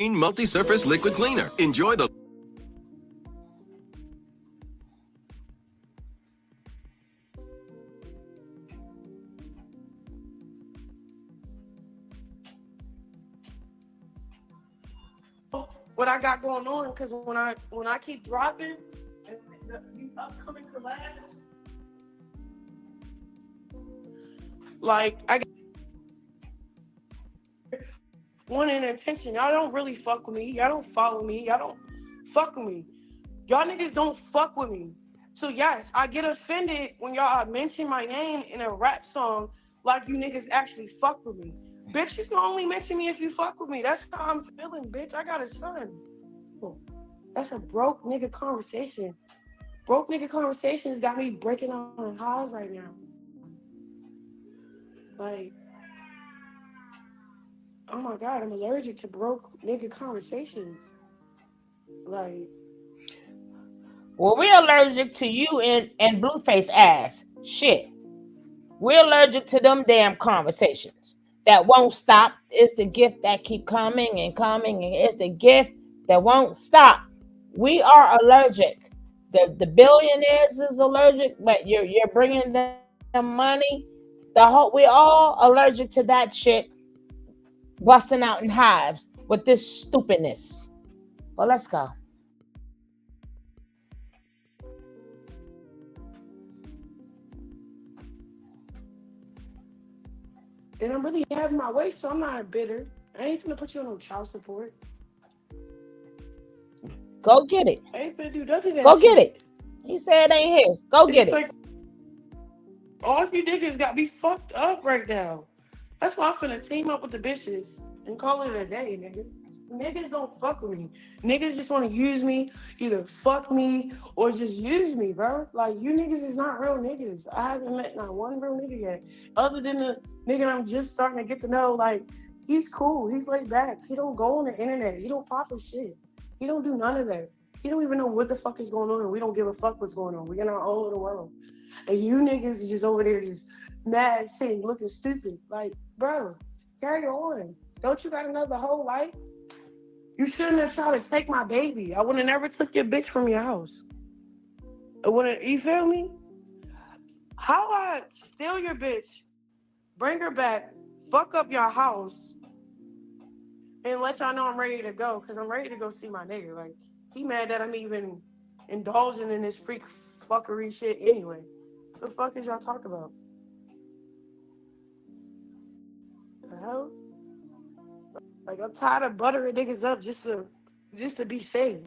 Multi-Surface Liquid Cleaner. Enjoy the. What I got going on, because when I keep dropping and these upcoming collabs, like I got wanting attention. Y'all don't really fuck with me. Y'all don't follow me. Y'all don't fuck with me. Y'all niggas don't fuck with me. So yes, I get offended when y'all mention my name in a rap song like you niggas actually fuck with me. Bitch, you can only mention me if you fuck with me. That's how I'm feeling, bitch. I got a son. That's a broke nigga conversation. Broke nigga conversations got me breaking on highs right now. Like, oh my God, I'm allergic to broke nigga conversations. Like, well, we're allergic to you and Blueface ass. Shit. We're allergic to them damn conversations that won't stop. It's the gift that keep coming and coming, and it's the gift that won't stop. We are allergic. The billionaires is allergic, but you're bringing them money. We're all allergic to that shit, busting out in hives with this stupidness. Well, let's go. and I'm really having my way, so I'm not bitter. I ain't finna put you on no child support. Go get it. I ain't finna do nothing. Go get it. He said it ain't his. Go get it. Like, all you niggas got me fucked up right now. That's why I'm finna team up with the bitches and call it a day, nigga. Niggas don't fuck with me. Niggas just want to use me, either fuck me or just use me, bro. Like, you niggas is not real niggas. I haven't met not one real nigga yet. Other than the nigga I'm just starting to get to know, like, He's cool. He's laid back. He don't go on the internet. He don't pop his shit. He don't do none of that. He don't even know what the fuck is going on. We don't give a fuck what's going on. We're in our own little world. And you niggas is just over there just mad, sitting, looking stupid. Like, bro, carry on. Don't you got another whole life? You shouldn't have tried to take my baby. I would have never took your bitch from your house. I wouldn't, you feel me? How I steal your bitch, bring her back, fuck up your house, and let y'all know I'm ready to go, because I'm ready to go see my nigga. Like, he mad that I'm even indulging in this freak fuckery shit anyway. The fuck is y'all talking about? The hell? Like, I'm tired of buttering niggas up just to be safe.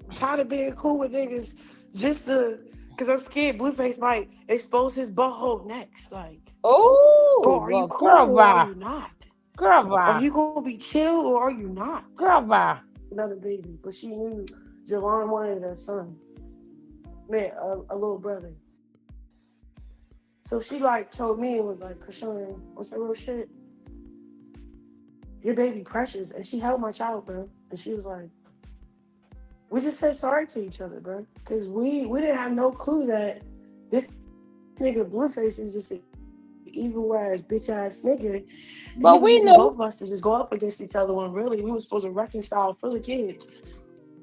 I'm tired of being cool with niggas just to, because I'm scared Blueface might expose his butthole next. Like, Oh, bro, are you well, cool girl, or are bye. you not? Girl, Are bye. you gonna be chill or are you not? Girl, bye. Another baby, but she knew Javon wanted a son, man, a little brother. So she like told me, it was like, Chrisean, what's that real shit? Your baby precious, and she held my child, bro. And she was like, we just said sorry to each other, bro, because we didn't have no clue that this nigga Blueface is just an evil ass bitch ass nigga. And But he was we using knew. both of us to just go up against each other when really we were supposed to reconcile for the kids.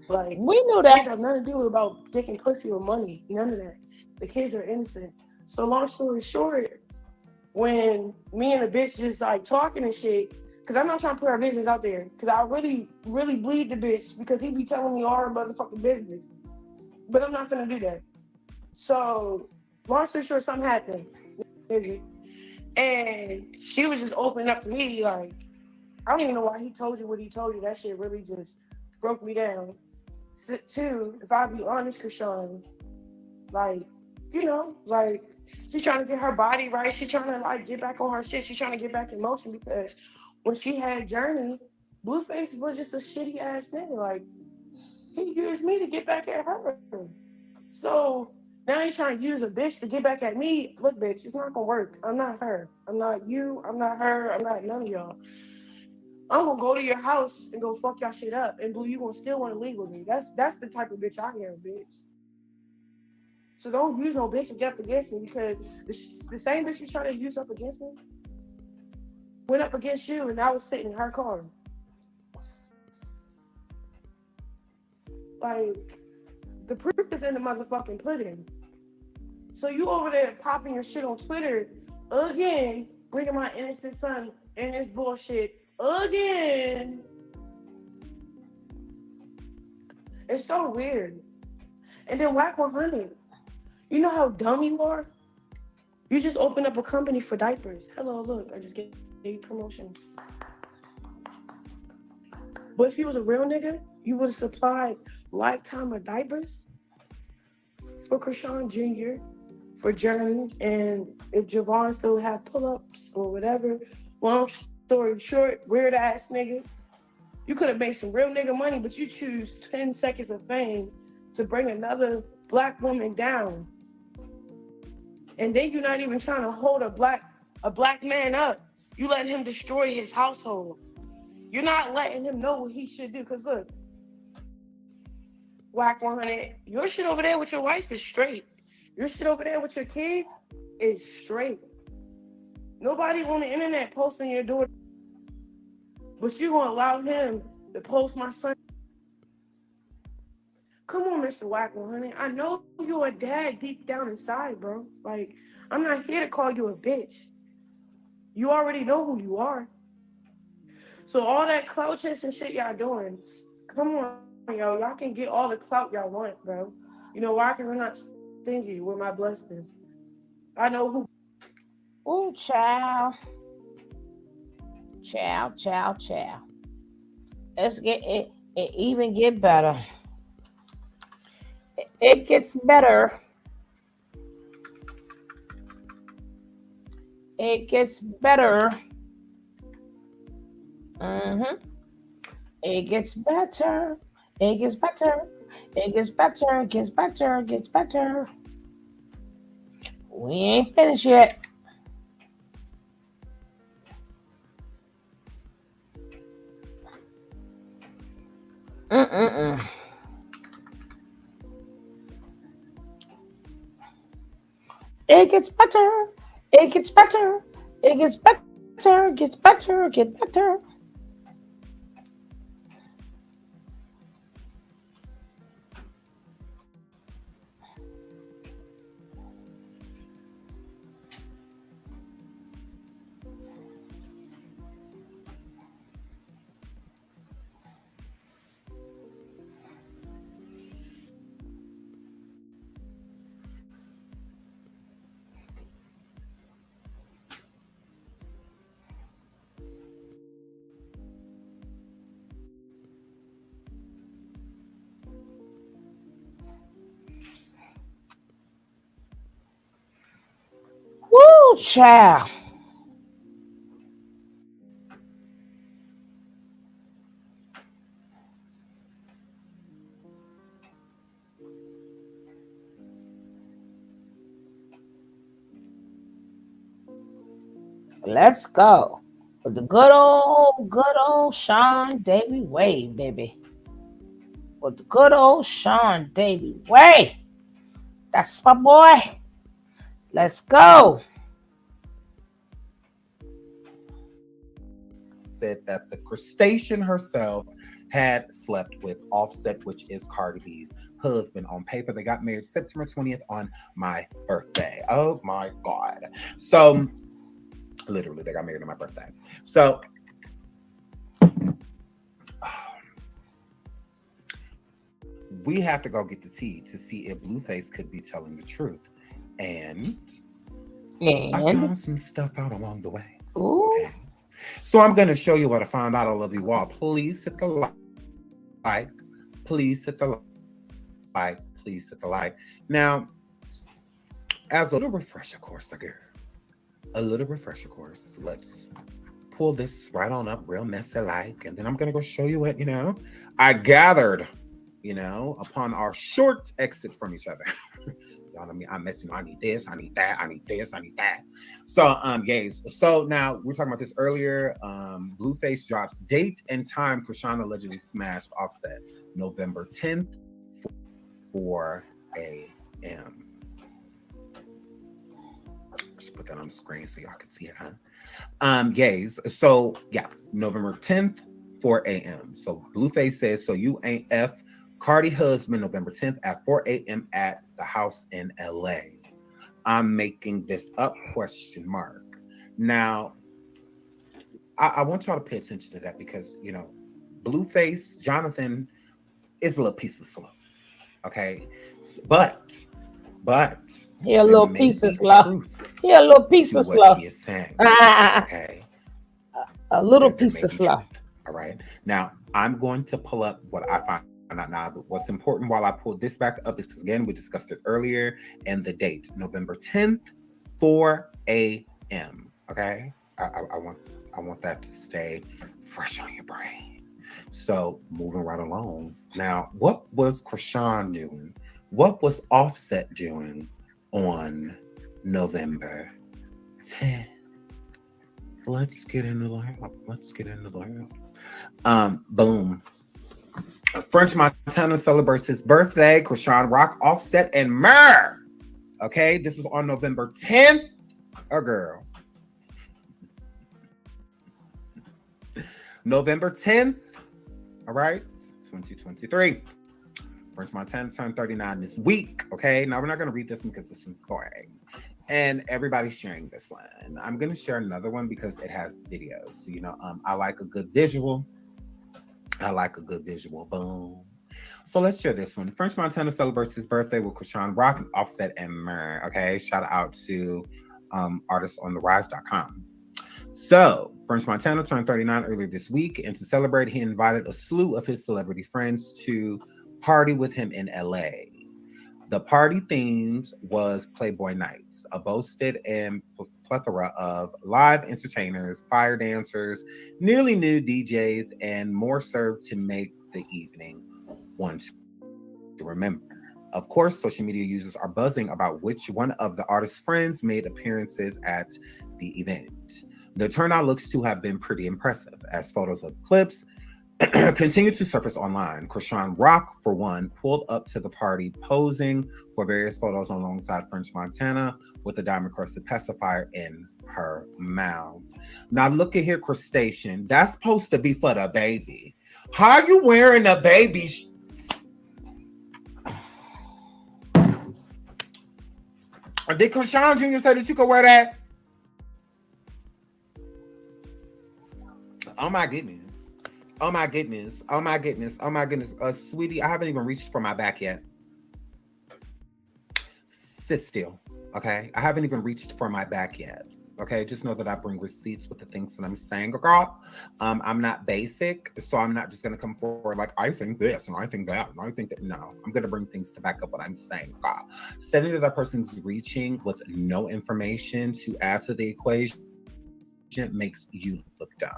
Like, We knew kids that. have nothing to do about dick and pussy or money. None of that. The kids are innocent. So long story short, when me and the bitch just like talking and shit, because I'm not trying to put our business out there, because I really, really bleed the bitch because he be telling me all her motherfucking business. But I'm not gonna do that. So long story short, something happened. And she was just opening up to me like, I don't even know why he told you what he told you. That shit really just broke me down. Two, if I be honest, Chrisean, like, you know, like, she's trying to get her body right. She's trying to like get back on her shit. She's trying to get back in motion because when she had Journey, Blueface was just a shitty ass nigga. Like, he used me to get back at her. So now he's trying to use a bitch to get back at me. Look, bitch, it's not gonna work. I'm not her. I'm not you. I'm not her. I'm not none of y'all. I'm gonna go to your house and go fuck y'all shit up. And Blue, you gonna still want to leave with me. That's the type of bitch I am, bitch. So don't use no bitch to get up against me because the same bitch you try to use up against me went up against you and I was sitting in her car. Like, the proof is in the motherfucking pudding. So you over there popping your shit on Twitter again, bringing my innocent son in this bullshit again. It's so weird. And then Whack 100. You know how dumb you are? You just opened up a company for diapers. Hello, look, I just gave you promotion. But if he was a real nigga, you would have supplied lifetime of diapers for Chrisean Jr., for Journey, and if Javon still have pull-ups or whatever. Long story short, weird ass nigga. You could have made some real nigga money, but you choose 10 seconds of fame to bring another black woman down. And then you're not even trying to hold a black man up. You letting him destroy his household. You're not letting him know what he should do. Because look, Whack 100, your shit over there with your wife is straight. Your shit over there with your kids is straight. Nobody on the internet posting your daughter. But you gonna allow him to post my son. Come on, Mr. Whack 100. I know you're a dad deep down inside, bro. Like, I'm not here to call you a bitch. You already know who you are. So all that clout chasing shit y'all doing, come on, yo. Y'all can get all the clout y'all want, bro. You know why? Because I'm not stingy with my blessings. I know who. Oh, child. Child. Let's get it. It even get better. It gets better. It gets better. It gets better. It gets better. It gets better. It gets better. It gets better. We ain't finished yet. Mm-mm-mm. It gets better. It gets better. It gets better. Gets better. Get better. Woo, child. Let's go. With the good old Sean Davy Way, baby. With the good old Sean Davy Way. That's my boy. Let's go. Said that the crustacean herself had slept with Offset, which is Cardi B's husband. On paper, they got married September 20th on my birthday. Oh my God. So, literally, they got married on my birthday. So, we have to go get the tea to see if Blueface could be telling the truth. And I found some stuff out along the way. Ooh. Okay. So I'm going to show you what I found out. I love you all. Please hit the like. Please hit the like. Please hit the like. Now, as a little refresher course, let's pull this right on up real messy like, and then I'm going to go show you what, I gathered, upon our short exit from each other. Y'all know me, I'm messing. I need this, I need that, I need this, I need that. So, guys. So now we're talking about this earlier. Blueface drops date and time Chrisean allegedly smashed Offset, November 10th, 4 a.m. Just put that on the screen so y'all can see it, huh? Guys. So yeah, November 10th, 4 a.m. So Blueface says, so you ain't F Cardi husband November 10th at 4 a.m. at the house in LA. I'm making this up, question mark. Now, I want y'all to pay attention to that because, Blueface, Jonathan is a little piece of slow. Okay? But he a little piece of slow. He a little piece of slow. What he is saying. Okay? A little piece of slow. All right? Now, I'm going to pull up what I find. Now, what's important while I pull this back up is because, again, we discussed it earlier, and the date, November 10th, 4 a.m. Okay? I want that to stay fresh on your brain. So, moving right along. Now, what was Chrisean doing? What was Offset doing on November 10th? Let's get into the boom. French Montana celebrates his birthday. Chrisean Rock, Offset, and Myrrh. Okay, this is on November 10th. A girl. November 10th. All right, 2023. French Montana turned 39 this week. Okay, now we're not going to read this one because this one's boring. And everybody's sharing this one. I'm going to share another one because it has videos. So, I like a good visual. Boom. So let's share this one. French Montana celebrates his birthday with Chrisean Rock, Offset, and Myrrh. Okay, shout out to artistsontherise.com. So French Montana turned 39 earlier this week, and to celebrate, he invited a slew of his celebrity friends to party with him in LA. The party themes was Playboy Nights, a boasted and plethora of live entertainers, fire dancers, nearly nude DJs, and more served to make the evening one to remember. Of course, social media users are buzzing about which one of the artist's friends made appearances at the event. The turnout looks to have been pretty impressive, as photos of clips continue to surface online. Chrisean Rock, for one, pulled up to the party posing for various photos alongside French Montana with a diamond-crusted pacifier in her mouth. Now look at here, Chrisean. That's supposed to be for the baby. How are you wearing a baby? Did Chrisean Jr. say that you could wear that? Oh my goodness. Oh my goodness. Oh my goodness. Oh my goodness. Sweetie, I haven't even reached for my back yet. Sit still. Okay. I haven't even reached for my back yet. Okay. Just know that I bring receipts with the things that I'm saying, girl. I'm not basic, so I'm not just gonna come forward like I think this and I think that and I think that. No, I'm gonna bring things to back up what I'm saying, girl. Saying that that person's reaching with no information to add to the equation makes you look dumb,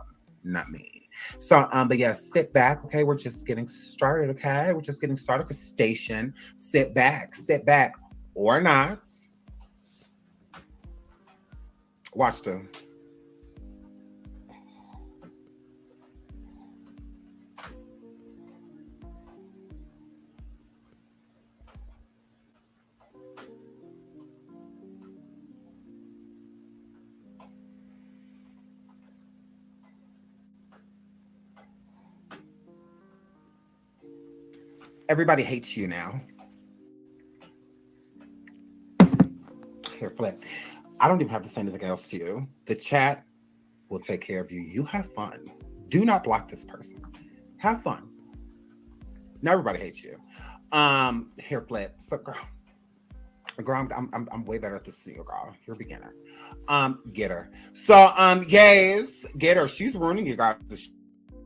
not me. So, but yeah, sit back. Okay, we're just getting started. Okay, we're just getting started. Chrisean, sit back, or not. Watch them. Everybody hates you now. Here, Flip. I don't even have to say anything else to you. The chat will take care of you. You have fun. Do not block this person. Have fun. Now everybody hates you. Here, Flip. So, girl, I'm way better at this than you, girl. You're a beginner. Get her. So, guys, get her. She's ruining you guys.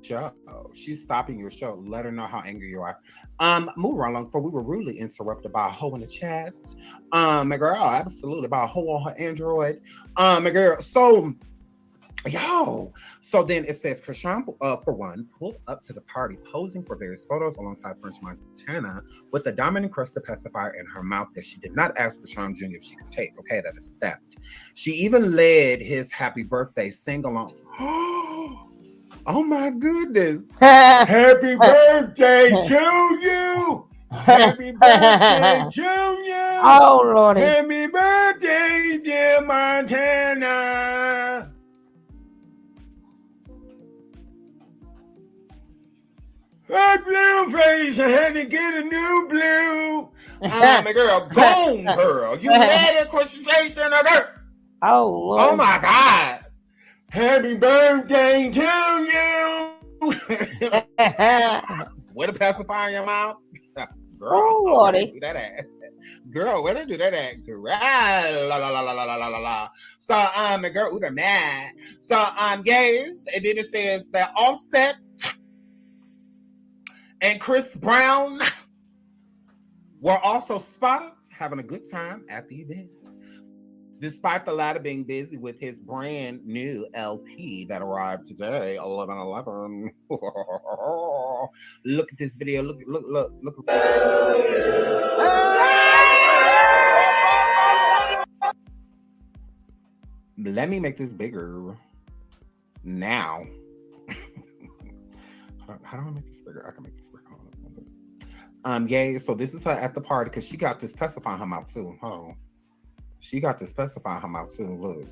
Show. She's stopping your show. Let her know how angry you are. Move right along, for we were rudely interrupted by a hoe in the chat. My girl, absolutely, by a hoe on her Android. My girl, so then it says Chrisean, for one, pulled up to the party posing for various photos alongside French Montana with a diamond encrusted pacifier in her mouth that she did not ask Chrisean Jr. if she could take. Okay, that is theft. She even led his happy birthday sing along. Oh my goodness. Happy birthday to you. Happy birthday to you. Oh, Lordy. Happy birthday, dear Montana. Hey, Blueface, I had to get a new blue. My girl, gone, girl. You mad at Chrisean, girl? Oh, Lord. Oh my God. Happy birthday to you. With a pacifier in your mouth? Girl, Oh, Lordy. Do that at? Girl, where did do that at? Girl, la la la la la la la la. So, the girl, they're mad. So, guys, and then it says that Offset and Chris Brown were also spotted having a good time at the event, despite the latter being busy with his brand new LP that arrived today, 11/11. Look at this video. Look. Let me make this bigger now. How do I make this bigger? I can make this bigger. Yeah, so this is her at the party because she got this pacifier in her mouth too. Hold on. She got this pacifier in her mouth too. Look.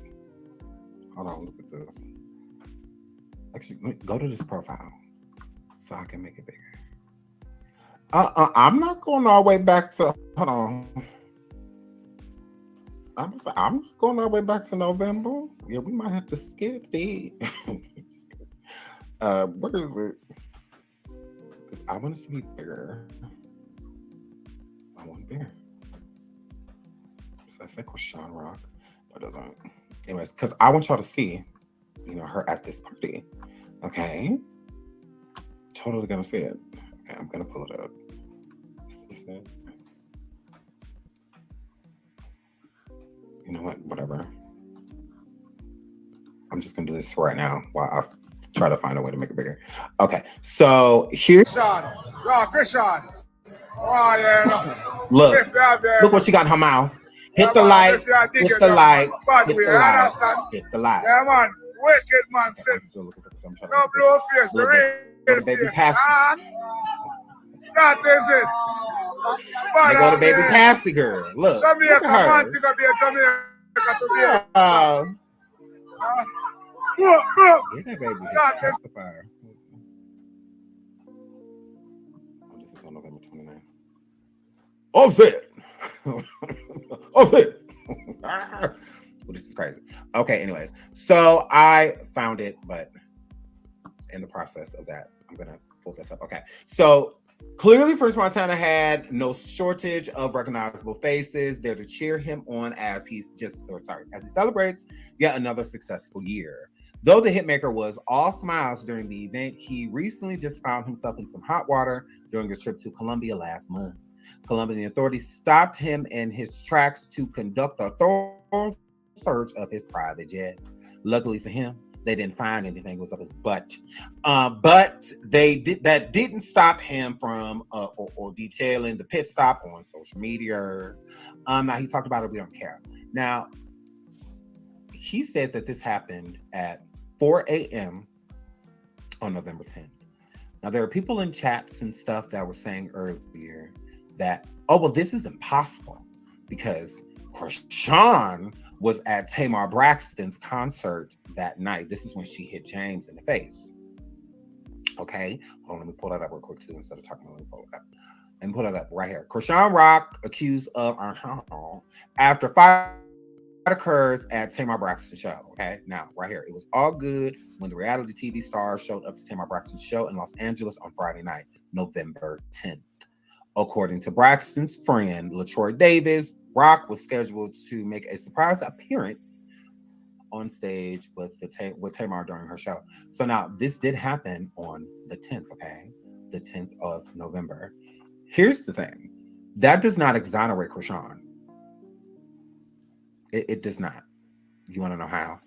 Hold on, look at this. Actually, go to this profile so I can make it bigger. I'm not going all the way back to, hold on. I'm not going all the way back to November. Yeah, we might have to skip the. What is it? I want it to be bigger. I want it bigger. Does that say Chrisean Rock? No, it doesn't. Anyways, because I want y'all to see, her at this party. Okay. Totally gonna see it. Okay, I'm gonna pull it up. Is it? You know what? Whatever. I'm just gonna do this right now while I try to find a way to make it bigger. Okay, so here. Chrisean. Oh, yeah. Look what she got in her mouth. Hit the light. Hit the light. Hit the light. Hit the light. Yeah, man. Wicked man. I'm still looking for the So I'm trying No Blueface, the real baby face. Pappy. That is it. They go to baby Pappy girl. Look. Jamaica, Look at man, her. think of being Jamaica to be. Get that baby. That is Pacifier. Oh, this is on November 29th. Offset. Offset. Well, this is crazy. Okay, anyways. So I found it, but in the process of that, I'm going to pull this up. Okay. So clearly, French Montana had no shortage of recognizable faces there to cheer him on as he celebrates yet another successful year. Though the hitmaker was all smiles during the event, he recently just found himself in some hot water during a trip to Colombia last month. Colombian authorities stopped him in his tracks to conduct a thorough search of his private jet. Luckily for him, they didn't find anything was up his butt. But that didn't stop him from or detailing the pit stop on social media. Now he talked about it, we don't care. Now, he said that this happened at 4 a.m. on November 10th. Now, there are people in chats and stuff that were saying earlier that, oh, well, this is impossible because Chrisean was at Tamar Braxton's concert that night. This is when she hit James in the face. Okay, hold on, let me pull that up real quick too instead of talking. Let me pull it up. Let me pull it up right here. Chrisean Rock accused of after fight occurs at Tamar Braxton's show. Okay, now right here, it was all good when the reality TV star showed up to Tamar Braxton's show in Los Angeles on Friday night, November 10th. According to Braxton's friend LaTroy Davis, Rock was scheduled to make a surprise appearance on stage with Tamar during her show. So now this did happen on the 10th, okay? The 10th of November. Here's the thing. That does not exonerate Chrisean. It does not. You want to know how?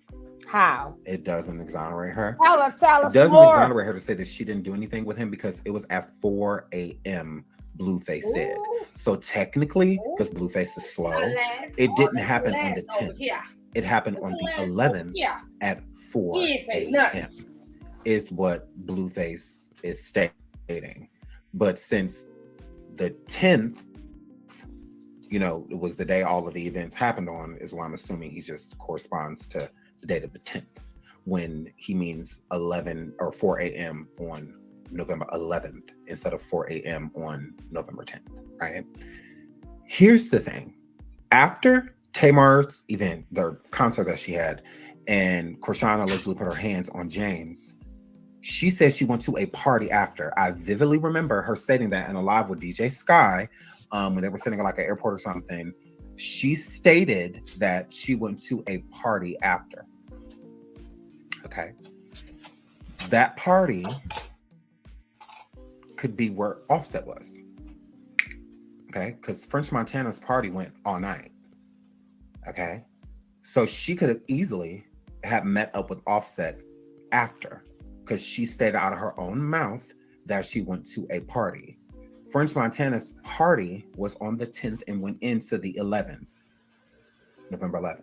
How? It doesn't exonerate her. Tell us It doesn't more. exonerate her to say that she didn't do anything with him because it was at 4 a.m. Blueface said. So technically, because Blueface is slow, it didn't happen on the 10th. It happened on the 11th at 4 a.m. is what Blueface is stating. But since the 10th, you know, it was the day all of the events happened on, is why I'm assuming he just corresponds to the date of the 10th when he means 11 or 4 a.m. on November 11th instead of 4 a.m. on November 10th, right? Here's the thing. After Tamar's event, the concert that she had, and Chrisean allegedly put her hands on James, she said she went to a party after. I vividly remember her stating that in a live with DJ Sky, when they were sitting at like an airport or something. She stated that she went to a party after. Okay. That party could be where Offset was. Okay, because French Montana's party went all night. Okay, so she could have easily have met up with Offset after, because she stated out of her own mouth that she went to a party. French Montana's party was on the 10th and went into the 11th, November 11th.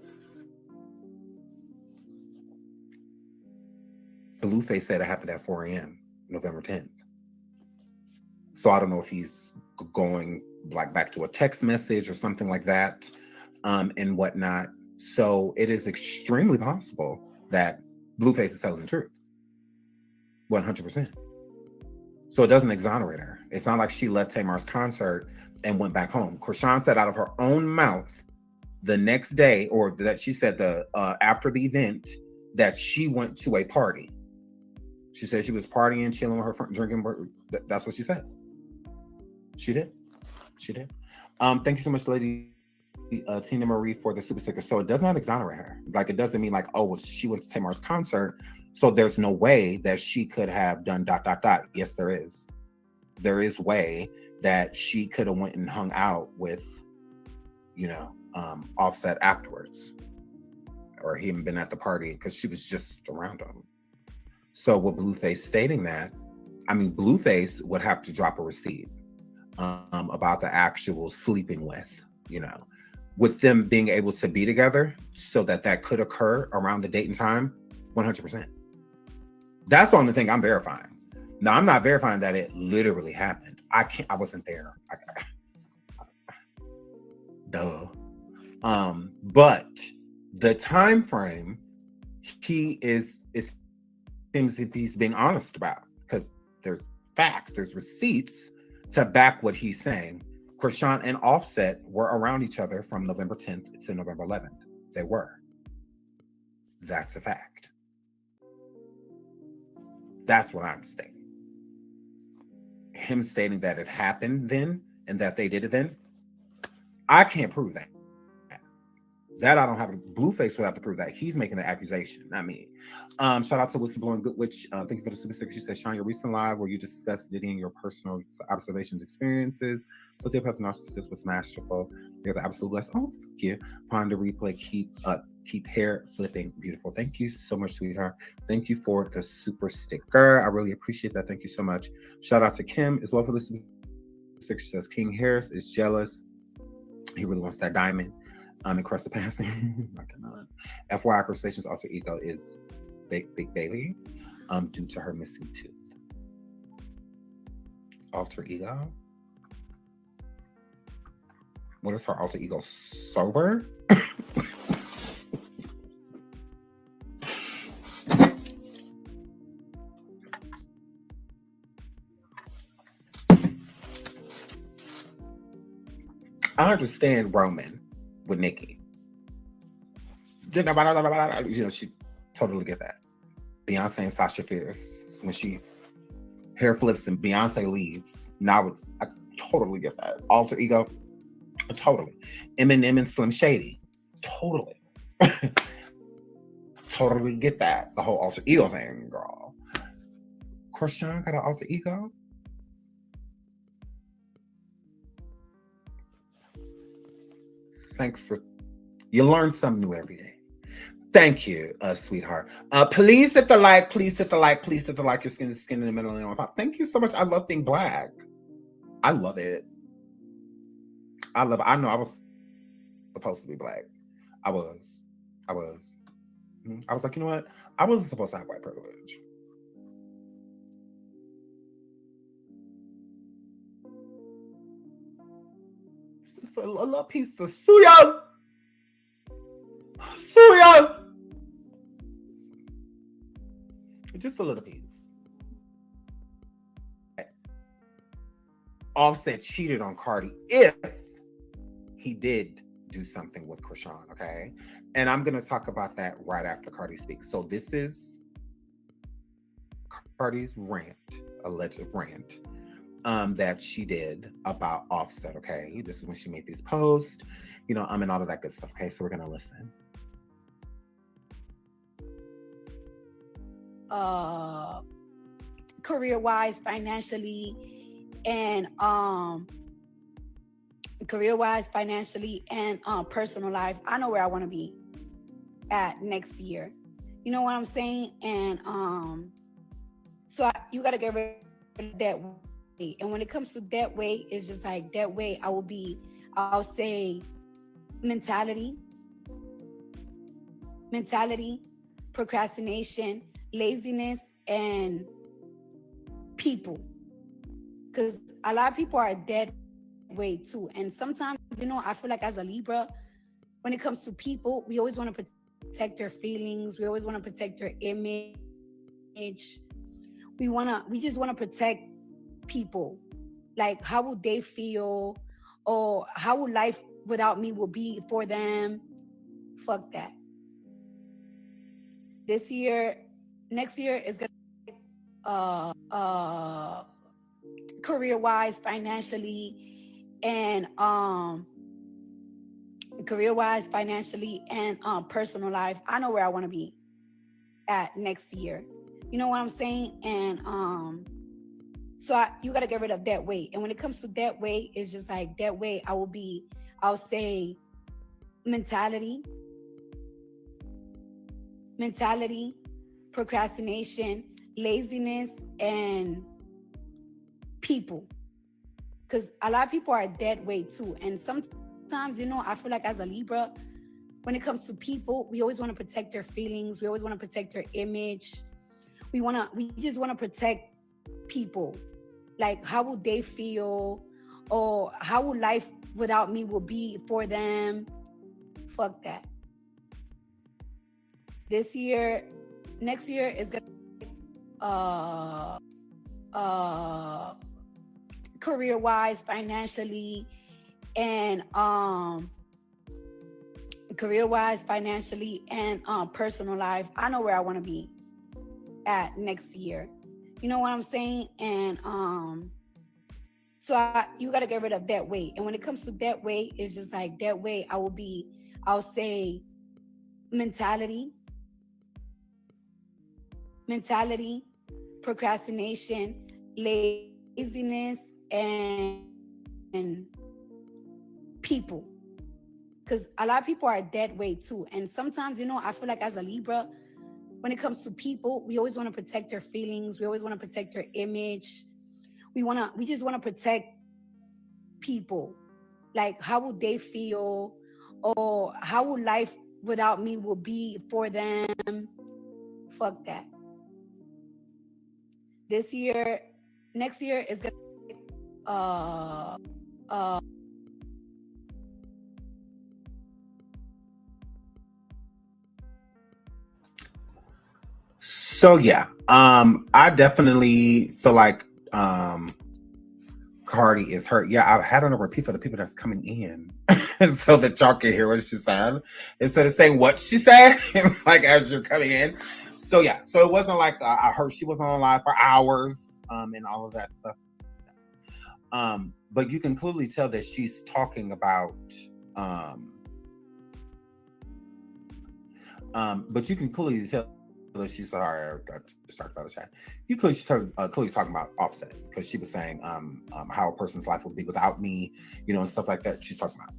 Blueface said it happened at 4 a.m., November 10th. So I don't know if he's going like back to a text message or something like that, and whatnot. So it is extremely possible that Blueface is telling the truth. 100%. So it doesn't exonerate her. It's not like she left Tamar's concert and went back home. Chrisean said out of her own mouth the next day, or that she said after the event, that she went to a party. She said she was partying, chilling with her friend, drinking. That's what she said. She did. She did. Thank you so much, Lady Tina Marie, for the super sticker. So it does not exonerate her. Like, it doesn't mean like, oh, well, she went to Tamar's concert, so there's no way that she could have done ... Yes, there is. There is way that she could have went and hung out with, you know, Offset afterwards, or he hadn't been at the party because she was just around him. So with Blueface stating that, I mean, Blueface would have to drop a receipt about the actual sleeping with, you know, with them being able to be together so that could occur around the date and time. 100%. That's the only thing I'm verifying. Now, I'm not verifying that it literally happened. I wasn't there. Duh. But the time frame it seems if he's being honest about, because there's facts, there's receipts to back what he's saying. Chrisean and Offset were around each other from November 10th to November 11th. They were. That's a fact. That's what I'm stating. Him stating that it happened then and that they did it then, I can't prove that. That I don't have. Blueface would have to prove that. He's making the accusation, not me. Shout out to Whistleblowing Good Witch. Thank you for the super sticker. She said, Sean, your recent live where you discussed Diddy and your personal observations, experiences with the narcissist was masterful. You're the absolute best. Oh, thank you. Ponder replay. Keep hair flipping beautiful. Thank you so much, sweetheart. Thank you for the super sticker. I really appreciate that. Thank you so much. Shout out to Kim as well for the super sticker. She says, King Harris is jealous. He really wants that diamond. And Crest the Passing. I cannot. FYI, Crustacean's alter ego is Big Baby, due to her missing tooth. Alter ego? What is her alter ego? Sober? I understand Roman with Nicki. You know, she totally get that. Beyonce and Sasha Fierce, when she hair flips and Beyonce leaves. Now I totally get that. Alter ego, totally. Eminem and Slim Shady, totally. Totally get that. The whole alter ego thing, girl. Chrisean got an alter ego? Thanks for, you learn something new every day. Thank you, sweetheart. Please hit the like, please hit the like, please hit the like. Your skin is skin in the middle and on top. Thank you so much. I love being black. I love it. I know I was supposed to be black. I was like, you know what? I wasn't supposed to have white privilege. It's a little piece of suya. Just a little piece. Offset cheated on Cardi if he did do something with Chrisean, okay? And I'm going to talk about that right after Cardi speaks. So this is Cardi's rant, alleged rant, that she did about Offset, okay? This is when she made these posts, you know, and all of that good stuff, okay? So we're going to listen. Career-wise, financially, and personal life. I know where I want to be at next year. You know what I'm saying? And you got to get rid of that way. And when it comes to that way, it's just like that way I'll say mentality, procrastination, laziness, and people. Because a lot of people are dead way too. And sometimes, you know, I feel like as a Libra, when it comes to people, we always want to protect their feelings. We always want to protect their image. We just want to protect people. Like, how would they feel? Or how would life without me will be for them? Fuck that. Next year is gonna career-wise, financially, and personal life. I know where I want to be at next year. You know what I'm saying? And you got to get rid of that way. And when it comes to that way, it's just like that way I'll say mentality, procrastination, laziness, and people. Because a lot of people are dead weight too. And sometimes, you know, I feel like as a Libra, when it comes to people, we always want to protect their feelings. We always want to protect their image. we just wanna protect people. Like, how would they feel, or how would life without me will be for them? Fuck that. Next year is gonna be, career-wise, financially, and personal life. I know where I want to be at next year. You know what I'm saying? And so you got to get rid of that weight. And when it comes to that weight, it's just like that weight. I'll say mentality, procrastination, laziness, and people. Because a lot of people are that way too. And sometimes, I feel like as a Libra, when it comes to people, we always want to protect their feelings. We always want to protect their image. We just want to protect people. Like, how would they feel, or how would life without me will be for them? Fuck that. Next year is gonna be, So yeah, I definitely feel like Cardi is hurt. Yeah, I've had her to repeat for the people that's coming in, so that y'all can hear what she said instead of saying what she said, like as you're coming in. So yeah, so it wasn't like I heard she wasn't on live for hours, and all of that stuff. But you can clearly tell that she's talking about. But you can clearly tell. She's sorry, I got distracted by the chat. You could clearly talking about Offset, because she was saying how a person's life would be without me, and stuff like that. She's talking about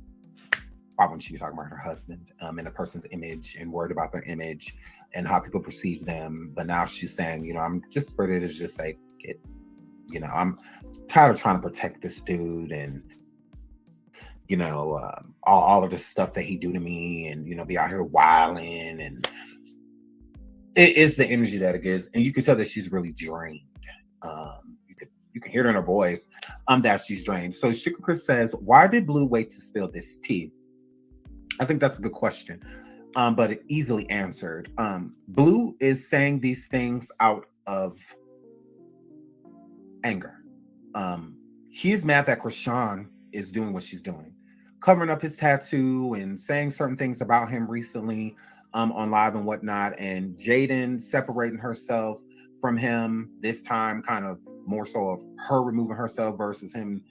why when she was talking about her husband and a person's image and worried about their image and how people perceive them. But now she's saying, I'm just ready to just say it. I'm tired of trying to protect this dude and all of the stuff that he do to me, and be out here wilding, and it is the energy that it is, and you can tell that she's really drained. You can hear it in her voice that she's drained. So Sugar Chris says, why did Blue wait to spill this tea? I think that's a good question, but it easily answered. Blue is saying these things out of anger. He's mad that Chrisean is doing what she's doing, covering up his tattoo and saying certain things about him recently on live and whatnot, and Jaden separating herself from him this time, kind of more so of her removing herself versus him,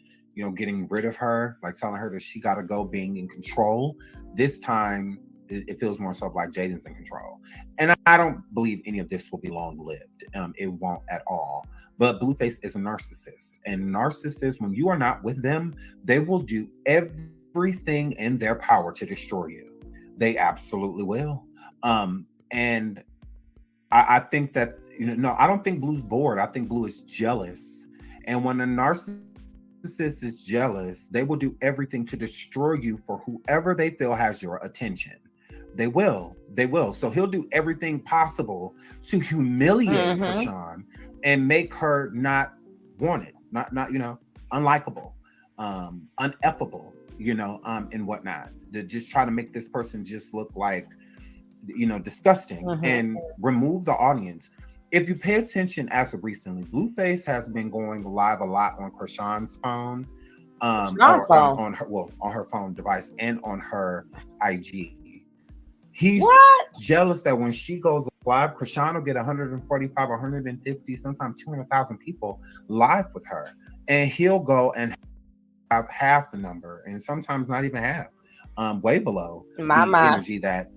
getting rid of her, like telling her that she got to go, being in control. This time, it feels more so like Jaden's in control, and I don't believe any of this will be long-lived. It won't at all. But Blueface is a narcissist, and narcissists, when you are not with them, they will do everything in their power to destroy you. They absolutely will. And I think that, no, I don't think Blue's bored. I think Blue is jealous. And when a narcissist is jealous, they will do everything to destroy you for whoever they feel has your attention. They will. So he'll do everything possible to humiliate Chrisean and make her not wanted, not unlikable, uneffable, and whatnot. To just try to make this person just look like, disgusting, and remove the audience. If you pay attention as of recently, Blueface has been going live a lot on Chrisean's phone, on her phone device and on her IG. He's jealous that when she goes live, Chrisean will get 145, 150, sometimes 200,000 people live with her, and he'll go and have half the number, and sometimes not even half, way below the energy that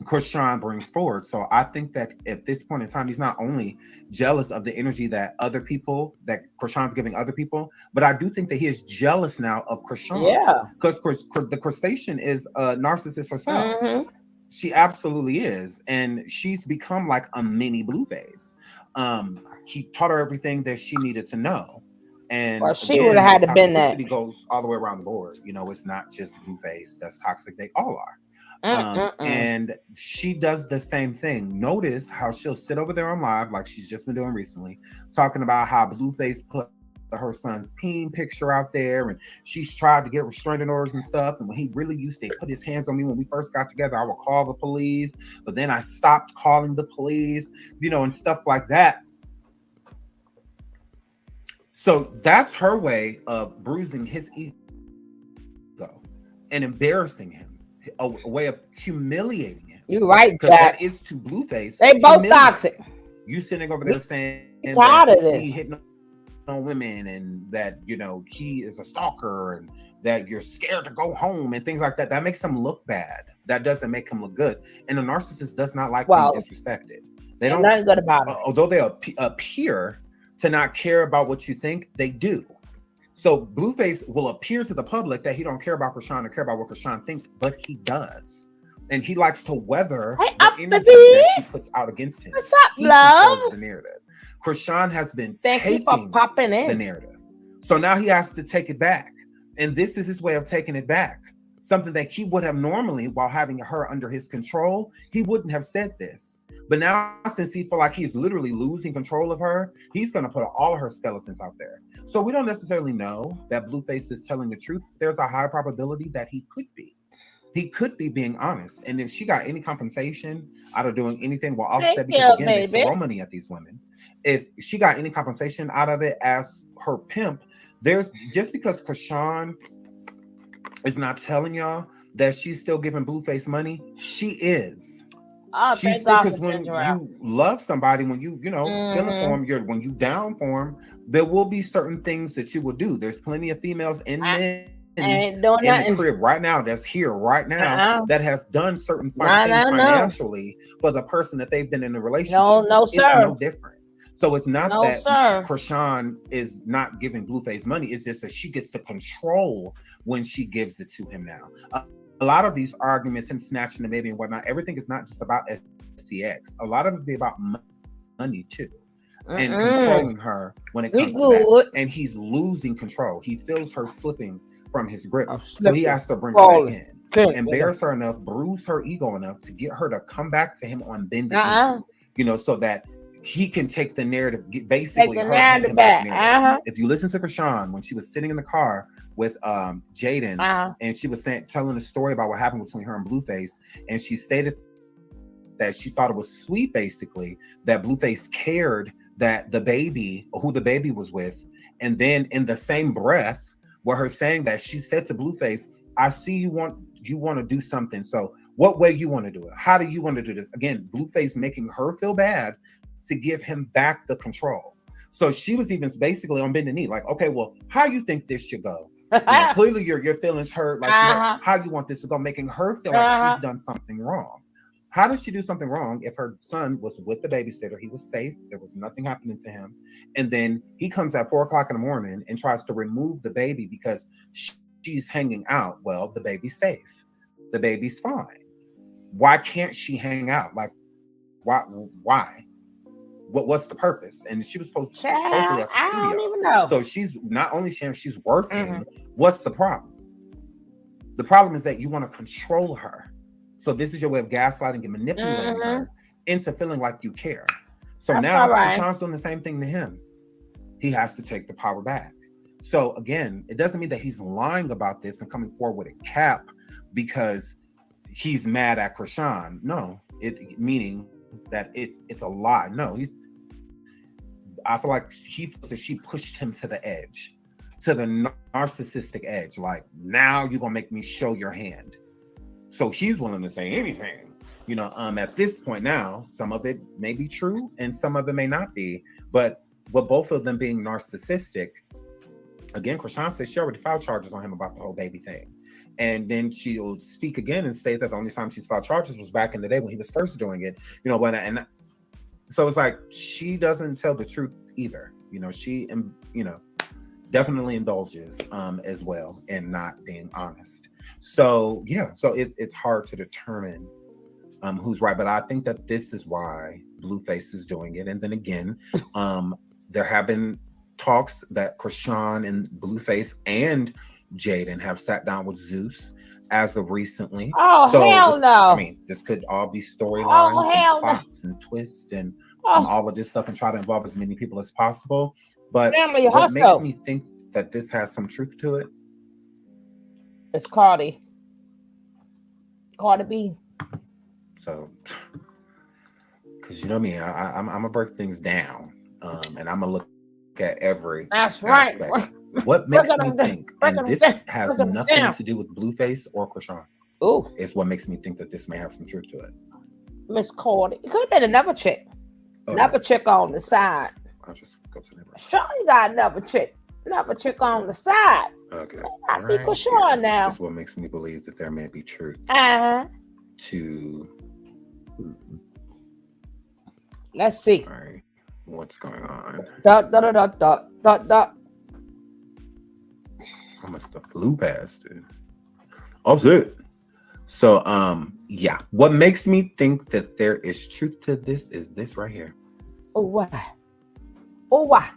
Chrisean brings forward. So I think that at this point in time, he's not only jealous of the energy that Chrisean's giving other people, but I do think that he is jealous now of Chrisean. Yeah, because the Chrisean is a narcissist herself. She absolutely is, and she's become like a mini Blueface. He taught her everything that she needed to know, and she would have had to been that. Goes all the way around the board. It's not just Blueface that's toxic; they all are. And she does the same thing. Notice how she'll sit over there on live, like she's just been doing recently, talking about how Blueface put her son's peen picture out there, and she's tried to get restraining orders and stuff. And when he really used to put his hands on me when we first got together, I would call the police, but then I stopped calling the police, and stuff like that. So that's her way of bruising his ego and embarrassing him, a way of humiliating him. You're right, because Jack. that is to Blueface. They both toxic. You sitting over there saying tired of that this. he hitting on women, and that he is a stalker, and that you're scared to go home and things like that. That makes him look bad. That doesn't make him look good. And a narcissist does not like being disrespected. They don't. Nothing good about it. Although they appear to not care about what you think, they do. So Blueface will appear to the public that he don't care about Chrisean or care about what Chrisean thinks, but he does. And he likes to weather the energy that she puts out against him. What's up, love? The narrative. Chrisean has been taking the narrative. So now he has to take it back. And this is his way of taking it back. Something that he would have normally, while having her under his control, he wouldn't have said this. But now, since he feels like he's literally losing control of her, he's going to put all of her skeletons out there. So we don't necessarily know that Blueface is telling the truth. There's a high probability that he could be. He could be being honest. And if she got any compensation out of doing anything, well, Offset, because again, they throw money at these women. If she got any compensation out of it as her pimp, there's just because Chrisean is not telling y'all that she's still giving Blueface money, she is. She's still, because when you love somebody, when you feeling for him, when you down for him, there will be certain things that you will do. There's plenty of females and men in the crib right now, that's here right now, that has done certain things financially for the person that they've been in a relationship. No, sir. It's no different. So it's not that Chrisean is not giving Blueface money. It's just that she gets to control when she gives it to him now. A lot of these arguments, him snatching the baby and whatnot, everything is not just about SCX. A lot of it be about money too. And controlling her when it comes to that. And he's losing control. He feels her slipping from his grip. So he has to bring her back in. Embarrass her enough, bruise her ego enough to get her to come back to him on bended knee, so that he can take the narrative, basically her narrative back. If you listen to Chrisean when she was sitting in the car with Jaden, and she was telling a story about what happened between her and Blueface, and she stated that she thought it was sweet, basically, that Blueface cared that the baby, who the baby was with, and then in the same breath, where her saying that, she said to Blueface, "I see you want to do something. So what way you want to do it? How do you want to do this?" Again, Blueface making her feel bad to give him back the control. So she was even basically on bended knee, like, okay, well, how you think this should go? Clearly your feelings hurt, like how you want this to go, making her feel like she's done something wrong. How does she do something wrong if her son was with the babysitter? He was safe. There was nothing happening to him. And then he comes at 4:00 in the morning and tries to remove the baby because she's hanging out. Well, the baby's safe. The baby's fine. Why can't she hang out? Like, why? What's the purpose? And she was supposed to at the I studio. don't even know. So she's not only sharing, she's working. What's the problem? The problem is that you want to control her. So this is your way of gaslighting and manipulating her into feeling like you care. So now Chrisean's doing the same thing to him. He has to take the power back. So again, it doesn't mean that he's lying about this and coming forward with a cap because he's mad at Chrisean. No, meaning that it's a lie. No, I feel like he feels that she pushed him to the edge, to the narcissistic edge. Like, now you're gonna make me show your hand. So he's willing to say anything, at this point now. Some of it may be true and some of it may not be, but with both of them being narcissistic, again, Chrisean says she already filed charges on him about the whole baby thing. And then she'll speak again and state that the only time she's filed charges was back in the day when he was first doing it, and so it's like, she doesn't tell the truth either. She, definitely indulges as well in not being honest. So yeah, so it's hard to determine who's right, but I think that this is why Blueface is doing it. And then again, there have been talks that Chrisean and Blueface and Jaden have sat down with Zeus as of recently. Oh, hell no. I mean, this could all be storylines Oh, hell and no. plots and twists and Oh, all of this stuff, and try to involve as many people as possible. But family what makes hustle. me think that this has some truth to it? It's Cardi. Cardi B. So, because you know me, I'm gonna break things down, and I'm gonna look at every That's right. aspect. What makes Break me it down. think, Break and it this down. has Break it nothing down. to do with Blueface or Chrisean, Ooh, is what makes me think that this may have some truth to it. Miss Cardi. It could have been another chick. Oh, Another no. chick on the side. I'll just go to the neighbor. Sure, you got another chick. Another chick on the side. Okay. I think for sure now. That's what makes me believe that there may be truth Uh-huh. to. Let's see. All right, what's going on? Dot, dot, dot, dot, dot, dot. I must have flew past it. Opposite. So, yeah. What makes me think that there is truth to this is this right here. Oh, why? Oh, why?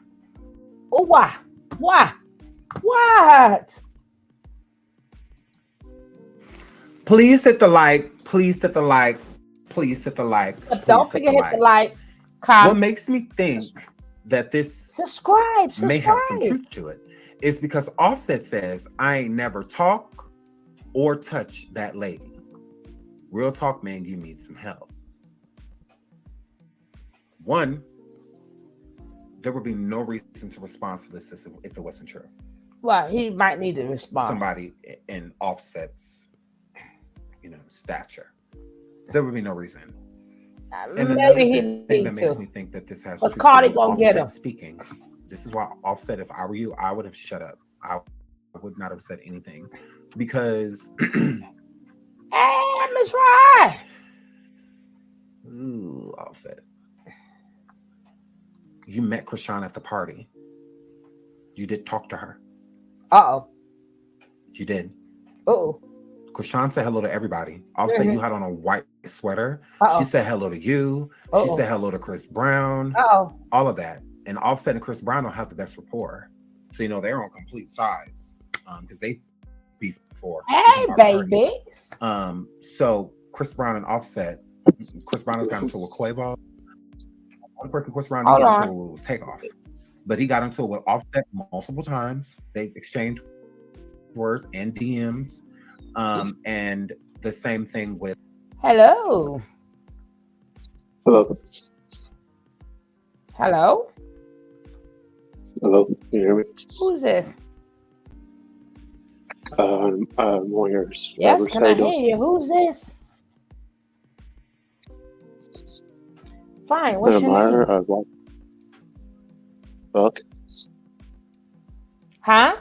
Oh, why? Why? What? Please hit the like. Please hit the like. Please hit the like. Don't forget hit the like. Comment. What makes me think that this Subscribe. may have some truth to it is because Offset says, I ain't never talk or touch that lady. Real talk, man, you need some help. One, there would be no reason to respond to this if it wasn't true. Well, he might need to respond. Somebody in Offset's, stature. There would be no reason. And Maybe he thing that needs makes to. me think that this has Because truth Cardi to gonna get Offset him. speaking. This is why Offset, if I were you, I would have shut up. I would not have said anything because Hey, Miss Rye. ooh, Offset. You met Chrisean at the party. You did talk to her. Uh-oh. You did. Uh-oh. Chrisean said hello to everybody. Offset, you had on a white sweater. Uh-oh. She said hello to you. Uh-oh. She said hello to Chris Brown. Uh-oh. All of that. And Offset and Chris Brown don't have the best rapport. So, they're on complete sides because they beefed before. Hey, babies. So Chris Brown and Offset, Chris Brown has gotten into a Quavo. One person Chris Brown didn't get into was Takeoff. But he got into it with Offset multiple times. They exchanged words and DMs. And the same thing with Hello. Hello. Hello. Hello. Can you hear me? Who's this? Warriors. Yes, can I hear you? Who's this? Fine. What's your name? Buck. Huh?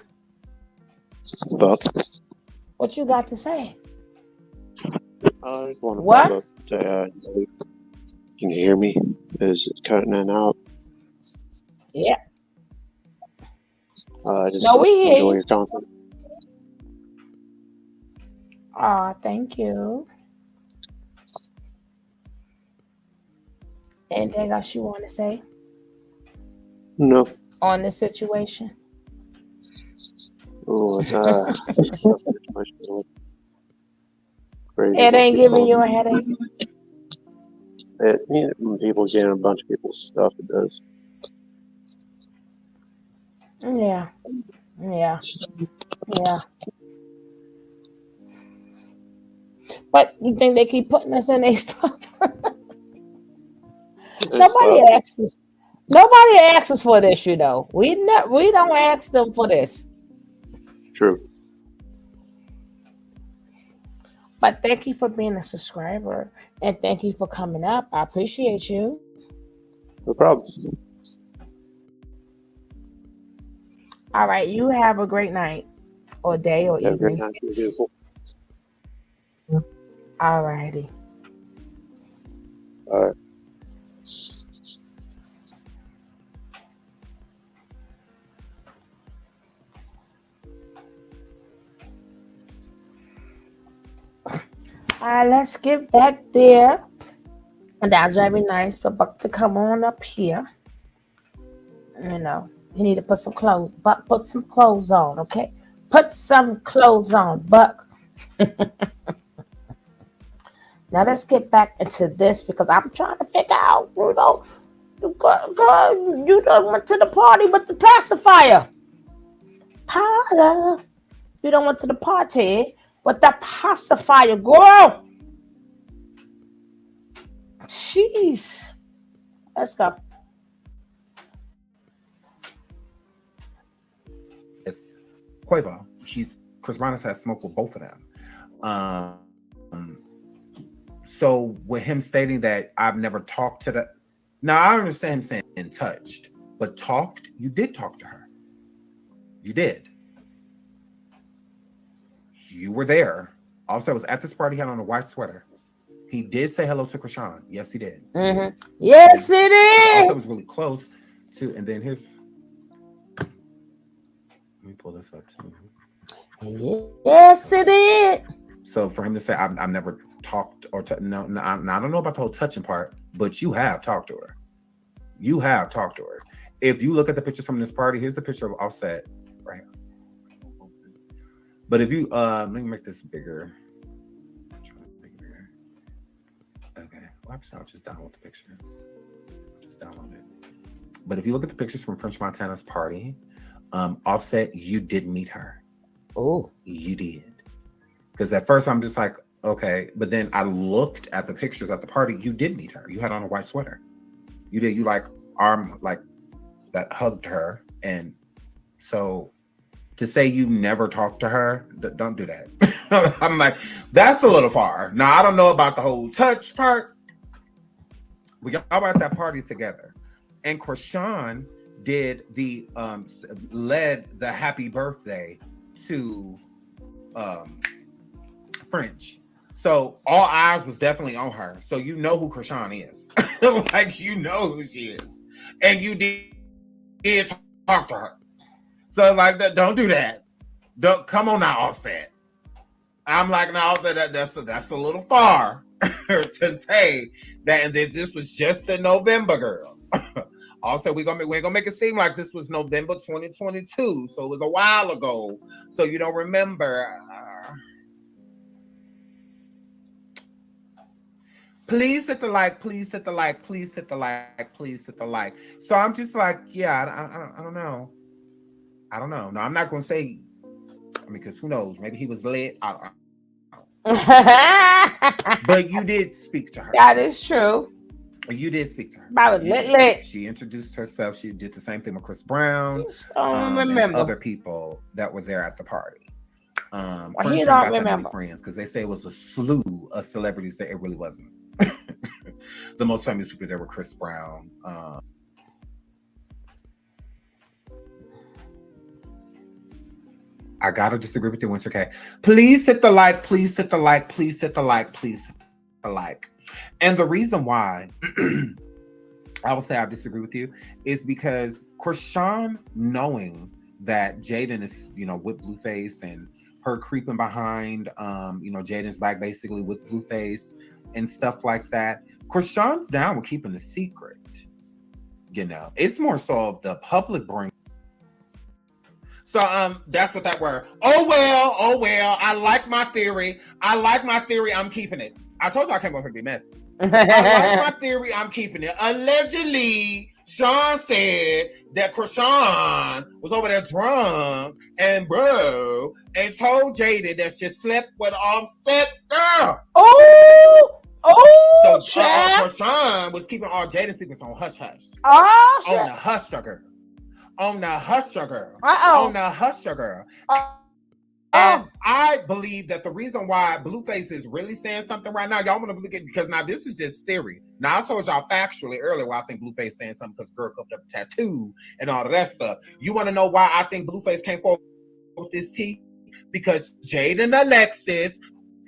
Buck. What you got to say? I just want to What? follow up. Can you hear me? Is it cutting in and out? Yeah. I just No, we hear enjoy you. your content. Oh, thank you. Anything else you want to say No. on this situation? Oh, it's crazy. It ain't giving you a headache. When people get a bunch of people's stuff, it does. Yeah. Yeah. Yeah. But you think they keep putting us in their stuff? Nobody asks us. Nobody asks us for this, We don't ask them for this. True. But thank you for being a subscriber and thank you for coming up. I appreciate you. No problem. All right, you have a great night or day or Have a great evening. night. You're beautiful. All righty. All right. Let's get back there. And that's very nice for Buck to come on up here. You need to put some clothes. Buck, put some clothes on, okay? Put some clothes on, Buck. Now let's get back into this because I'm trying to figure out, girl, you done went to the party with the pacifier. Potter, you done went to the party with the pacifier, girl. Jeez. Let's go. It's Quavo. Chris Brown has had smoke with both of them. So with him stating that I've never talked to the, now I understand him saying touched, but talked, you did talk to her. You did. You were there. Also, I was at this party, he had on a white sweater. He did say hello to Chrisean. Yes, he did. Mm-hmm. Yes, it is. Also, was really close to, and then here's, let me pull this up too. Yes, it is. So for him to say, I've never talked or no, I don't know about the whole touching part, but you have talked to her. You have talked to her. If you look at the pictures from this party, here's a picture of Offset right here. But if you let me make this bigger. Okay, well, actually, I'll just download the picture. Just download it. But if you look at the pictures from French Montana's party, Offset, you did meet her. Oh, you did. Because at first I'm just like, okay, but then I looked at the pictures at the party. You did meet her. You had on a white sweater. You did. You like arm like that hugged her, and so to say you never talked to her, don't do that. I'm like, that's a little far. Now I don't know about the whole touch part. We all were at that party together, and Chrisean did the led the happy birthday to French. So all eyes was definitely on her. So you know who Chrisean is. Like you know who she is. And you did talk to her. So like that, don't do that. Don't come on now, Offset. I'm like, no, that's a little far to say that, and that this was just a November girl. Also, we're gonna make it seem like this was November 2022, so it was a while ago. So you don't remember. Please hit the like. Please hit the like. Please hit the like. Please hit the like. So I'm just like, yeah, I don't know. I don't know. No, I'm not gonna say. I mean, because who knows? Maybe he was lit. But you did speak to her. That is true. You did speak to her. I was lit. She introduced herself. She did the same thing with Chris Brown. Remember and other people that were there at the party. He don't remember friends because they say it was a slew of celebrities that it really wasn't. The most famous people there were Chris Brown. I gotta disagree with you, Winter K. Please hit the like. Please hit the like. Please hit the like. Please hit the like. And the reason why I will say I disagree with you is because Chrisean, knowing that Jaden is, with Blueface and her creeping behind, Jaden's back basically with Blueface and stuff like that. Chrisean's down with keeping the secret. It's more so of the public bring. So that's what that word. Oh well. I like my theory. I'm keeping it. I told you I came over here to be messy. I like my theory. I'm keeping it. Allegedly, Sean said that Chrisean was over there drunk and told Jaden that she slept with Offset girl. So Chrisean was keeping all Jaden secrets on hush hush. On the hush girl. On the hustler girl. On the hustler girl. And I believe that the reason why Blueface is really saying something right now, y'all want to look at, because now this is just theory. Now I told y'all factually earlier why I think Blueface saying something because girl covered up a tattoo and all of that stuff. You want to know why I think Blueface came forward with this tea? Because Jaden, Alexis,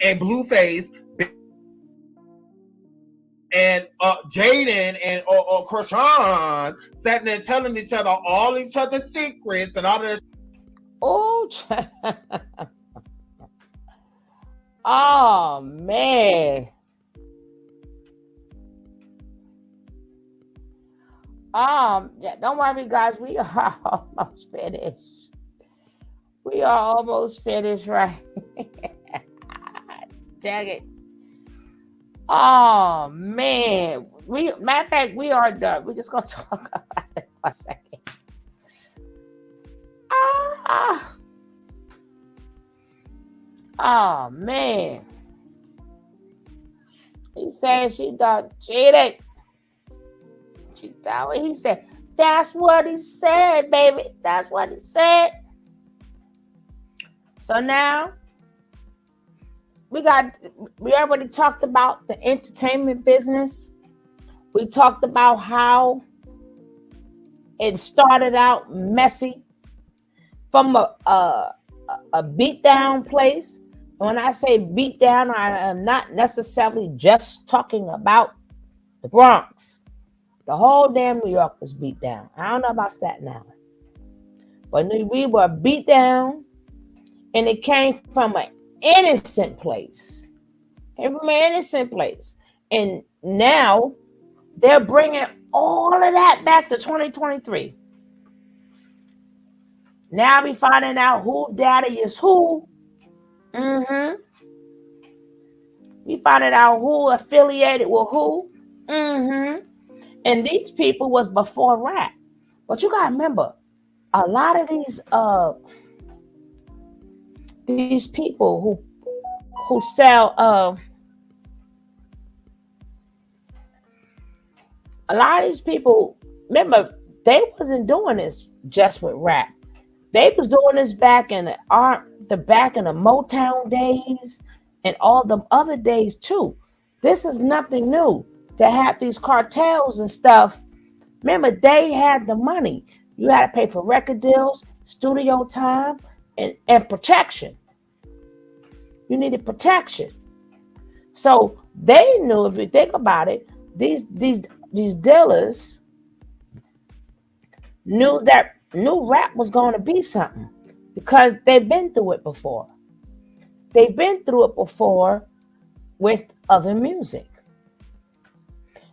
and Blueface and Jaden and Chrisean sitting there telling each other all each other's secrets and all of that. Oh man. Yeah, don't worry, guys. We are almost finished. Right? Jagged. Oh man. Matter of fact, we are done. We're just gonna talk about it for a second. Oh man. He said she done cheated. She told me, he said, that's what he said, baby. That's what he said. So now we already talked about the entertainment business. We talked about how it started out messy from a beatdown place. When I say beatdown, I am not necessarily just talking about the Bronx. The whole damn New York was beat down. I don't know about Staten Island, but we were beat down, and it came from an innocent place. Came from an innocent place, and now they're bringing all of that back to 2023. Now we finding out who daddy is who. We finding out who affiliated with who. And these people was before rap. But you gotta remember, a lot of these people who sell a lot of these people, remember, they wasn't doing this just with rap. They was doing this back in the Motown days and all the other days too. This is nothing new to have these cartels and stuff. Remember, they had the money. You had to pay for record deals, studio time, and protection. You needed protection. So they knew, if you think about it, these dealers knew rap was going to be something because they've been through it before. They've been through it before with other music.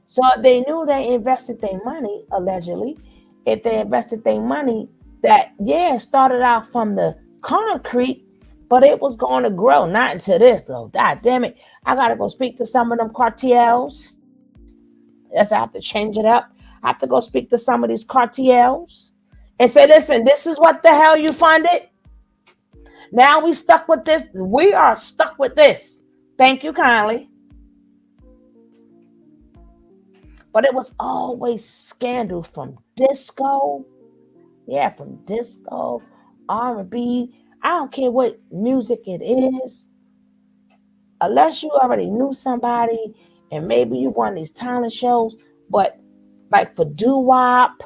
So they knew they invested their money, allegedly. If they invested their money, that, it started out from the concrete, but it was going to grow. Not into this, though. God damn it. I got to go speak to some of them cartels. Yes, I have to change it up. I have to go speak to some of these cartels and say, listen, this is what the hell you funded. Now we stuck with this. We are stuck with this. Thank you kindly. But it was always scandal from disco. Yeah, from disco, R&B. I don't care what music it is. Unless you already knew somebody and maybe you won these talent shows. But like for doo-wop,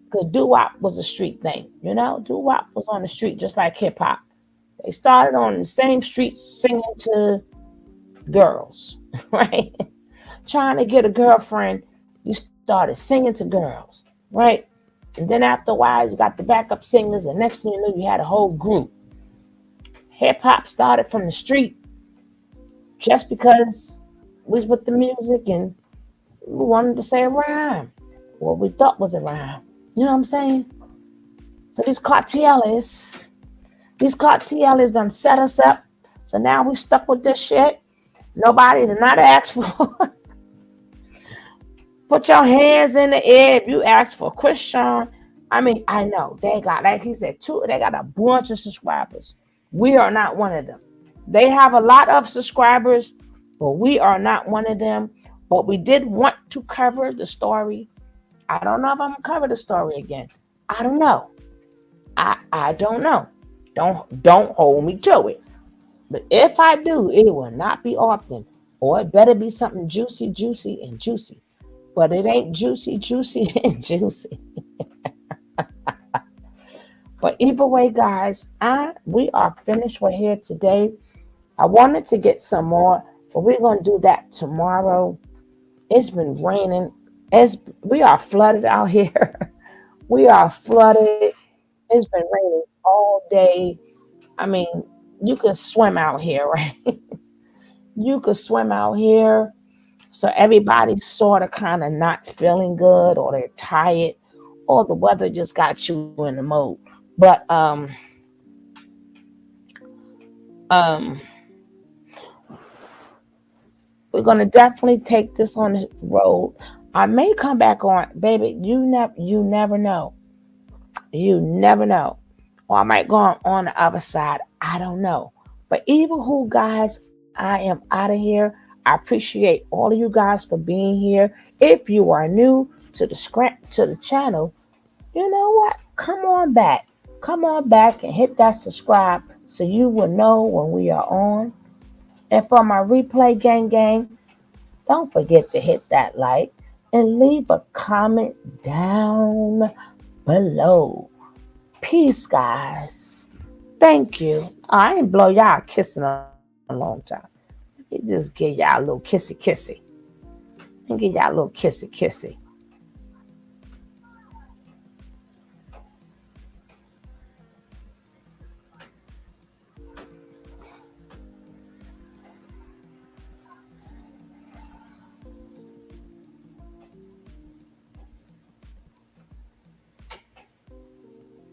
because doo-wop was a street thing. You know, doo-wop was on the street just like hip-hop. They started on the same streets singing to girls, right? Trying to get a girlfriend, you started singing to girls, right? And then after a while, you got the backup singers, and next thing you knew, you had a whole group. Hip-hop started from the street just because we was with the music and we wanted to say a rhyme. What we thought was a rhyme. You know what I'm saying? So these cartelists done set us up. So now we stuck with this shit. Nobody did not ask for. Put your hands in the air if you ask for Chrisean. I mean, I know they got, like he said, they got a bunch of subscribers. We are not one of them. They have a lot of subscribers, but we are not one of them. But we did want to cover the story. I don't know if I'm gonna cover the story again. I don't know. I don't know. Don't hold me to it. But if I do, it will not be often. Or it better be something juicy, and juicy. But it ain't juicy, and juicy. But either way, guys, we are finished. We're here today. I wanted to get some more, but we're going to do that tomorrow. It's been raining. We are flooded out here. We are flooded. It's been raining all day. I mean, you can swim out here, right? You could swim out here. So everybody's sort of kind of not feeling good, or they're tired, or the weather just got you in the mood. But We're gonna definitely take this on the road. I may come back on, baby. You never know. You never know. Or I might go on the other side. I don't know. But even who, guys, I am out of here. I appreciate all of you guys for being here. If you are new to the channel, you know what? Come on back. Come on back and hit that subscribe so you will know when we are on. And for my replay gang, don't forget to hit that like and leave a comment down below. Peace, guys. Thank you. I ain't blow y'all kissing a long time. Let me just give y'all a little kissy. And give y'all a little kissy.